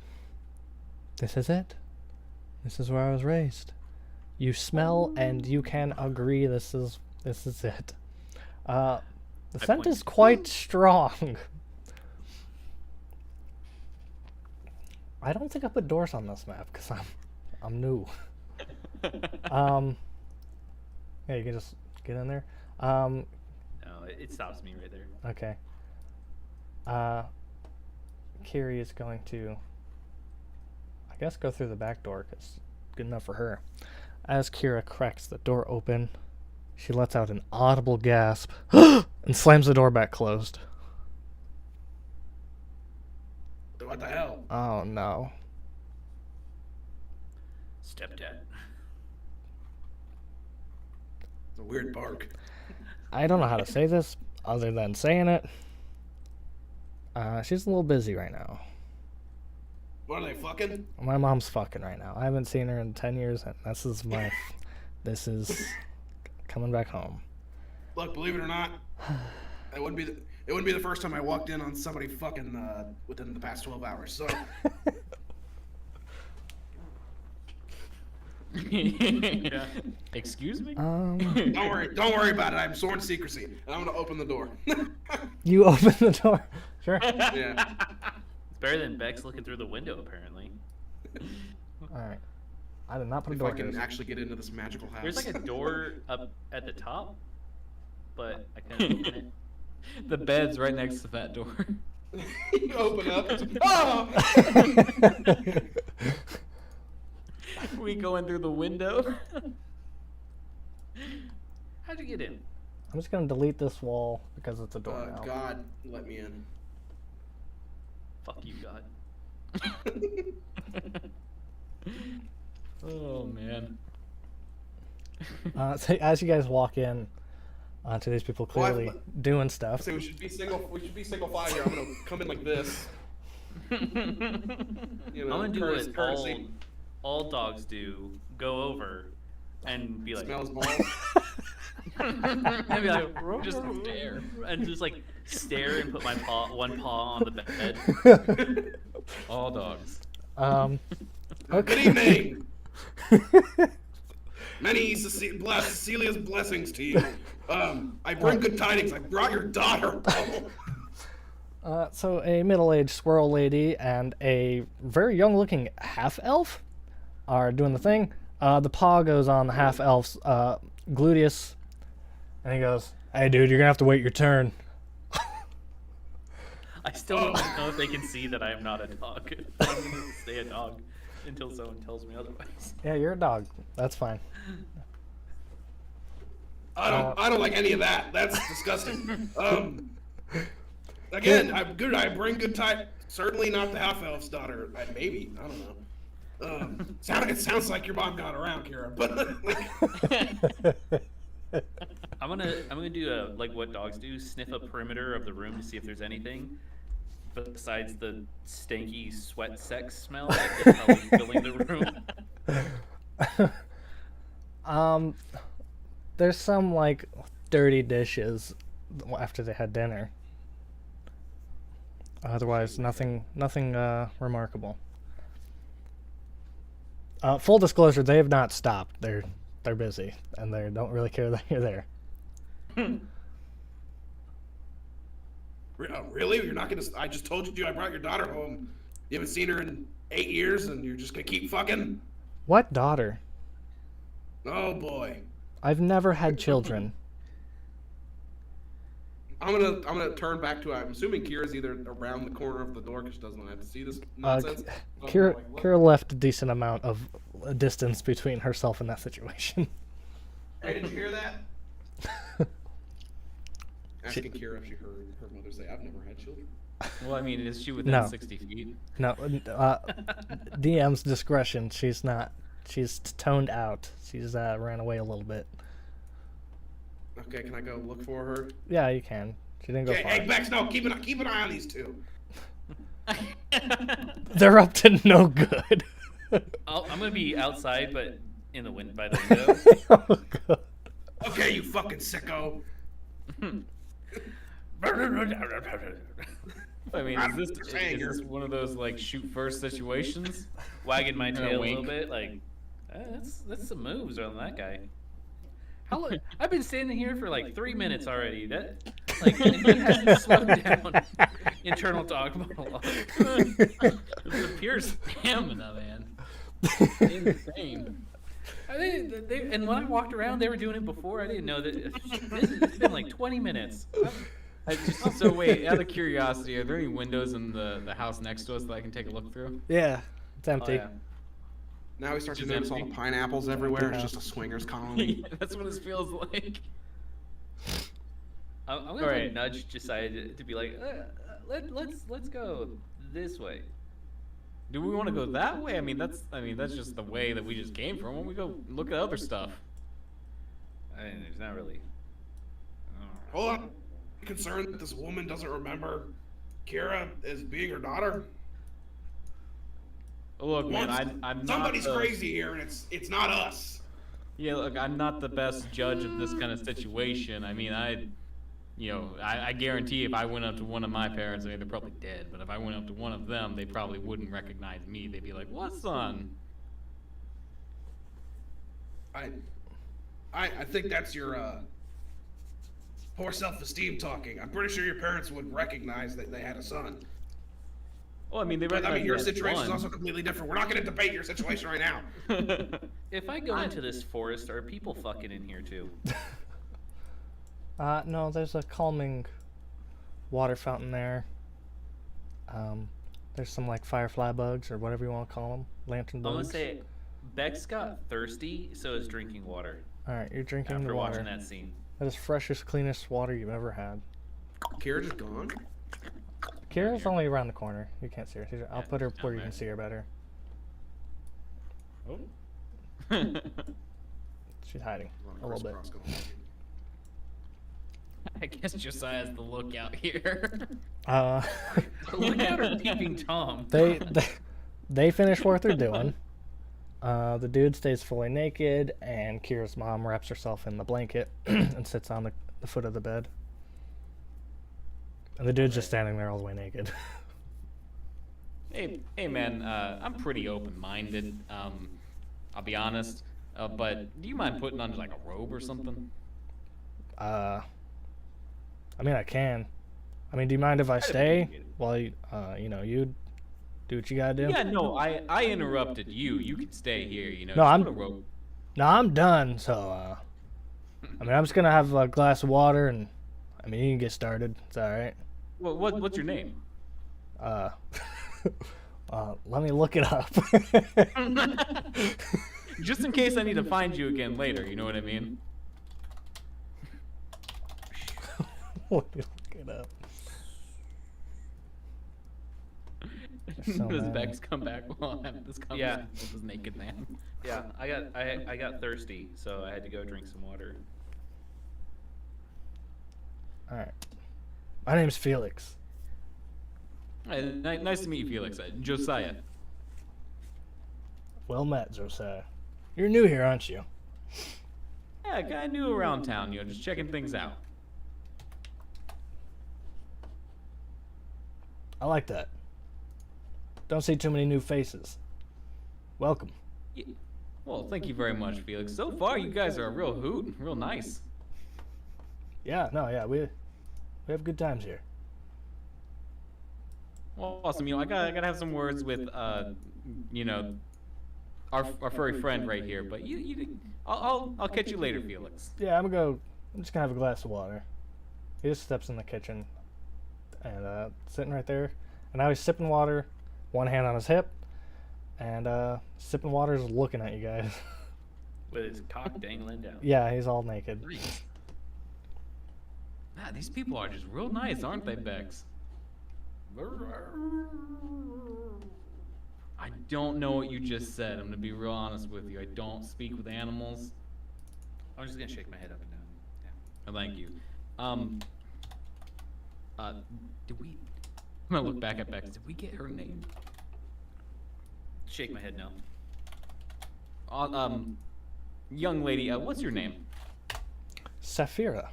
"This is it. This is where I was raised. You smell and you can agree this is it." The scent is quite strong. I don't think I put doors on this map because I'm new. Yeah, you can just get in there. No, it stops me right there. Okay. Kiri is going to, I guess, go through the back door because good enough for her. As Kira cracks the door open, she lets out an audible gasp and slams the door back closed. What the hell? Oh no. Stepdad. It's a weird bark. I don't know how to say this other than saying it. She's a little busy right now. What are they fucking? My mom's fucking right now. I haven't seen her in 10 years, and this is coming back home. Look, believe it or not, it wouldn't be the first time I walked in on somebody fucking within the past 12 hours. So Yeah. Excuse me? don't worry about it. I'm sworn to secrecy, and I'm gonna open the door. You open the door. Sure. Yeah. It's better than Bex looking through the window, apparently. Alright. I did not put a If door I can here. actually get into this magical house. There's like a door up at the top, but I couldn't open it. The bed's right next to that door. You open up. Oh! We going through the window. How'd you get in? I'm just gonna delete this wall because it's a door now. God, let me in. Fuck you, God. Oh man. So as you guys walk in to these people clearly doing stuff. So we should be single file here. I'm gonna come in like this. You know, I'm gonna do what courtesy. all dogs do. Go over and be like, Smells balls. and be like, just stare and just like stare and put my one paw on the bed. All dogs. Good evening. Many Cecilia's blessings to you. I bring good tidings. I brought your daughter. So a middle-aged squirrel lady and a very young-looking half-elf are doing the thing. The paw goes on the half-elf's gluteus, and he goes, "Hey, dude, you're gonna have to wait your turn." I still don't know if they can see that I am not a dog. I'm going to stay a dog until someone tells me otherwise. Yeah, you're a dog. That's fine. I don't like any of that. That's disgusting. Again, I'm good. I bring good tidings. Certainly not the half-elf's daughter. Maybe, I don't know. It sounds like your mom got around, Kira. But I'm gonna do like what dogs do: sniff a perimeter of the room to see if there's anything besides the stanky sweat sex smell that's probably filling the room. There's some like dirty dishes after they had dinner. Otherwise, nothing remarkable. Full disclosure, they have not stopped. They're busy and they don't really care that you're there. Really? You're not gonna? I just told you I brought your daughter home. You haven't seen her in 8 years, and you're just gonna keep fucking? What daughter? Oh boy. I've never had children. I'm gonna turn back to. I'm assuming Kira's either around the corner of the door because she doesn't have to see this nonsense. Kira left a decent amount of distance between herself and that situation. Hey, did you hear that? Asking Kira if she heard her mother say, "I've never had children." Well, I mean, is she within 60 feet? No, DM's discretion. She's not. She's toned out. She's ran away a little bit. Okay, can I go look for her? Yeah, you can. She didn't go far. Hey, Bex, no, keep an eye on these two. They're up to no good. I'm gonna be outside, but in the by the window. Oh, God. Okay, you fucking sicko. I mean, is this one of those like shoot first situations? Wagging my tail a little bit, like that's some moves on that guy. How long? I've been standing here for like 3 minutes already. That like and he hasn't slowed down. Internal dog monologue. It's a pure stamina, man. Insane. And when I walked around, they were doing it before. I didn't know that. It's been like 20 minutes. So wait, out of curiosity, are there any windows in the house next to us that I can take a look through? Yeah, it's empty. Oh, yeah. Now we start to notice all the pineapples everywhere. It's just a swingers colony. Yeah, that's what it feels like. I'm gonna nudge Josiah to be like, let's go this way. Do we want to go that way? I mean, that's just the way that we just came from. Why don't we go look at other stuff? I mean, there's not really. Hold on. I'm concerned that this woman doesn't remember Kira as being her daughter. Look, man, I'm somebody's crazy here, and it's not us. Yeah, look, I'm not the best judge of this kind of situation. I mean, I guarantee if I went up to one of my parents, I mean, they're probably dead. But if I went up to one of them, they probably wouldn't recognize me. They'd be like, "What, son?" I think that's your poor self-esteem talking. I'm pretty sure your parents would recognize that they had a son. Well, I mean, your situation is also completely different. We're not going to debate your situation right now. If I go into this forest, are people fucking in here too? No, there's a calming water fountain there. There's some like firefly bugs or whatever you want to call them, lantern bugs. I'm gonna say, Bex got thirsty, so is drinking water. All right, you're drinking after the water. watching that scene. That is freshest, cleanest water you've ever had. Kira just gone. Kira's only around the corner. You can't see her. I'll put her where you can see her better. Oh. She's hiding a little bit. I guess Josiah's the lookout here. Lookout or peeping Tom? They finish what they're doing. The dude stays fully naked, and Kira's mom wraps herself in the blanket and sits on the foot of the bed. And the dude's just standing there all the way naked. Hey, man. I'm pretty open-minded. I'll be honest. But do you mind putting on like a robe or something? I mean, I can. I mean, do you mind if I stay while you, you do what you gotta do? Yeah, no, I interrupted you. You can stay here, you know. No, just put a robe. No, I'm done. So, I mean, I'm just gonna have a glass of water, and I mean, you can get started. It's all right. Well, what's your name? Let me look it up. Just in case I need to find you again later. You know what I mean? Let me look it up. So Does many. Bex come back while I'm having this conversation with this naked man? Yeah, I got thirsty, so I had to go drink some water. All right. My name's Felix. Nice to meet you, Felix. Josiah. Well met, Josiah. You're new here, aren't you? Yeah, guy new around town, you know, just checking things out. I like that. Don't see too many new faces. Welcome. Yeah. Well, thank you very much, Felix. So far, you guys are a real hoot, real nice. Yeah, no, yeah, we have good times here. Well, awesome. You know, I gotta have some words with, you know, our furry friend right here. But I'll catch you later, Felix. Yeah, I'm just gonna have a glass of water. He just steps in the kitchen and sitting right there. And now he's sipping water, one hand on his hip, and sipping water is looking at you guys. With his cock dangling down. Yeah, he's all naked. Man, these people are just real nice, aren't they, Bex? I don't know what you just said. I'm gonna be real honest with you. I don't speak with animals. I'm just gonna shake my head up and down. Yeah. Oh, thank you. Did we? I'm gonna look back at Bex. Did we get her name? Shake my head no. Young lady, what's your name? Saphira.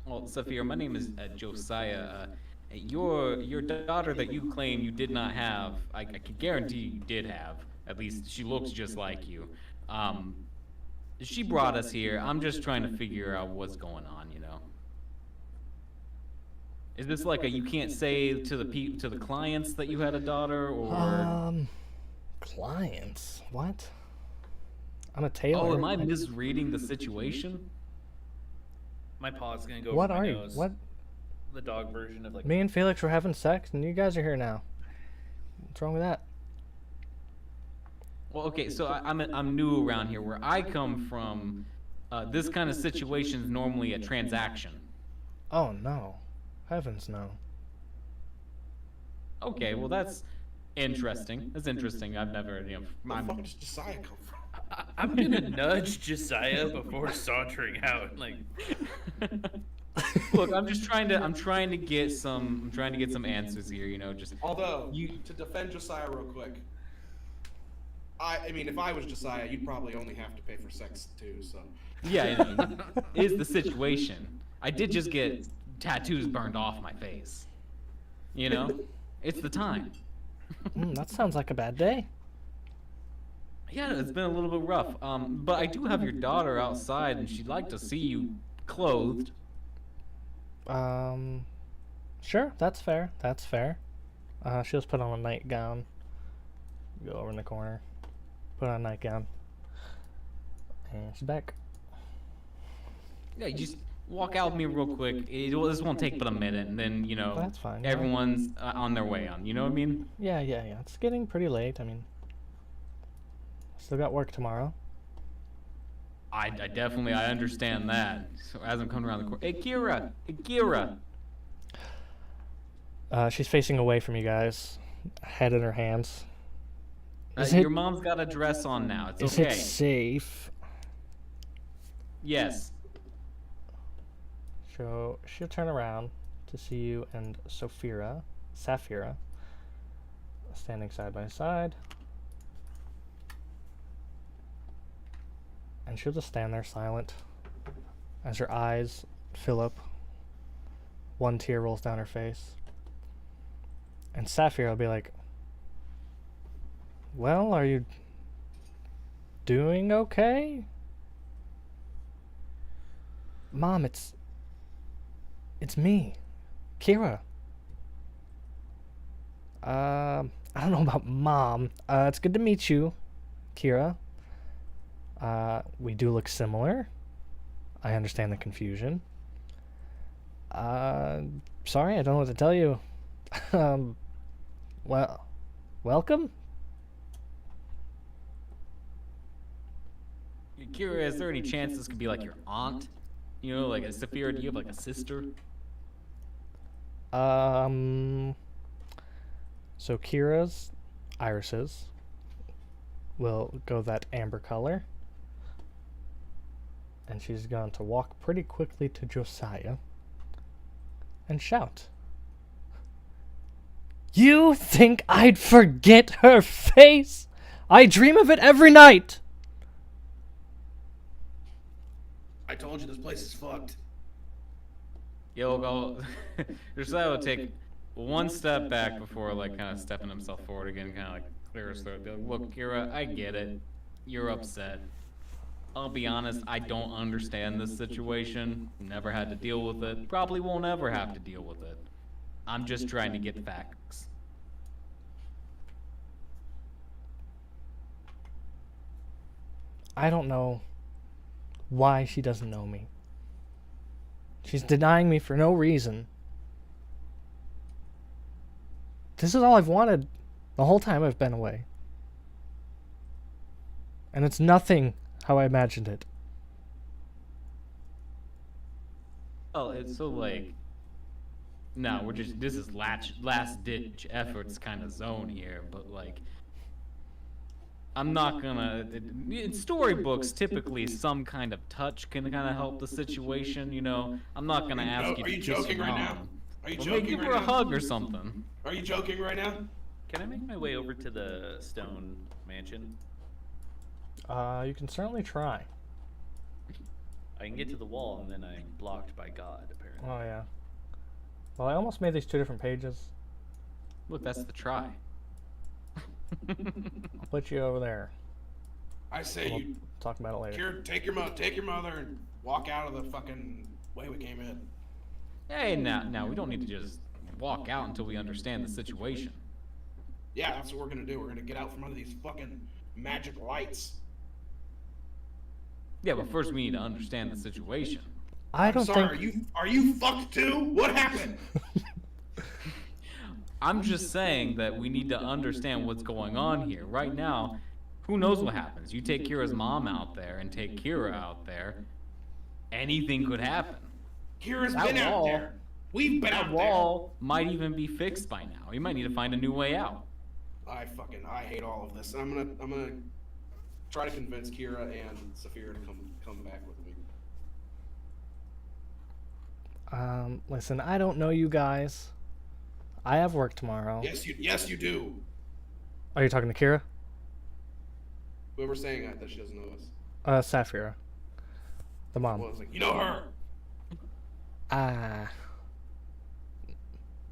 Well, Saphira, my name is Josiah. Your daughter that you claim you did not have, I can guarantee you did have. At least she looks just like you. She brought us here. I'm just trying to figure out what's going on, you know. Is this like a you can't say to the clients that you had a daughter, or Clients? What? I'm a tailor. Oh, am I misreading the situation? My paw's gonna go What over my are you? nose. What? The dog version of like. Me and Felix were having sex, and you guys are here now. What's wrong with that? Well, okay, so I'm new around here. Where I come from, this kind of situation is normally a transaction. Oh no, heavens no. Okay, well that's interesting. That's interesting. I've never, you know, Where the fuck does Josiah come from? I'm gonna nudge Josiah before sauntering out. Like, look, I'm trying to get some answers here. You know, just Although, to defend Josiah real quick, I mean, if I was Josiah, you'd probably only have to pay for sex too. So. yeah, it is the situation. I did just get tattoos burned off my face. You know, it's the time. That sounds like a bad day. Yeah, it's been a little bit rough. But I do have your daughter outside, and she'd like to see you clothed. Sure, that's fair. That's fair. She'll just put on a nightgown. Go over in the corner. Put on a nightgown. And she's back. Yeah, you just walk out with me real quick. This won't take but a minute, and then, you know, That's fine. everyone's on their way on. You know what I mean? Yeah. It's getting pretty late. I mean, still got work tomorrow. I definitely understand that. So as I'm coming around the corner, hey Kira. She's facing away from you guys, head in her hands. Your mom's got a dress on now. It's Is okay. it safe? Yes. So she'll turn around to see you and Saphira, standing side by side. And she'll just stand there silent as her eyes fill up one tear rolls down her face. And Sapphire will be like, well, are you doing okay? Mom, it's me, Kira. I don't know about Mom. It's good to meet you, Kira. We do look similar. I understand the confusion. Sorry, I don't know what to tell you. Well, welcome? Kira, is there any chance this could be like your aunt? You know, like a Saphira, do you have like a sister? So Kira's irises will go that amber color. And she's going to walk pretty quickly to Josiah and shout. You think I'd forget her face? I dream of it every night. I told you this place is fucked. You'll go. Josiah will take one step back before, like, kind of stepping himself forward again, kind of like clear his throat. Be like, look, Kira, I get it. You're upset. I'll be honest, I don't understand this situation. Never had to deal with it. Probably won't ever have to deal with it. I'm just trying to get facts. I don't know why she doesn't know me. She's denying me for no reason. This is all I've wanted the whole time I've been away. And it's nothing how I imagined it. Oh, it's so like. No, we're just. This is last ditch efforts kind of zone here, but like. I'm not gonna. In storybooks, typically some kind of touch can kind of help the situation, you know? I'm not gonna ask you to kiss joking your right mom. now? Are you Or joking maybe right for a now? hug or something. Are you joking right now? Can I make my way over to the stone mansion? You can certainly try. I can get to the wall, and then I'm blocked by God, apparently. Oh, yeah. Well, I almost made these 2 different pages. Look, that's the try. I'll put you over there. I say We'll you talk about it later. here, take your mother and walk out of the fucking way we came in. Hey, now we don't need to just walk out until we understand the situation. Yeah, that's what we're gonna do. We're gonna get out from under these fucking magic lights. Yeah, but first we need to understand the situation. I don't Sorry, think... are you fucked too? What happened? I'm just saying that we need to understand what's going on here. Right now, who knows what happens? You take Kira's mom out there and take Kira out there, anything could happen. Kira's That been out wall- there. We've been That out wall might even be fixed by now. You might need to find a new way out. there. I hate all of this. I'm gonna try to convince Kira and Saphira to come back with me. Listen, I don't know you guys. I have work tomorrow. Yes you do. Are you talking to Kira? Whoever's saying that she doesn't know us. Sapphira. The mom. Well, I was like, you know her.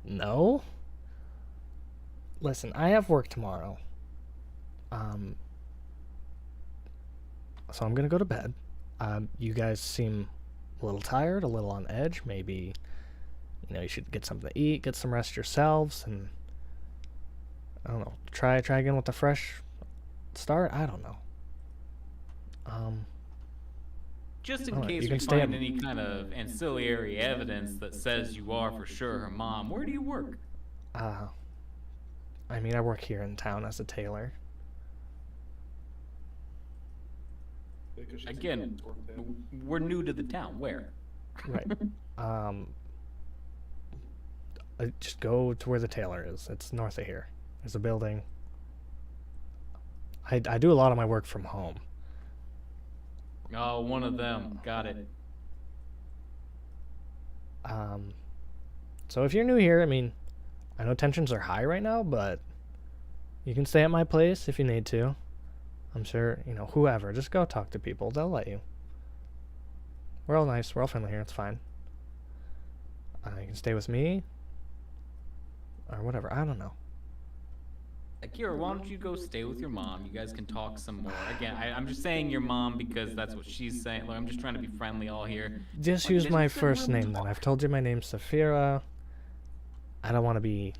No? Listen, I have work tomorrow. So I'm gonna go to bed. You guys seem a little tired, a little on edge. Maybe, you should get something to eat, get some rest yourselves, and I don't know, try again with a fresh start. I don't know. Just in Alright, case you we can stay find up. any kind of ancillary evidence that says you are for sure her mom, where do you work? I mean, I work here in town as a tailor. Again, we're new to the town. Where? Right. Just go to where the tailor is. It's north of here. There's a building. I do a lot of my work from home. Oh, one of them. Got it. So if you're new here, I mean, I know tensions are high right now, but you can stay at my place if you need to. I'm sure, whoever, just go talk to people. They'll let you. We're all nice. We're all friendly here. It's fine. You can stay with me. Or whatever, I don't know. Akira, why don't you go stay with your mom? You guys can talk some more. Again, I'm just saying your mom because that's what she's saying. Look, I'm just trying to be friendly all here. Just use my first name then. I've told you my name's Saphira. I don't want to be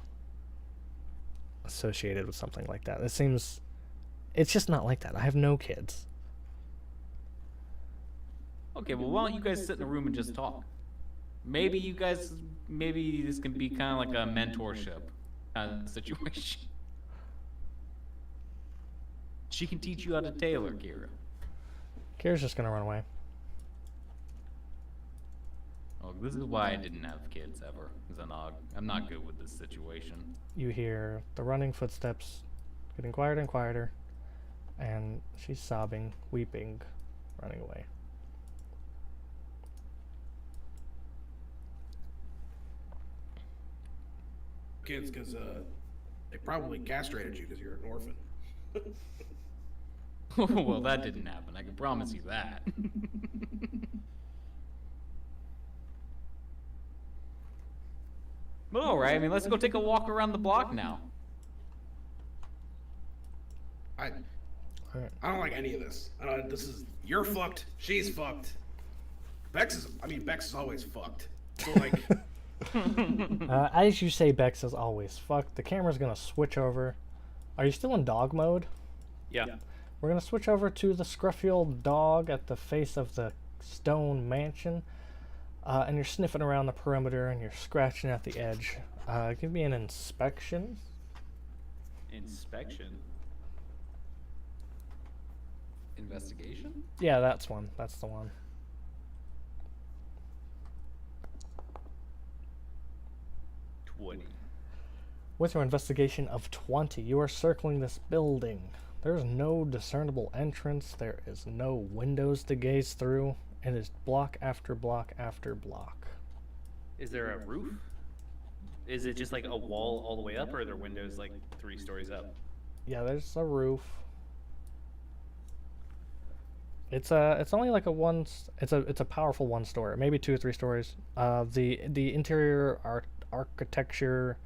associated with something like that. It seems... It's just not like that. I have no kids. Okay, well, why don't you guys sit in a room and just talk? Maybe this can be kind of like a mentorship kind of situation. She can teach you how to tailor, Kira. Kira's just gonna run away. Oh, this is why I didn't have kids ever, Zanog. I'm not good with this situation. You hear the running footsteps getting quieter and quieter, and she's sobbing, weeping, running away. Kids, because they probably castrated you because you're an orphan. Well, that didn't happen. I can promise you that. But all right, I mean, let's go take a walk around the block now. I don't like any of this. You're fucked. She's fucked. Bex is always fucked. So like, as you say, Bex is always fucked. The camera's gonna switch over. Are you still in dog mode? Yeah. We're gonna switch over to the scruffy old dog at the face of the stone mansion. And you're sniffing around the perimeter and you're scratching at the edge. Give me an inspection. Inspection? Investigation? Yeah, that's one. That's the one. With your investigation of 20, you are circling this building. There is no discernible entrance. There is no windows to gaze through. It is block after block after block. Is there a roof? Is it just like a wall all the way up, or are there windows like 3 stories up? Yeah, there's a roof. It's only like it's a powerful 1 story, maybe 2 or 3 stories. The interior architecture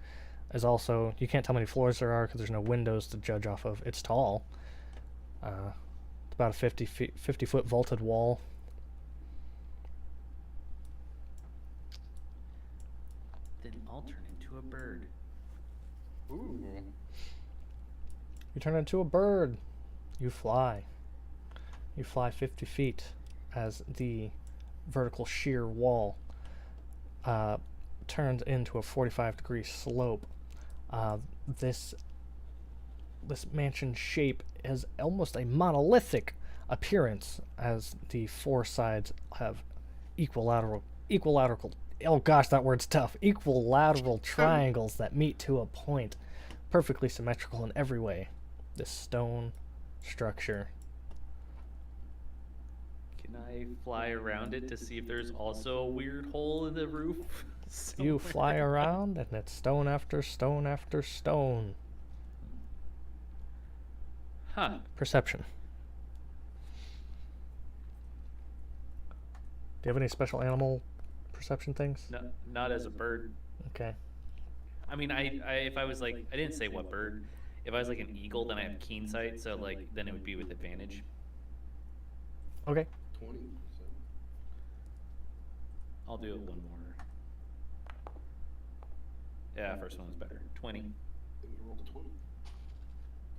is also, you can't tell how many floors there are because there's no windows to judge off of. It's tall. It's about a 50 foot vaulted wall. Then I'll turn into a bird. Ooh. You turn into a bird. You fly. You fly 50 feet as the vertical sheer wall turns into a 45-degree slope. This mansion shape has almost a monolithic appearance as the 4 sides have equilateral, oh gosh, that word's tough, equilateral triangles that meet to a point, perfectly symmetrical in every way. This stone structure. Can I fly around it to see if there's also a weird hole in the roof? You fly around, and it's stone after stone after stone. Huh. Perception. Do you have any special animal perception things? No, not as a bird. Okay. I mean, I if I was like, I didn't say what bird. If I was like an eagle, then I have keen sight, so like then it would be with advantage. Okay. 20. So. I'll do it one more. Yeah, first one was better. 20. Then you rolled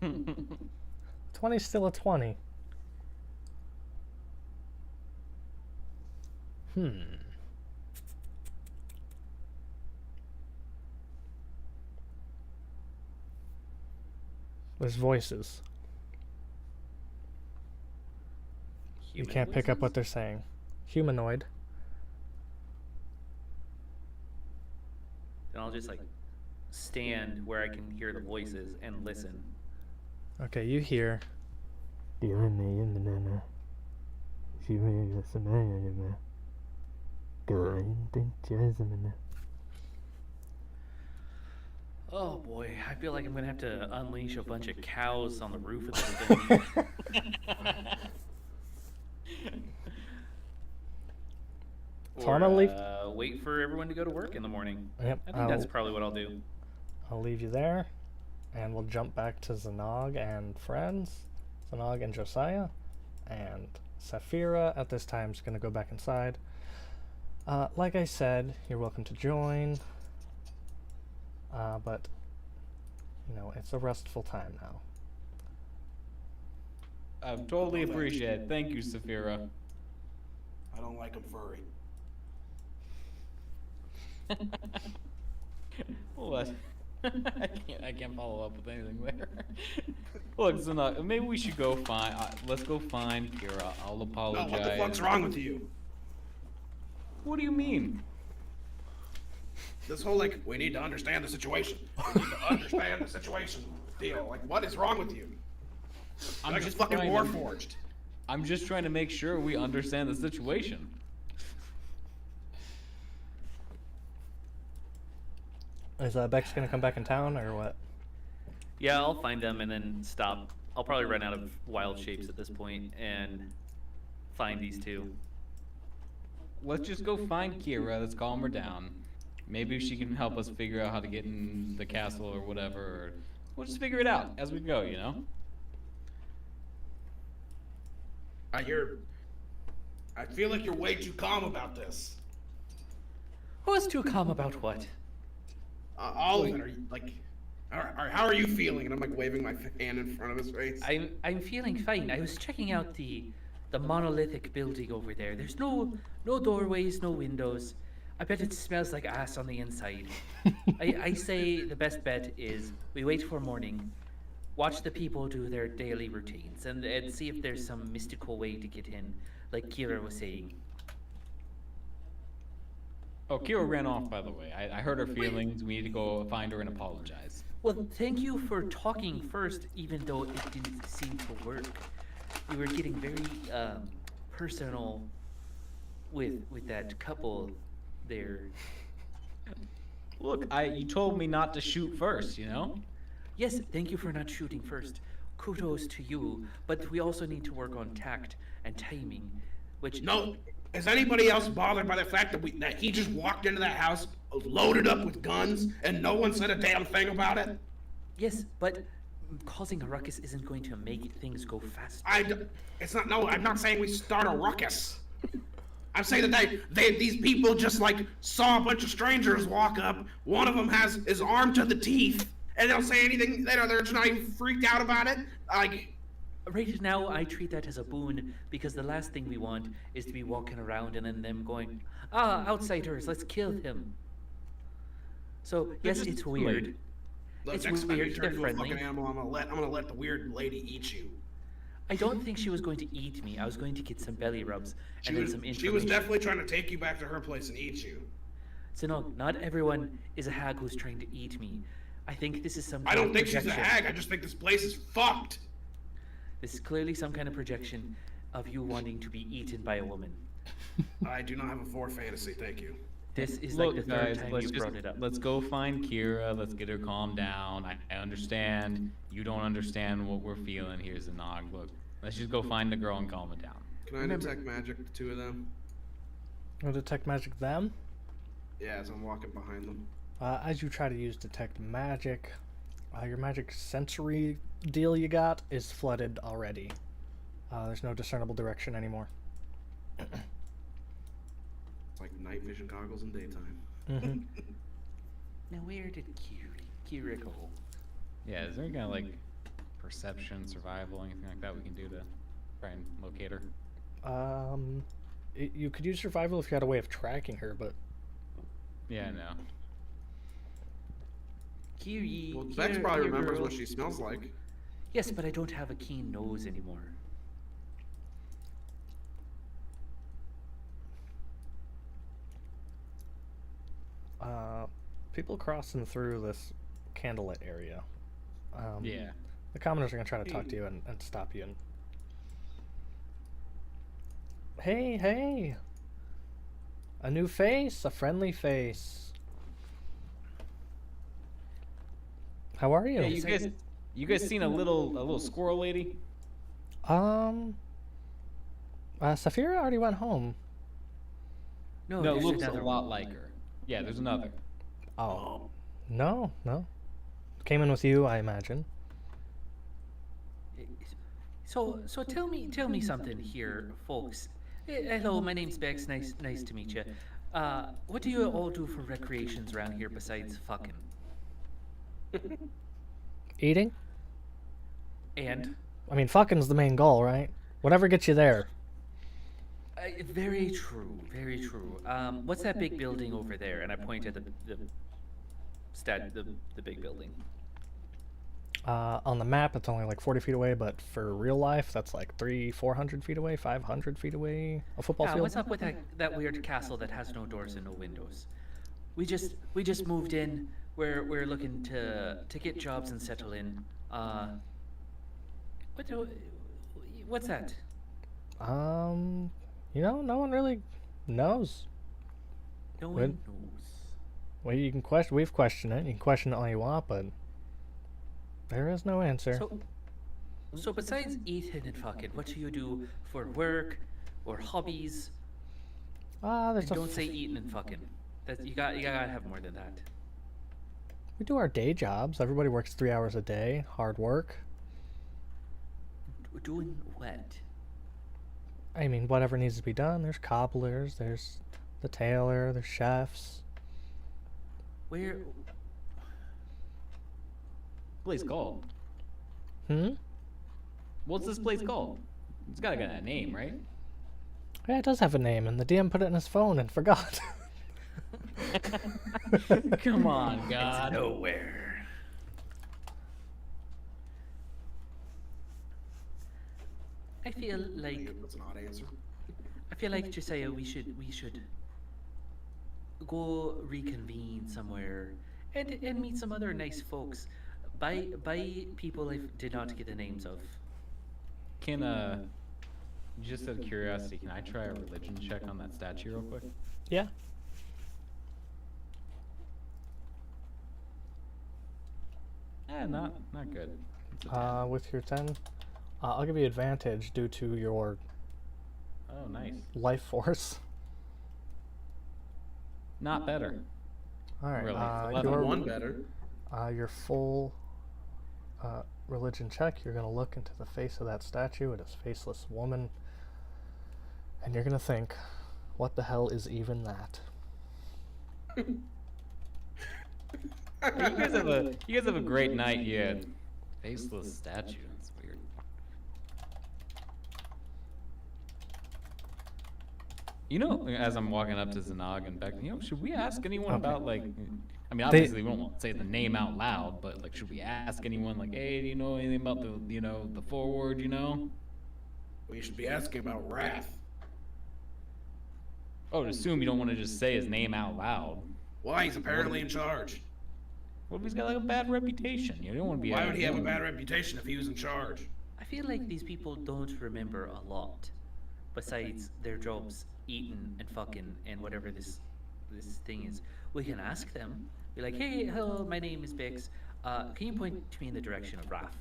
a 20. 20's still a 20. There's voices. You can't pick up what they're saying. Humanoid. Then I'll just like stand where I can hear the voices and listen. Okay, you hear. Oh boy, I feel like I'm gonna have to unleash a bunch of cows on the roof of this building. Or leave. wait for everyone to go to work in the morning. Yep. I think that's probably what I'll do. I'll leave you there, and we'll jump back to Zanog and friends. Zanog and Josiah, and Saphira at this time is going to go back inside. Like I said, you're welcome to join, but, you know, it's a restful time now. I totally appreciate it. Thank you, Saphira. I don't like him furry. What? I can't follow up with anything there. Look, Zanog, maybe we should go find. Let's go find Kira. I'll apologize. No, what the fuck's wrong with you? What do you mean? This whole, like, we need to understand the situation. We need to understand the situation deal. Like, what is wrong with you? I'm like just fucking trying to- warforged. I'm just trying to make sure we understand the situation. Is Bex going to come back in town, or what? Yeah, I'll find them and then stop. I'll probably run out of wild shapes at this point and find these two. Let's just go find Kira. Let's calm her down. Maybe she can help us figure out how to get in the castle or whatever. Or we'll just figure it out as we go, you know? I feel like you're way too calm about this. Who's too calm about what? All of it are like, how are you feeling? And I'm like waving my hand in front of his face. I'm feeling fine. I was checking out the monolithic building over there. There's no doorways, no windows. I bet it smells like ass on the inside. I say the best bet is we wait for morning, watch the people do their daily routines, and see if there's some mystical way to get in, like Kira was saying. Oh, Kira ran off, by the way. I heard her feelings. We need to go find her and apologize. Well, thank you for talking first, even though it didn't seem to work. You were getting very personal with that couple there. Look, you told me not to shoot first, you know? Yes, thank you for not shooting first. Kudos to you, but we also need to work on tact and timing, which... No, is anybody else bothered by the fact that he just walked into that house loaded up with guns and no one said a damn thing about it? Yes, but causing a ruckus isn't going to make things go faster. I'm not saying we start a ruckus. I'm saying that these people just like saw a bunch of strangers walk up. One of them has his arm to the teeth, and they don't say anything. They're just not even freaked out about it. Like, right now, I treat that as a boon because the last thing we want is to be walking around and then them going, outsiders, let's kill him. So yes, it's weird. look, It's next time weird, you turn they're into a friendly. fucking animal, I'm gonna let the weird lady eat you. I don't think she was going to eat me. I was going to get some belly rubs and then some information. She was definitely trying to take you back to her place and eat you. So no, not everyone is a hag who's trying to eat me. I think this is some I kind don't of think she's a projection. hag. I just think this place is fucked. This is clearly some kind of projection of you wanting to be eaten by a woman. I do not have a 4 fantasy, thank you. This is Look, like the third guys, time let's you brought it up. let's go find Kira. Let's get her calmed down. I understand. You don't understand what we're feeling here, Zanog. Look, let's just go find the girl and calm her down. Can I detect magic the 2 of them? Will detect magic them? Yeah, as I'm walking behind them. As you try to use detect magic, your magic sensory deal you got is flooded already. There's no discernible direction anymore. It's like night vision goggles in daytime. Mm-hmm. Now where did Kira go? Yeah, is there any kind of like perception, survival, anything like that we can do to try and locate her? You could use survival if you had a way of tracking her, but Yeah, no. Kiri. Well, Bex probably remembers what she smells like. Yes, but I don't have a keen nose anymore. people crossing through this candlelit area. Yeah. The commoners are gonna try to talk to you and stop you. And hey, a new face, a friendly face. How are you? Yeah, you guys seen a little squirrel lady? Saphira already went home. No, No, it there's looks a another lot one. like her. Yeah, there's another. Oh. No. Came in with you, I imagine. So tell me something here, folks. Hello, my name's Bex. Nice to meet you. What do you all do for recreations around here besides fucking? Eating? And I mean, fucking's the main goal, right? Whatever gets you there. very true, very true. What's that big building over there? And I point at the big building. On the map, it's only like 40 feet away, but for real life, that's like 400 feet away, 500 feet away. A football field. What's up with that weird castle that has no doors and no windows? We just moved in. We're looking to get jobs and settle in. What's that? No one really knows. No one knows. Well, you can question. We've questioned it. You can question it all you want, but there is no answer. So besides eating and fucking, what do you do for work or hobbies? There's And don't say eating and fucking. You gotta have more than that. We do our day jobs. Everybody works 3 hours a day. Hard work. Doing what? I mean, whatever needs to be done. There's cobblers. There's the tailor. There's chefs. Where? Place called. What's this place called? It's gotta get a name, right? Yeah, it does have a name, and the DM put it in his phone and forgot. Come on, God. It's nowhere. I feel like That's an odd answer. Josiah, we should go reconvene somewhere and meet some other nice folks. By people I did not get the names of. Can just out of curiosity, can I try a religion check on that statue real quick? Yeah. Not good. It's a 10. With your 10, I'll give you advantage due to your Oh, nice. life force. Not better. All right. Really? One better. Your full religion check. You're gonna look into the face of that statue. It is a faceless woman, and you're gonna think, "What the hell is even that?" You guys have a great night here. Faceless statue. That's weird. You know, as I'm walking up to Zanag and Beck, should we ask anyone about like? I mean, obviously we won't say the name out loud, but like, should we ask anyone like, hey, do you know anything about the forward? We should be asking about Wrath. Oh, assume you don't want to just say his name out loud. Why? He's apparently in charge. What if he's got like a bad reputation? You don't want to be. Why would he have a bad reputation if he was in charge? I feel like these people don't remember a lot, besides their jobs, eating and fucking and whatever this thing is. We can ask them. Be like, hey, hello, my name is Bix. Can you point me in the direction of Raph?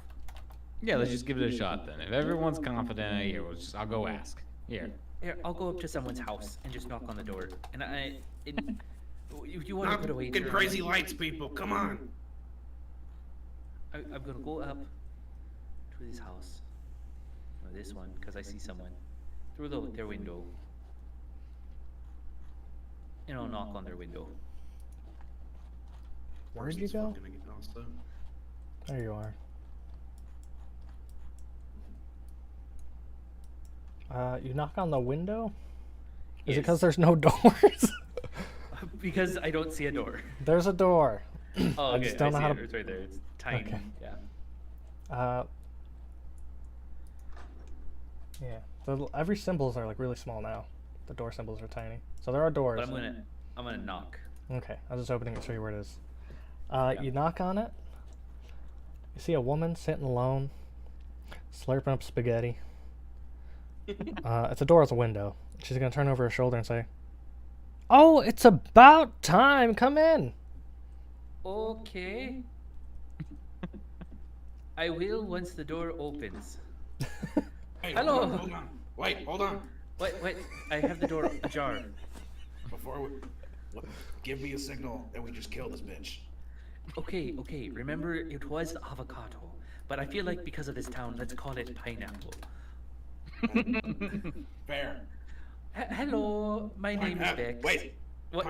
Yeah, let's just give it a shot then. If everyone's confident, here, I'll go ask. Here. Here, I'll go up to someone's house and just knock on the door. And you want to put a waiter? Get crazy lights, people. Come on. I'm gonna go up to this house, or this one, because I see someone through their window, and I'll knock on their window. Where'd you go? There you are. You knock on the window? Is it because there's no doors? Because I don't see a door. There's a door. Oh, okay. I just don't know how to. It's right there. It's tiny. Okay. Yeah. Yeah. Every symbols are like really small now. The door symbols are tiny. So there are doors. But I'm gonna knock. Okay. I was just opening it to show you where it is. You knock on it. You see a woman sitting alone, slurping up spaghetti. It's a door with a window. She's gonna turn over her shoulder and say, "Oh, it's about time. Come in." Okay. I will once the door opens. Hey, Hello. Hold on. Wait, hold on. Wait. I have the door ajar. Give me a signal and we just kill this bitch. Okay, remember it was avocado, but I feel like because of this town, let's call it pineapple. Fair. Hello, my name is Bex. Wait. What?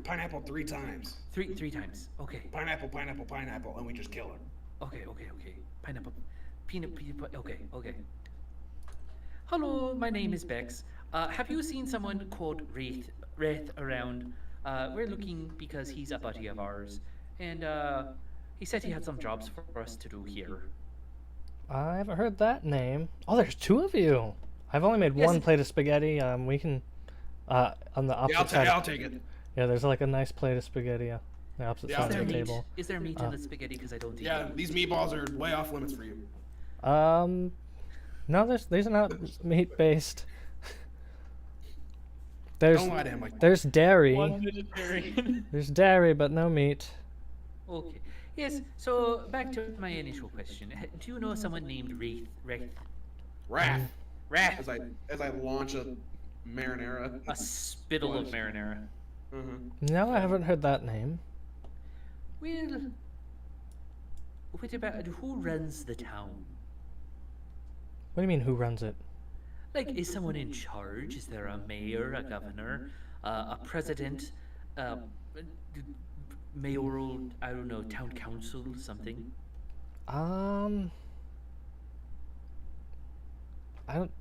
Pineapple 3 times. Three times. Okay. Pineapple, and we just kill her. Okay. Pineapple. Peanut. Okay. Hello, my name is Bex. Have you seen someone called Wraith around? We're looking because he's a buddy of ours, and he said he had some jobs for us to do here. I haven't heard that name. Oh, there's 2 of you. I've only made 1 plate of spaghetti. We can, on the opposite side. I'll take it. Yeah, there's like a nice plate of spaghetti on the opposite side of the table. Is there meat in the spaghetti? Because I don't eat it. These meatballs are way off limits for you. No, these are not meat based. Don't lie to him like that. There's dairy. There's dairy, but no meat. Okay. Yes. So back to my initial question. Do you know someone named Wrath. Wrath. As I launch a marinara. A spittle of marinara. No, I haven't heard that name. Well, what about who runs the town? What do you mean, who runs it? Like, is someone in charge? Is there a mayor, a governor, a president, mayoral, I don't know, town council, something? I don't.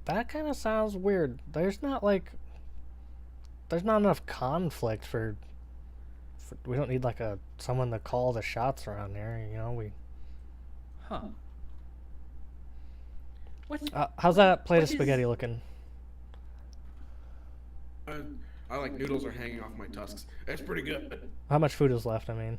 That kind of sounds weird. There's not enough conflict for we don't need like someone to call the shots around here. You know, Huh. How's that plate of spaghetti looking? I like noodles are hanging off my tusks. It's pretty good. How much food is left? I mean.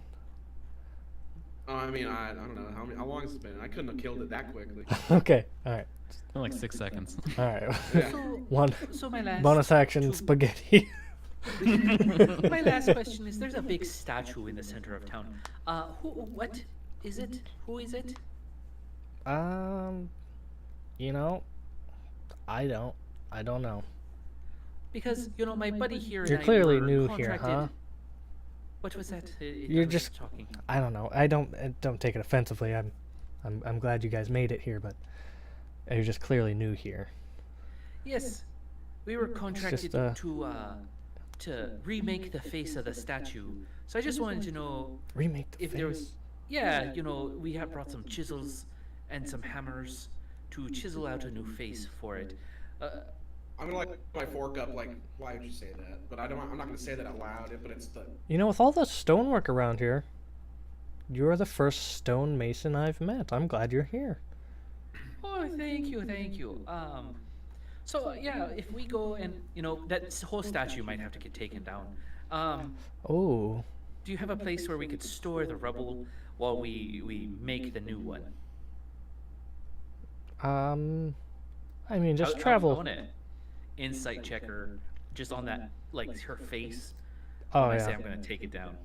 I don't know how long has it been. I couldn't have killed it that quickly. Okay, all right. It's been like 6 seconds. All right. Yeah. One So my last bonus action spaghetti. my last question is: there's a big statue in the center of town. What is it? Who is it? You know, I don't know. Because my buddy here. You're and clearly I were new here, huh? contracted- What was that? You're was just talking. I don't know. I don't take it offensively. I'm glad you guys made it here, but you're just clearly new here. Yes, we were contracted just, to remake the face of the statue. So I just wanted to know Remake the if face. there was. Yeah, we have brought some chisels and some hammers to chisel out a new face for it. I'm gonna like my fork up. Like, why would you say that? But I'm not gonna say that out loud. But it's the. You know, with all the stonework around here, you're the first stonemason I've met. I'm glad you're here. Oh, thank you. So yeah, if we go and that whole statue might have to get taken down. Oh. Do you have a place where we could store the rubble while we make the new one? I mean, just travel. I want to insight checker just on that, like her face. Oh, when I yeah. say I'm going to take it down.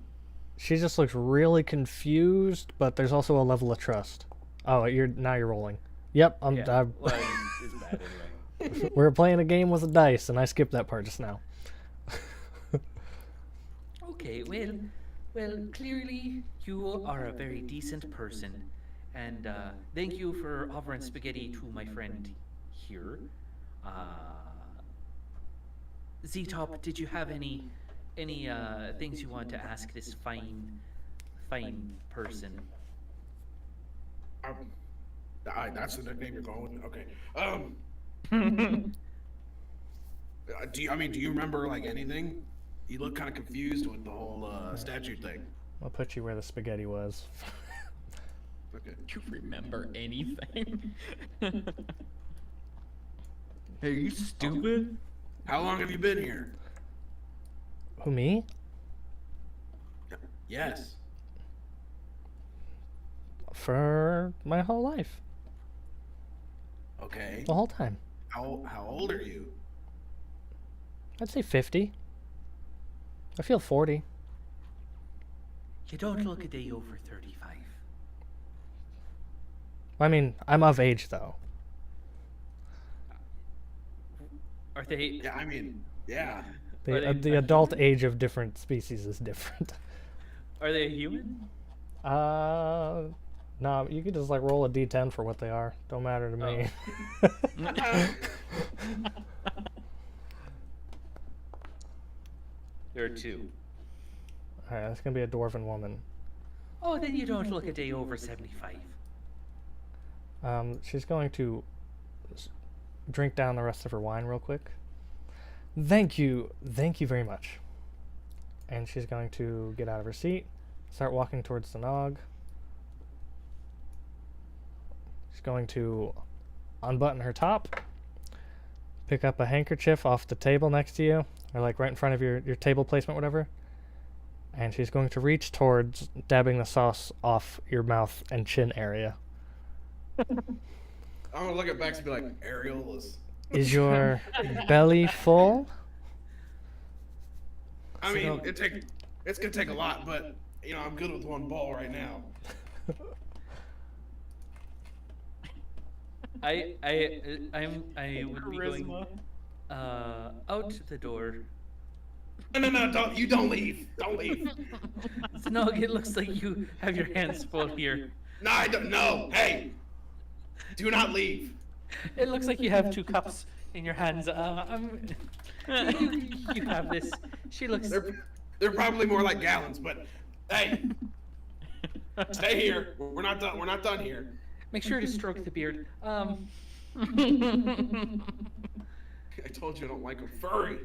She just looks really confused, but there's also a level of trust. Oh, you're rolling. Yep, Well, it's bad anyway. we're playing a game with the dice, and I skipped that part just now. Okay, well, clearly you are a very decent person, and thank you for offering spaghetti to my friend here. Z-Top, did you have any things you want to ask this fine person? That's the nickname you're going with. Okay. Do you remember like anything? You look kind of confused with the whole statue thing. I'll put you where the spaghetti was. Okay. Do you remember anything? Are you stupid? How long have you been here? Who, me? Yes. For my whole life. Okay. The whole time. How old are you? I'd say 50. I feel 40. You don't look a day over 35. I mean, I'm of age, though. Are they? Yeah, I mean, yeah. The adult age of different species is different. Are they a human? No, you could just like roll a d10 for what they are. Don't matter to me. There are 2. Alright, that's gonna be a dwarven woman. Oh, then you don't look a day over 75. She's going to drink down the rest of her wine real quick. Thank you very much. And she's going to get out of her seat, start walking towards the nog. She's going to unbutton her top, pick up a handkerchief off the table next to you, or like right in front of your table placement, whatever. And she's going to reach towards dabbing the sauce off your mouth and chin area. I'm gonna look at Bex and be like, Ariel Is your belly full? I mean, it's gonna take a lot, but you know, I'm good with one ball right now. I would be going out the door. No, don't leave. Don't leave. Snog, it looks like you have your hands full here. No, I don't. No, hey, do not leave. It looks like you have 2 cups in your hands. You have this. She looks. They're probably more like gallons, but hey, stay here. We're not done. We're not done here. Make sure to stroke the beard. I told you I don't like them furry.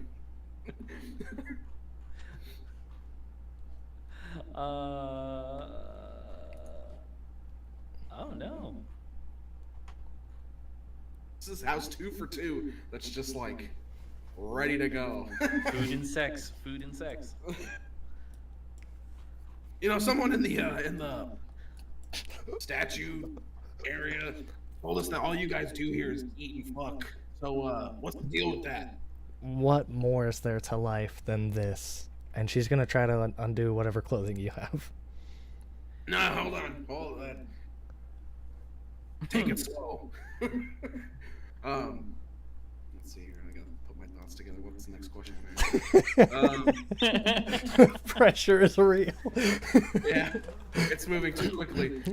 Oh no. This is house 2 for 2. That's just like ready to go. Food and sex. Food and sex. You know, someone in the statue area told us that all you guys do here is eat and fuck. So, what's the deal with that? What more is there to life than this? And she's gonna try to undo whatever clothing you have. No, hold on. Take it slow. Let's see here. I gotta put my thoughts together. What's the next question? Pressure is real. Yeah, it's moving too quickly.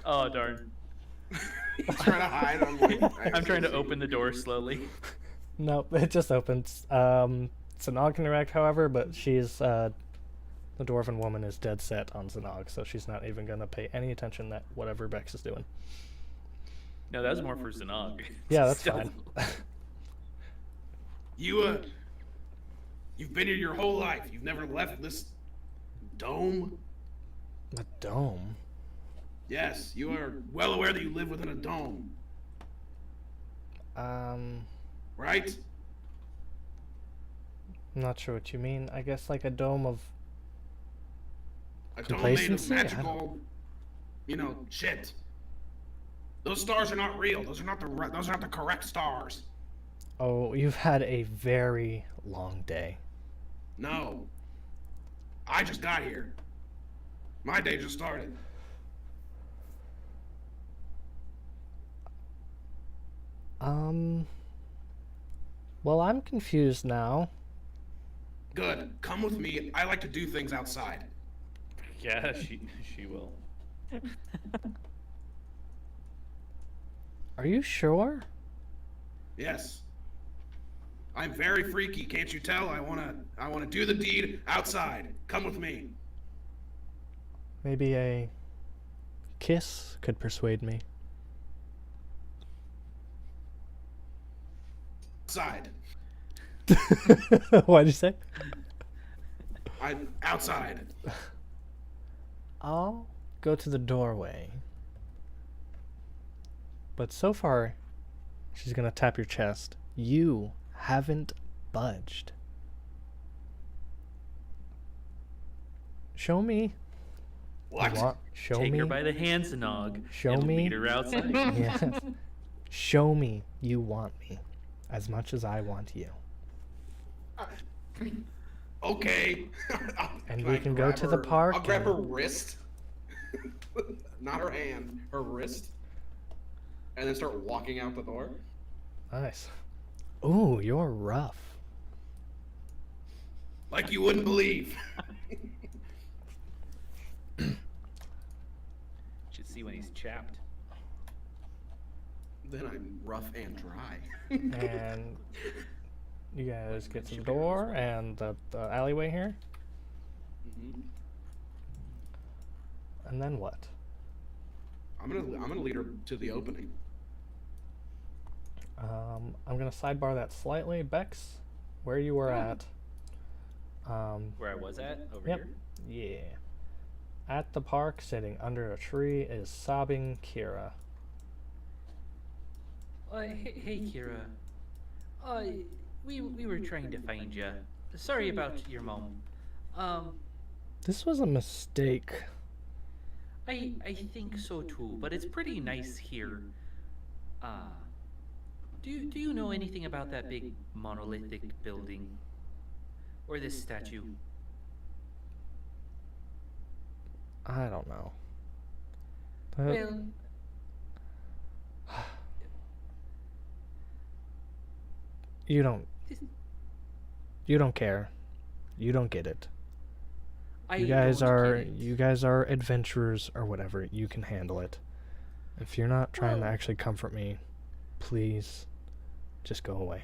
Oh darn. Trying to hide. I'm trying to open the door slowly. Nope, it just opens. Zanog can interact, however, but she's the dwarven woman is dead set on Zanog, so she's not even gonna pay any attention that whatever Bex is doing. No, that was more for Zanog. Yeah, that's fine. You've been here your whole life. You've never left this dome? A dome? Yes, you are well aware that you live within a dome. Right? I'm not sure what you mean. I guess like a dome of a dome made of complacency? magical, shit. Those stars are not real. Those are not the correct stars. Oh, you've had a very long day. No. I just got here. My day just started. Well, I'm confused now. Good. Come with me. I like to do things outside. Yeah, she will. Are you sure? Yes. I'm very freaky, can't you tell? I wanna do the deed outside. Come with me. Maybe a kiss could persuade me. Outside. What'd you say? I'm outside. I'll go to the doorway. But so far, she's gonna tap your chest. You haven't budged. Show me. What? Show Take me. her by the hands, Nog. Show and me. Lead her outside. Yes. Show me you want me as much as I want you. Okay. And we can go to the park. I'll grab her wrist. Not her hand, her wrist. And then start walking out the door. Nice. Ooh, you're rough. Like you wouldn't believe. Should see when he's chapped. Then I'm rough and dry. And you guys get to the door and the alleyway here. Mm-hmm. And then what? I'm gonna lead her to the opening. I'm gonna sidebar that slightly. Bex, where you were at. Where I was at? Over Yep. here? Yeah. At the park, sitting under a tree, is sobbing Kira. Hey, Kira. We were trying to find you. Sorry about your mom. This was a mistake. I think so too, but it's pretty nice here. Do you know anything about that big monolithic building? Or this statue? I don't know. But Well, you don't care. You don't get it. You guys are adventurers or whatever. You can handle it. If you're not trying to actually comfort me, please just go away.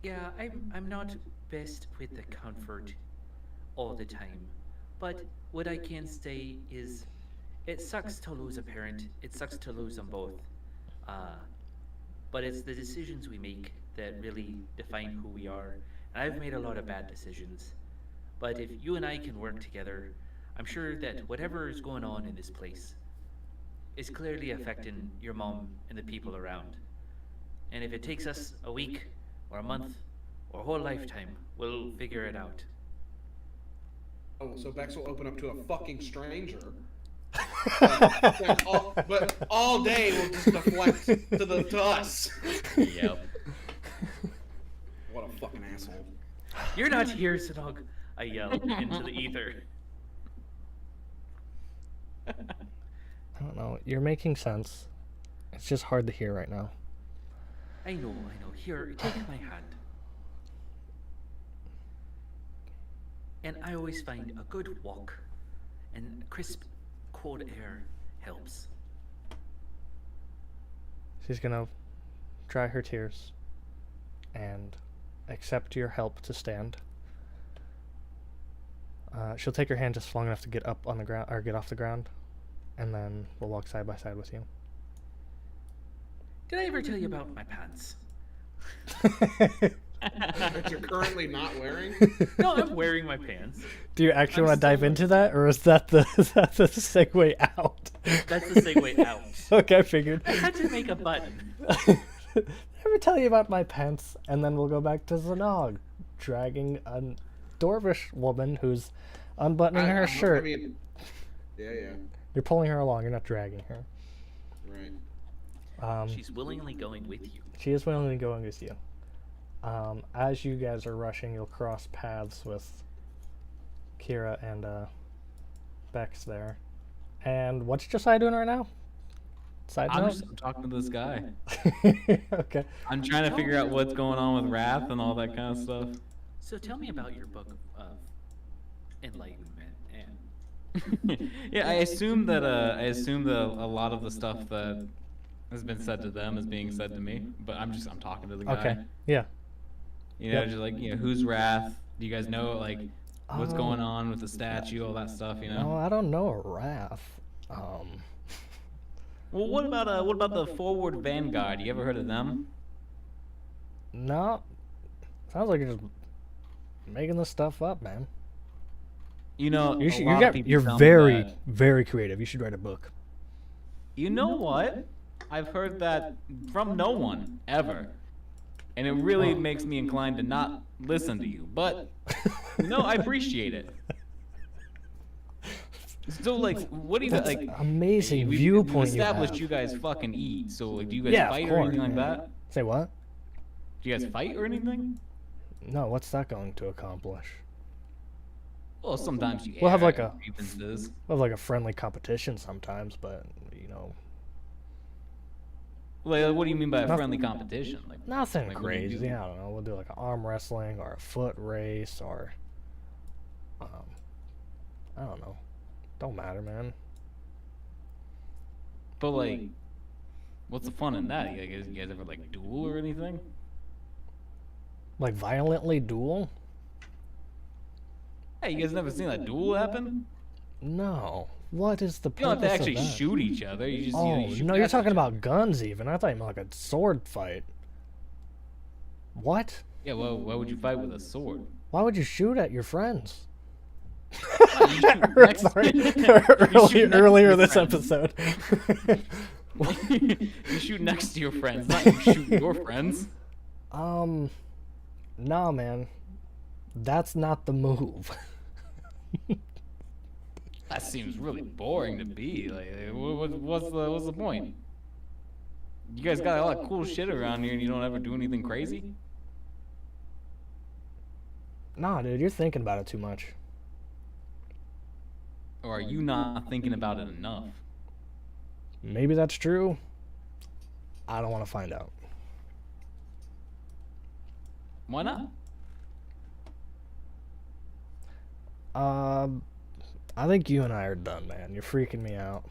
yeah, I'm not best with the comfort all the time. But what I can say is it sucks to lose a parent. It sucks to lose them both. But it's the decisions we make that really define who we are. And I've made a lot of bad decisions. But if you and I can work together, I'm sure that whatever is going on in this place is clearly affecting your mom and the people around. And if it takes us a week or a month or a whole lifetime, we'll figure it out. Oh, so Bex will open up to a fucking stranger. but all day will just deflect to us. Yep. What a fucking asshole. You're not here, Sinog. I yell into the ether. I don't know. You're making sense. It's just hard to hear right now. I know. Here, take my hand. And I always find a good walk and crisp, cold air helps. She's gonna dry her tears and accept your help to stand. She'll take her hand just long enough to get up on the ground or get off the ground, and then we'll walk side by side with you. Did I ever tell you about my pants? That you're currently not wearing? No, I'm wearing my pants. Do you actually want to dive into that, or is that the segue out? That's the segue out. Okay, I figured. I had to make a button. Did I ever tell you about my pants? And then we'll go back to Zanog, dragging a dwarvish woman who's unbuttoning her shirt. I mean, yeah. You're pulling her along. You're not dragging her. Right. She's willingly going with you. She is willingly going with you. As you guys are rushing, you'll cross paths with Kira and Bex there. And what's Josiah doing right now? Side I'm note? just talking to this guy. Okay. I'm trying to figure out what's going on with Wrath and all that kind of stuff. So tell me about your book of enlightenment and Yeah, I assume that a lot of the stuff that has been said to them is being said to me, but I'm talking to the guy. Okay. Yeah. You know, Yep. just like, you know, who's Wrath? Do you guys know like what's going on with the statue, all that stuff, you know? No, I don't know a Wrath. Well, what about the Forward Vanguard? You ever heard of them? No. Sounds like you're just making this stuff up, man. You know, You're very, very creative. You should write a book. You know what? I've heard that from no one ever. And it really makes me inclined to not listen to you. But no, I appreciate it. So like, what do you like? Amazing we viewpoint established you you have. guys fucking eat. So like, do you guys Yeah, of fight or course. anything like that? Say what? Do you guys fight or anything? No, what's that going to accomplish? Well, sometimes you We'll have air like a grievances. We'll have like a friendly competition sometimes, but you know, Like, what do you mean by a Nothing- friendly competition? Like, Nothing like, what do you do? crazy. I don't know. We'll do like an arm wrestling or a foot race or, I don't know. Don't matter, man. But like, what's the fun in that? You guys ever like duel or anything? Like violently duel? Hey, you guys never seen that duel happen? No. What is the You don't have purpose to actually of that? shoot each other. You just Oh, you shoot no, you're past talking each other. about guns even. I thought you meant like a sword fight. What? Yeah, well, why would you fight with a sword? Why would you shoot at your friends? You shoot next- Sorry. You shoot next to Earlier your this friends. episode. You shoot next to your friends, not you shoot your friends. Nah, man. That's not the move. That seems really boring to be. Like, what's the point? You guys got all that cool shit around here, and you don't ever do anything crazy. Nah, dude, you're thinking about it too much. Or are you not thinking about it enough? Maybe that's true. I don't want to find out. Why not? I think you and I are done, man. You're freaking me out.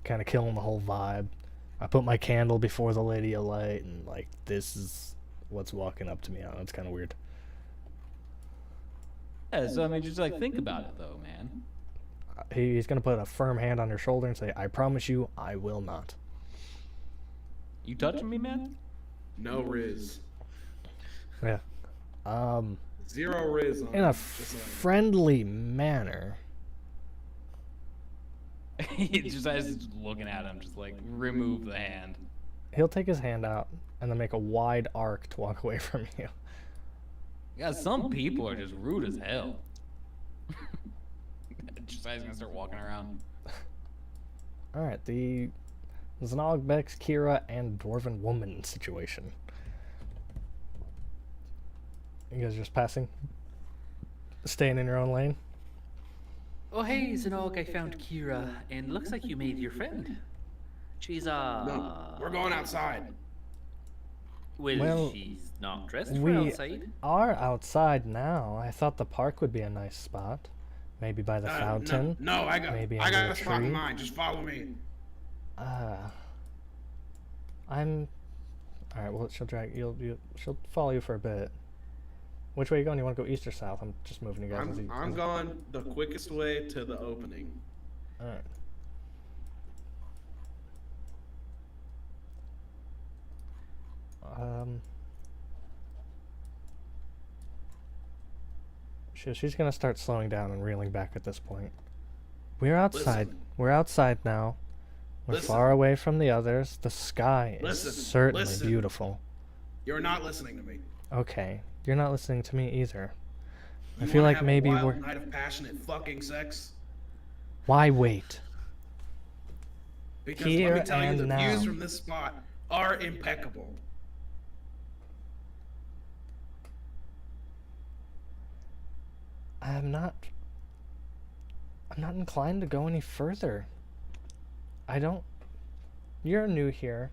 Kind of killing the whole vibe. I put my candle before the Lady of Light, and like this is what's walking up to me. It's kind of weird. Yeah, so I mean, just like think about it though, man. He's gonna put a firm hand on your shoulder and say, "I promise you, I will not." You touching me, man? No Riz. Yeah. Zero Riz. On In a him, just like- friendly manner. He just is looking at him, just like remove the hand. He'll take his hand out and then make a wide arc to walk away from you. Yeah, some people are just rude as hell. Josiah's gonna start walking around. All right, the Znogbex, Kira, and Dwarven Woman situation. You guys just passing? Staying in your own lane? Oh, hey, Zanog, I found Kira, and looks like you made your friend. She's, No, we're going outside. Well, she's not dressed for we outside. are outside now. I thought the park would be a nice spot. Maybe by the fountain. No, I got Maybe I under got a a spot in tree. mind. Just follow me. I'm... Alright, well, she'll follow you for a bit. Which way are you going? You want to go east or south? I'm just moving you guys. I'm going the quickest way to the opening. Alright. She's gonna start slowing down and reeling back at this point. We're outside. Listen. We're outside now. We're Listen. far away from the others. The sky is Listen. certainly Listen. beautiful. You're not listening to me. Okay, you're not listening to me either. I You feel wanna like have maybe a wild we're... night of passionate fucking sex. Why wait? Because Here let me tell you, and the now. views from this spot are impeccable. I'm not inclined to go any further. I don't... You're new here.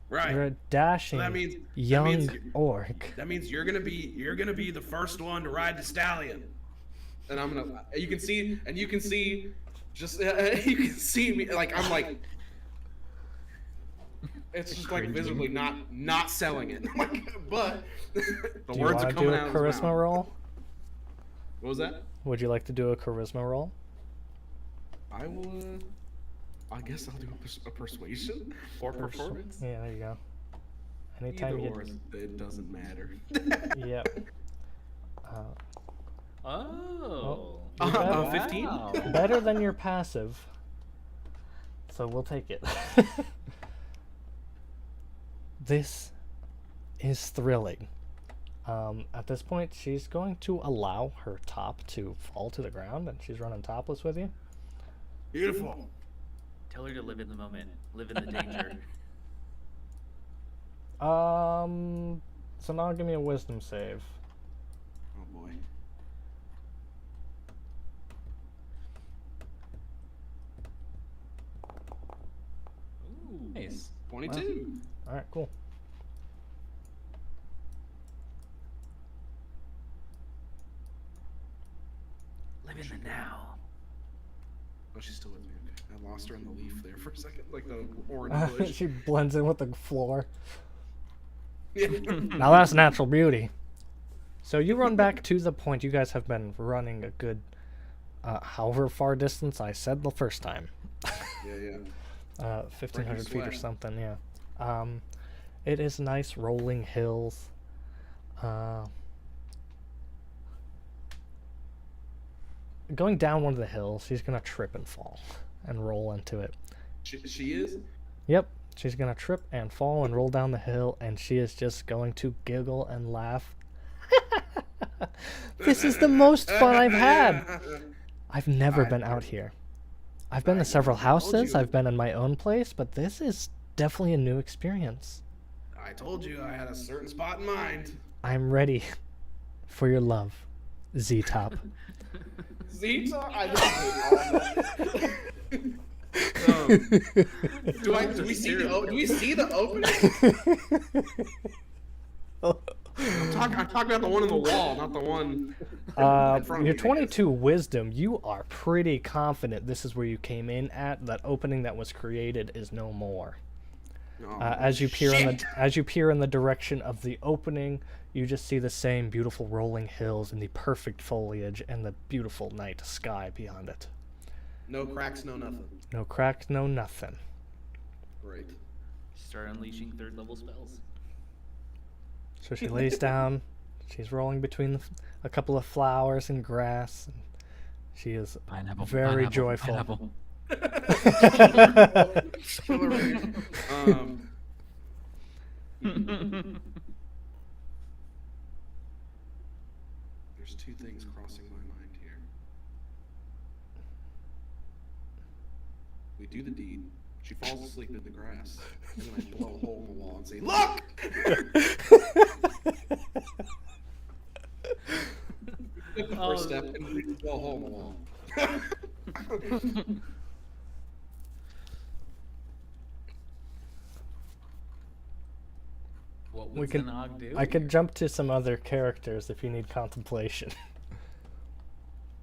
Right. You're a dashing that means young orc. That means you're gonna be the first one to ride the stallion. And I'm gonna. You can see just you can see me like I'm like. It's just like visibly not selling it. But the Do you words are want to do coming a out of his charisma mouth. roll? What was that? Would you like to do a charisma roll? I will. I guess I'll do a persuasion Or performance. Yeah, there you go. Anytime Either you or, it doesn't matter. Yep. Oh. You're better, 15. Wow. better than your passive. So we'll take it. This is thrilling. At this point, she's going to allow her top to fall to the ground, and she's running topless with you. Beautiful. Tell her to live in the moment, live in the danger. So now give me a wisdom save. Oh boy. Nice. 22. All right, cool. Live in the now. Oh, she's still with me. Okay. I lost her in the leaf there for a second, like the orange bush. She blends in with the floor. Yeah. Now that's natural beauty. So you run back to the point. You guys have been running a good, however far distance I said the first time. Yeah. 1,500 feet or sweat. something, yeah. It is nice rolling hills. Going down one of the hills, she's gonna trip and fall and roll into it. She is? Yep, she's gonna trip and fall and roll down the hill, and she is just going to giggle and laugh. This is the most fun I've had. I've never been out here. I've been to several houses, I've been in my own place, but this is definitely a new experience. I told you I had a certain spot in mind. I'm ready for your love, Z-Top. Z-Top? I do we see the opening? I'm talking about the one on the wall, not the one in front of Your me, 22 wisdom, you are pretty confident this is where you came in at. That opening that was created is no more. Oh, As you peer shit. in the direction of the opening, you just see the same beautiful rolling hills and the perfect foliage and the beautiful night sky beyond it. No cracks, no nothing. No cracks, no nothing. Great. Start unleashing third level spells. So she lays down. She's rolling between a couple of flowers and grass. And she is very joyful. Pineapple. There's two things crossing my mind here. We do the deed. She falls asleep in the grass. And then I blow a hole in the wall and say, "Look!" The first step and blow a hole in the wall. What We would can- Zanog do? I could jump to some other characters if you need contemplation.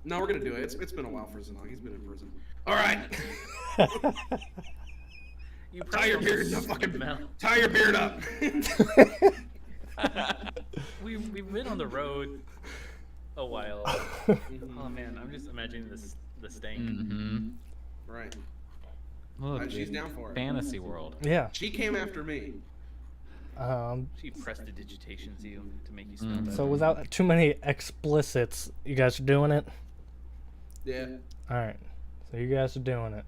No, we're gonna do it. It's been a while for Zanog. He's been in prison. All right. You Tie your beard up. Tie your beard up. We've been on the road a while. Oh man, I'm just imagining the stank. Mm-hmm. Right. Look, She's down for it. fantasy world. Yeah. She came after me. She prestidigitations you to make you smell better. So without too many explicits, you guys are doing it? Yeah. Alright. So you guys are doing it.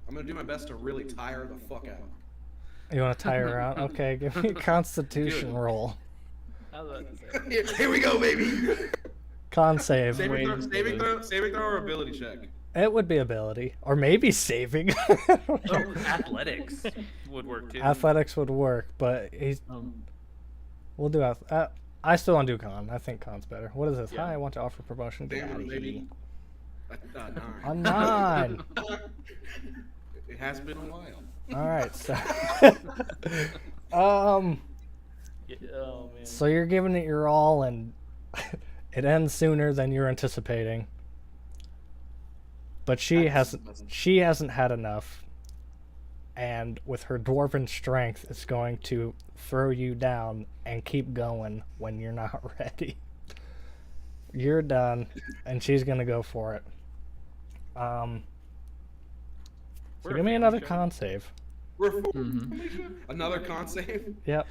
I'm gonna do my best to really tire the fuck out. You want to tire her out? Okay, give me a constitution roll. I was about to say. Here we go, baby. Con save. Saving throw, or ability check. It would be ability. Or maybe saving. Oh, athletics would work too. Athletics would work, but he's... We'll do... I still want to do con. I think con's better. What is this? Yeah. Hi, I want to offer promotion. Get Damn, out of maybe. here. A A 9. It has been a while. Alright, so... Yeah, oh man. So you're giving it your all, and it ends sooner than you're anticipating. But she hasn't had enough, and with her dwarven strength, it's going to throw you down and keep going when you're not ready. You're done, and she's gonna go for it. So give me another con save. Another con save. Yep.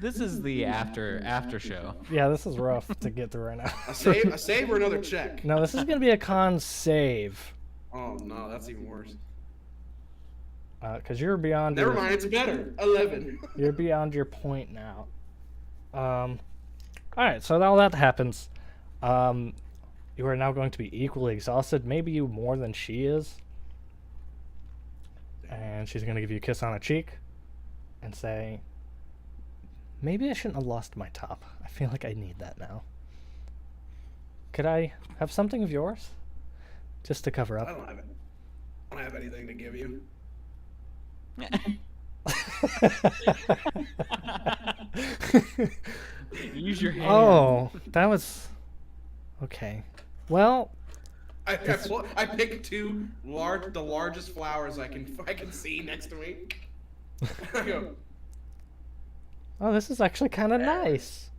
This is the after show. Yeah, this is rough to get through right now. A save or another check. No, this is gonna be a con save. Oh no, that's even worse. Because you're beyond. Never mind, it's better. 11. You're beyond your point now. Alright, so all that happens. You are now going to be equally exhausted. Maybe you more than she is. And she's going to give you a kiss on the cheek. And say, maybe I shouldn't have lost my top. I feel like I need that now. Could I have something of yours? Just to cover up. I don't have anything to give you. Use your hand. Oh, that was okay. Well, I pick the largest flowers I can see next to me. I go, oh, this is actually kind of nice.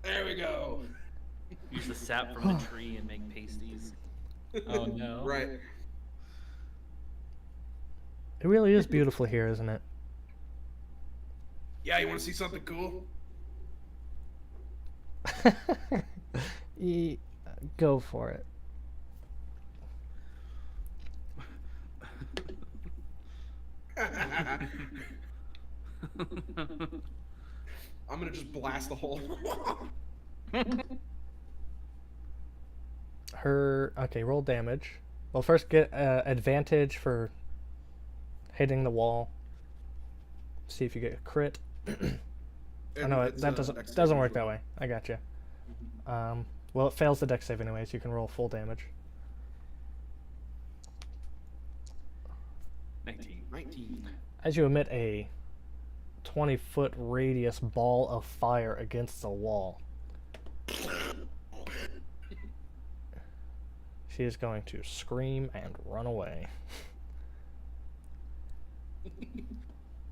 there we go. Use the sap from the tree and make pasties. Oh no. Right. It really is beautiful here, isn't it? Yeah, you want to see something cool? Go for it. I'm gonna just blast the hole. Okay, roll damage. Well, first get advantage for hitting the wall. See if you get a crit. I know that doesn't work that way. I got you. Well, it fails the dex save anyway, so you can roll full damage. 19. As you emit a 20-foot radius ball of fire against the wall, she is going to scream and run away.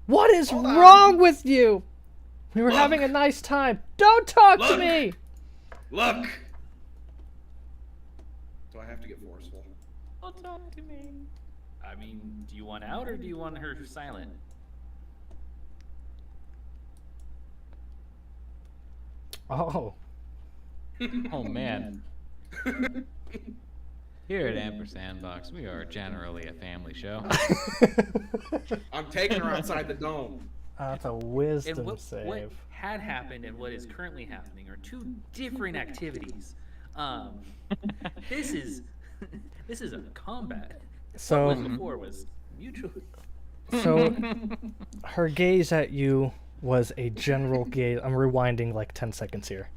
What is wrong with you? We were having a nice time. Don't talk to me! Look! Do I have to get forceful? Don't talk to me. I mean, do you want out or do you want her silent? Oh. Oh man. Here at Ampersandbox, we are generally a family show. I'm taking her outside the dome. That's a wisdom And what save. had happened and what is currently happening are two different activities. This is a combat. So, What was before was mutual. so her gaze at you was a general gaze. I'm rewinding like 10 seconds here.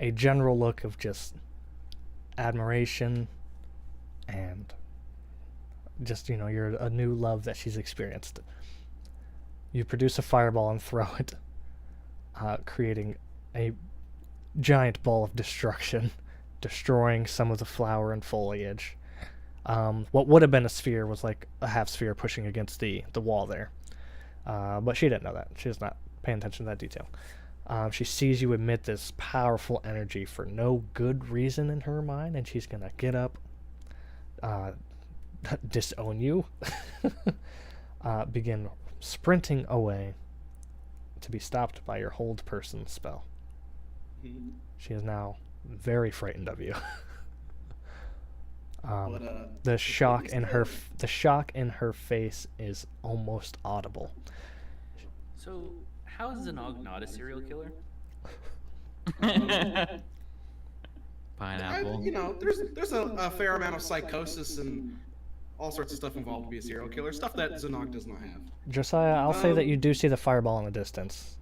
A general look of just admiration and just, you're a new love that she's experienced. You produce a fireball and throw it, creating a giant ball of destruction, destroying some of the flower and foliage. What would have been a sphere was like a half sphere pushing against the wall there. But she didn't know that. She was not paying attention to that detail. She sees you emit this powerful energy for no good reason in her mind, and she's going to get up, disown you, begin sprinting away to be stopped by your hold person spell. She is now very frightened of you. The shock in her face is almost audible. So, how is Zanog not a serial killer? Pineapple. There's a fair amount of psychosis and all sorts of stuff involved to be a serial killer. Stuff that Zanog does not have. Josiah, I'll say that you do see the fireball in the distance.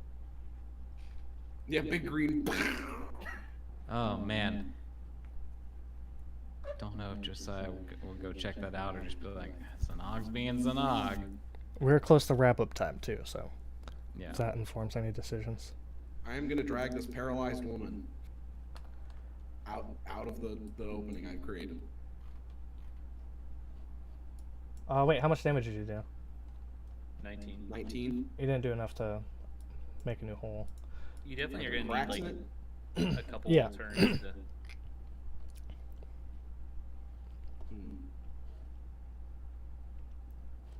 Yeah, big green. Oh man. Don't know if Josiah will go check that out or just be like, Zanog's being Zanog. We're close to wrap-up time, too, so Yeah. if that informs any decisions. I am gonna drag this paralyzed woman out of the opening I've created. Wait, how much damage did you do? 19. 19. You didn't do enough to make a new hole. You definitely are going to Cracks need in like it. a couple Yeah. turns to...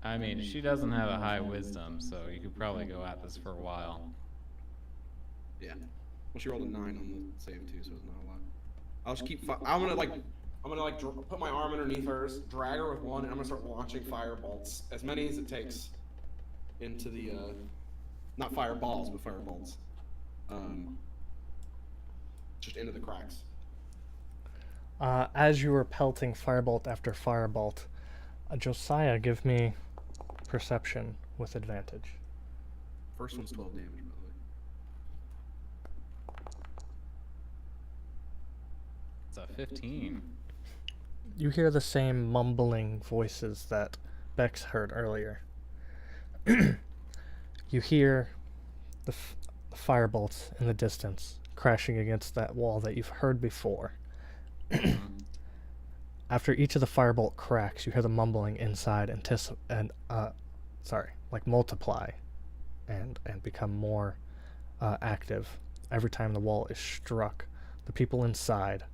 I mean, she doesn't have a high wisdom, so you could probably go at this for a while. Yeah. Well, she rolled a 9 on the save too, so it's not a lot. I'll just keep. I'm gonna put my arm underneath hers, drag her with one, and I'm gonna start launching firebolts, as many as it takes, into the not fireballs, but firebolts. Just into the cracks. As you were pelting firebolt after firebolt, Josiah, give me perception with advantage. First one's 12 damage, by the way. It's a 15. You hear the same mumbling voices that Bex heard earlier. You hear the firebolts in the distance crashing against that wall that you've heard before. After each of the firebolt cracks, you hear the mumbling inside multiply and become more active. Every time the wall is struck, the people inside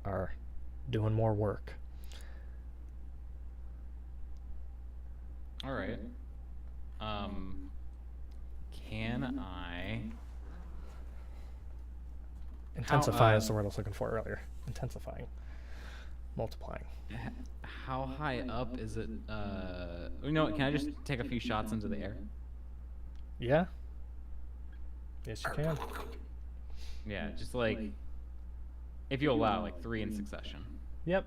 are doing more work. All right. Can I Intensify is the word I was looking for earlier. Intensifying. Multiplying. How high up is it? You know what? Can I just take a few shots into the air? Yeah. Yes, you can. Yeah, just like, if you allow, like 3 in succession. Yep.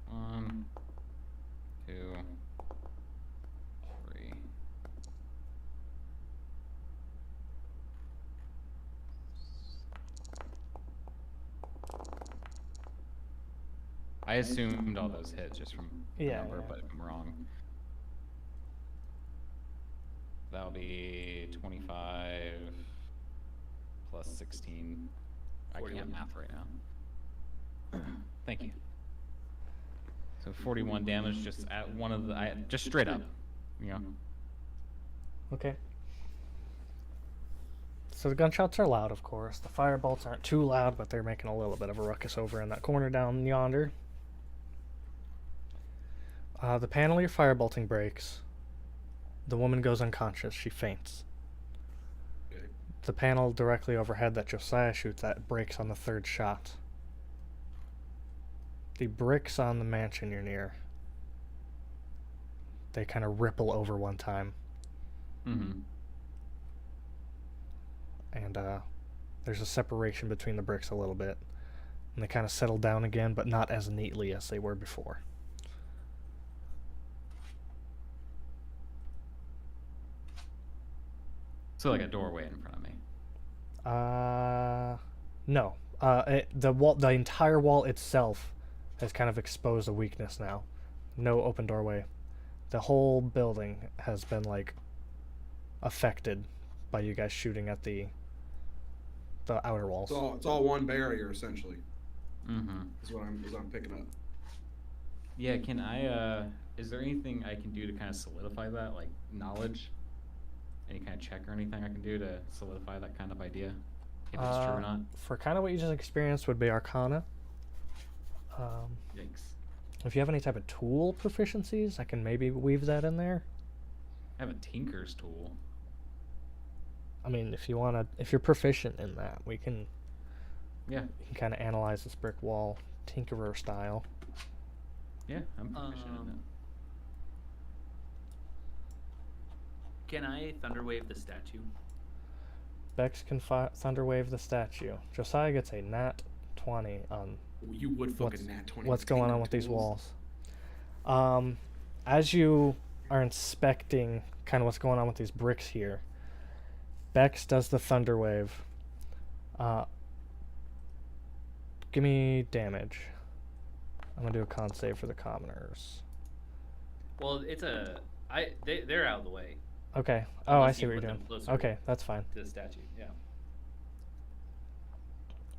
1, 2, 3. I assumed all those hits just from the number, but if I'm wrong. That'll be 25 plus 16. 41. I can't math right now. Thank you. So 41 damage just at one of the, just straight up, you know. Okay. So the gunshots are loud, of course. The firebolts aren't too loud, but they're making a little bit of a ruckus over in that corner down yonder. The panel you're firebolting breaks. The woman goes unconscious. She faints. Okay. The panel directly overhead that Josiah shoots at breaks on the third shot. The bricks on the mansion you're near, they kind of ripple over one time. Mm-hmm. And there's a separation between the bricks a little bit. And they kind of settle down again, but not as neatly as they were before. So like a doorway in front of me. No. The entire wall itself has kind of exposed a weakness now. No open doorway. The whole building has been like affected by you guys shooting at the outer walls. It's all one barrier essentially. Mm-hmm. Is what I'm picking up. Yeah, can I, is there anything I can do to kind of solidify that, like knowledge? Any kind of check or anything I can do to solidify that kind of idea? If it's true or not? For kind of what you just experienced would be Arcana. Yikes. If you have any type of tool proficiencies, I can maybe weave that in there. I have a tinker's tool. I mean, if you're proficient in that, we can. Yeah. You can kind of analyze this brick wall, tinkerer style. Yeah, I'm proficient in that. Can I thunderwave the statue? Bex can thunderwave the statue. Josiah gets a nat 20 on. You would fucking nat 20. What's going on with these walls? As you are inspecting kind of what's going on with these bricks here, Bex does the thunderwave. Give me damage. I'm gonna do a con save for the commoners. Well, they're out of the way. Okay. Oh, I Unless see you what you're put them doing. closer Okay, that's fine. to the statue, yeah.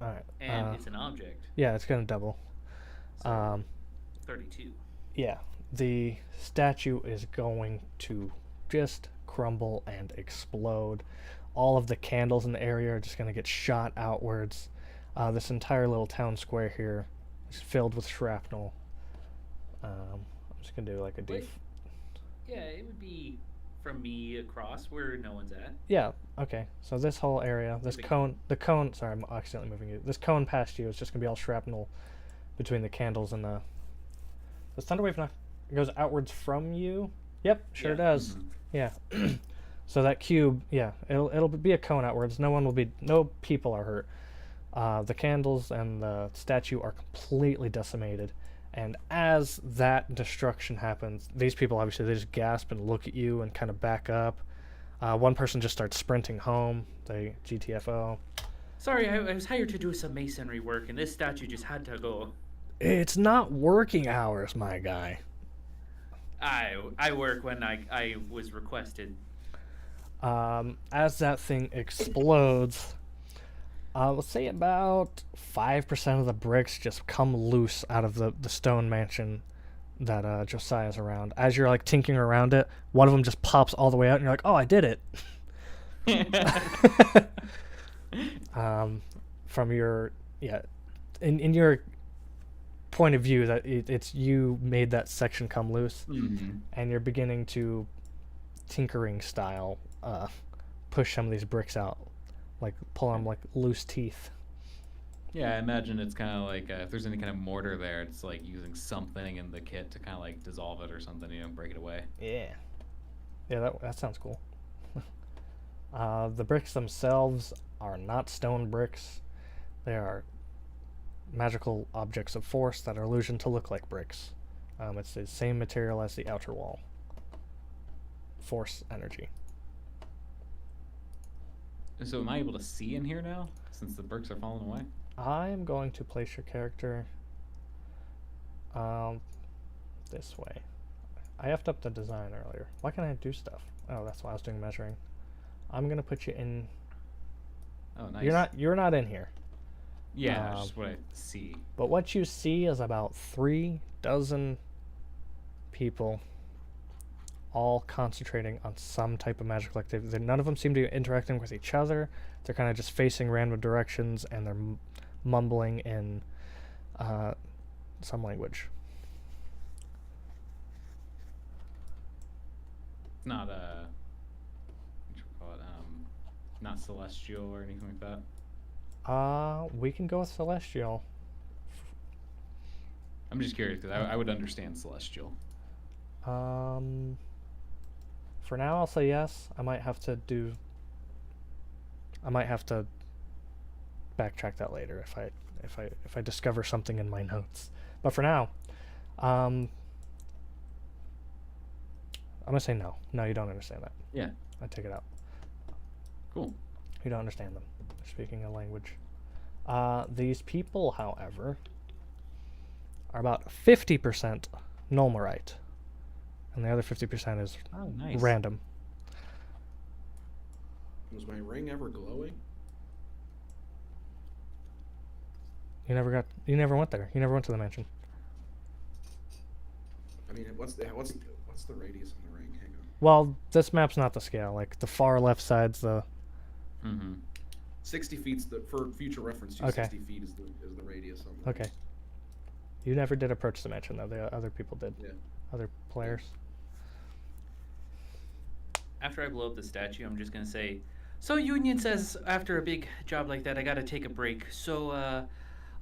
All right. And it's an object. Yeah, it's gonna double. So 32. Yeah, the statue is going to just crumble and explode. All of the candles in the area are just going to get shot outwards. This entire little town square here is filled with shrapnel. I'm just going to do like a Wait. Yeah, it would be from me across where no one's at. Yeah, okay. So this whole area, the cone, sorry, I'm accidentally moving you. This cone past you is just going to be all shrapnel between the candles and the thunderwave goes outwards from you. Yep, sure does. Mm-hmm. Yeah. So that cube, yeah, it'll be a cone outwards. No people are hurt. The candles and the statue are completely decimated. And as that destruction happens, these people obviously they just gasp and look at you and kind of back up. One person just starts sprinting home. They GTFO. Sorry, I was hired to do some masonry work, and this statue just had to go. It's not working hours, my guy. I work when I was requested. As that thing explodes, let's say about 5% of the bricks just come loose out of the stone mansion that Josiah's around. As you're like tinkering around it, one of them just pops all the way out, and you're like, "Oh, I did it!" From your in your point of view, that it's you made that section come loose, and you're beginning to tinkering style push some of these bricks out, like pull them like loose teeth. Yeah, I imagine it's kind of like if there's any kind of mortar there, it's like using something in the kit to kind of like dissolve it or something, break it away. Yeah, that sounds cool. The bricks themselves are not stone bricks. They are magical objects of force that are illusioned to look like bricks. It's the same material as the outer wall. Force energy. So am I able to see in here now, since the bricks are falling away? I'm going to place your character this way. I effed up the design earlier. Why can't I do stuff? Oh, that's why I was doing measuring. I'm gonna put you in. Oh, nice. You're not in here. Yeah, that's just what I see. But what you see is about 3 dozen people all concentrating on some type of magical activity. None of them seem to be interacting with each other. They're kind of just facing random directions, and they're mumbling in some language. It's not what you call it, not celestial or anything like that. We can go with celestial. I'm just curious because I would understand celestial. For now, I'll say yes. I might have to backtrack that later if I discover something in my notes. But for now, I'm gonna say no. No, you don't understand that. Yeah. I take it out. Cool. You don't understand them. They're speaking a language. These people, however, are about 50% Nolmerite. And the other 50% is nice. Random. Was my ring ever glowing? You never went there. You never went to the mansion. I mean, what's the radius of the ring? Hang on. Well, this map's not the scale. Like the far left side's the. 60 feet's for future reference. 60 feet is the radius on the. Okay. You never did approach the mansion though. The other people did. Yeah. Other players. After I blow up the statue, I'm just gonna say, so Union says after a big job like that, I gotta take a break. So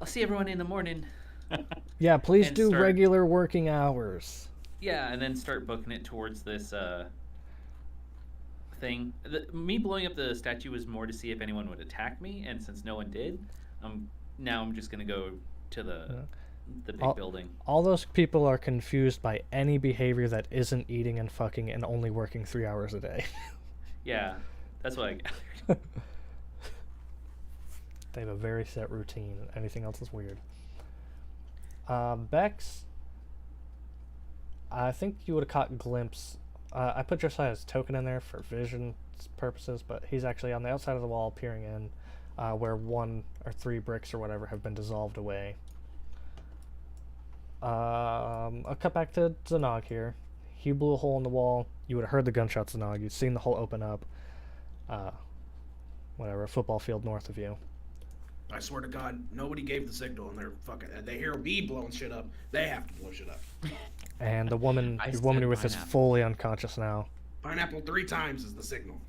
I'll see everyone in the morning. Yeah, please And do start- regular working hours. Yeah, and then start booking it towards this thing. Me blowing up the statue was more to see if anyone would attack me, and since no one did, now I'm just gonna go to the big building. All those people are confused by any behavior that isn't eating and fucking and only working 3 hours a day. Yeah, that's what I gathered. They have a very set routine. Anything else is weird. Bex, I think you would have caught glimpse. I put Josiah's token in there for vision purposes, but he's actually on the outside of the wall peering in where 1 or 3 bricks or whatever have been dissolved away. I'll cut back to Zanog here. He blew a hole in the wall. You would have heard the gunshots, Zanog. You'd seen the hole open up. A football field north of you. I swear to God, nobody gave the signal, and they hear me blowing shit up. They have to blow shit up. And the woman you're with is fully unconscious now. Pineapple 3 times is the signal.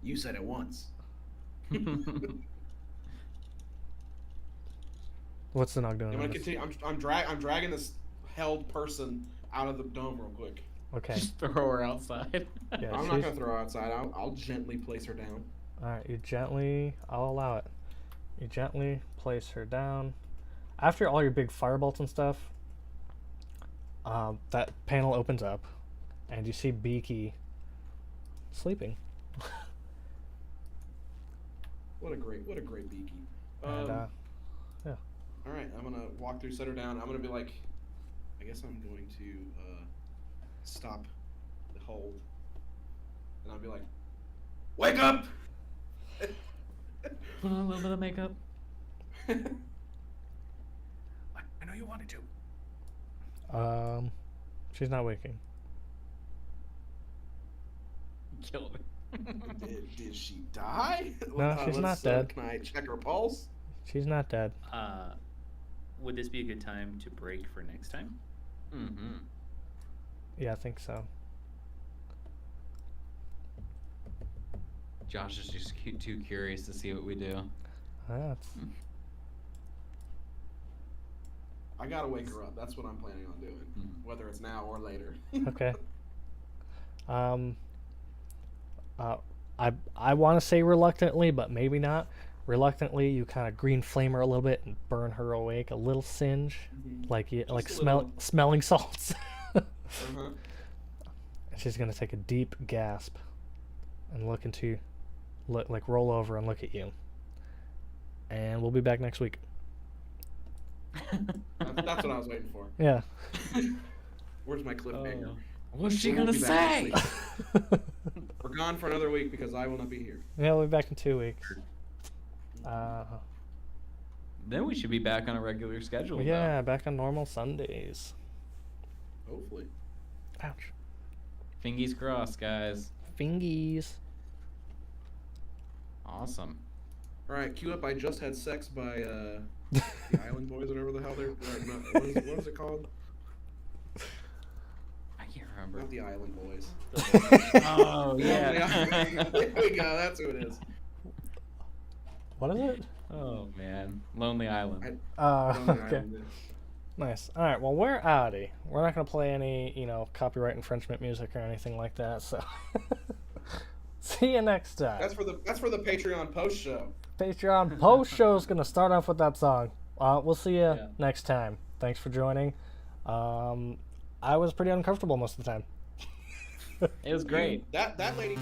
You said it once. What's the nog doing? I'm gonna continue. I'm dragging this held person out of the dome real quick. Okay. Just throw her outside. Yeah, I'm not gonna throw her outside. I'll gently place her down. Alright, I'll allow it. You gently place her down. After all your big firebolts and stuff, that panel opens up, and you see Beaky sleeping. What a great Beaky. And, yeah. All right, I'm gonna walk through, set her down. I'm gonna be like, I guess I'm going to stop the hold, and I'll be like, "Wake up!" Put on a little bit of makeup. I know you wanted to. She's not waking. Killed her. Did she die? No, she's not dead. Can I check her pulse? She's not dead. Would this be a good time to break for next time? Mm-hmm. Yeah, I think so. Josh is just too curious to see what we do. I gotta wake her up. That's what I'm planning on doing, whether it's now or later. Okay. I want to say reluctantly, but maybe not. Reluctantly, you kind of green flame her a little bit and burn her awake, a little singe, like smelling salts. And she's gonna take a deep gasp and roll over and look at you. And we'll be back next week. That's what I was waiting for. Yeah. Where's my cliffhanger? What's she gonna say? We're gone for another week because I will not be here. Yeah, we'll be back in 2 weeks. Then we should be back on a regular schedule. Yeah, back on normal Sundays. Hopefully. Ouch. Fingies crossed, guys. Fingies. Awesome. All right, cue up. I Just Had Sex by the Island Boys, whatever the hell they're. What was it called? I can't remember. Not the Island Boys. Oh yeah. There we go. That's who it is. What is it? Oh man, Lonely Island. Lonely Okay. Island, yeah. Nice. All right. Well, we're outie. We're not gonna play any, copyright infringement music or anything like that. So, see you next time. That's for the Patreon post show. Patreon post show is gonna start off with that song. We'll see you next time. Thanks for joining. I was pretty uncomfortable most of the time. It was great. That lady.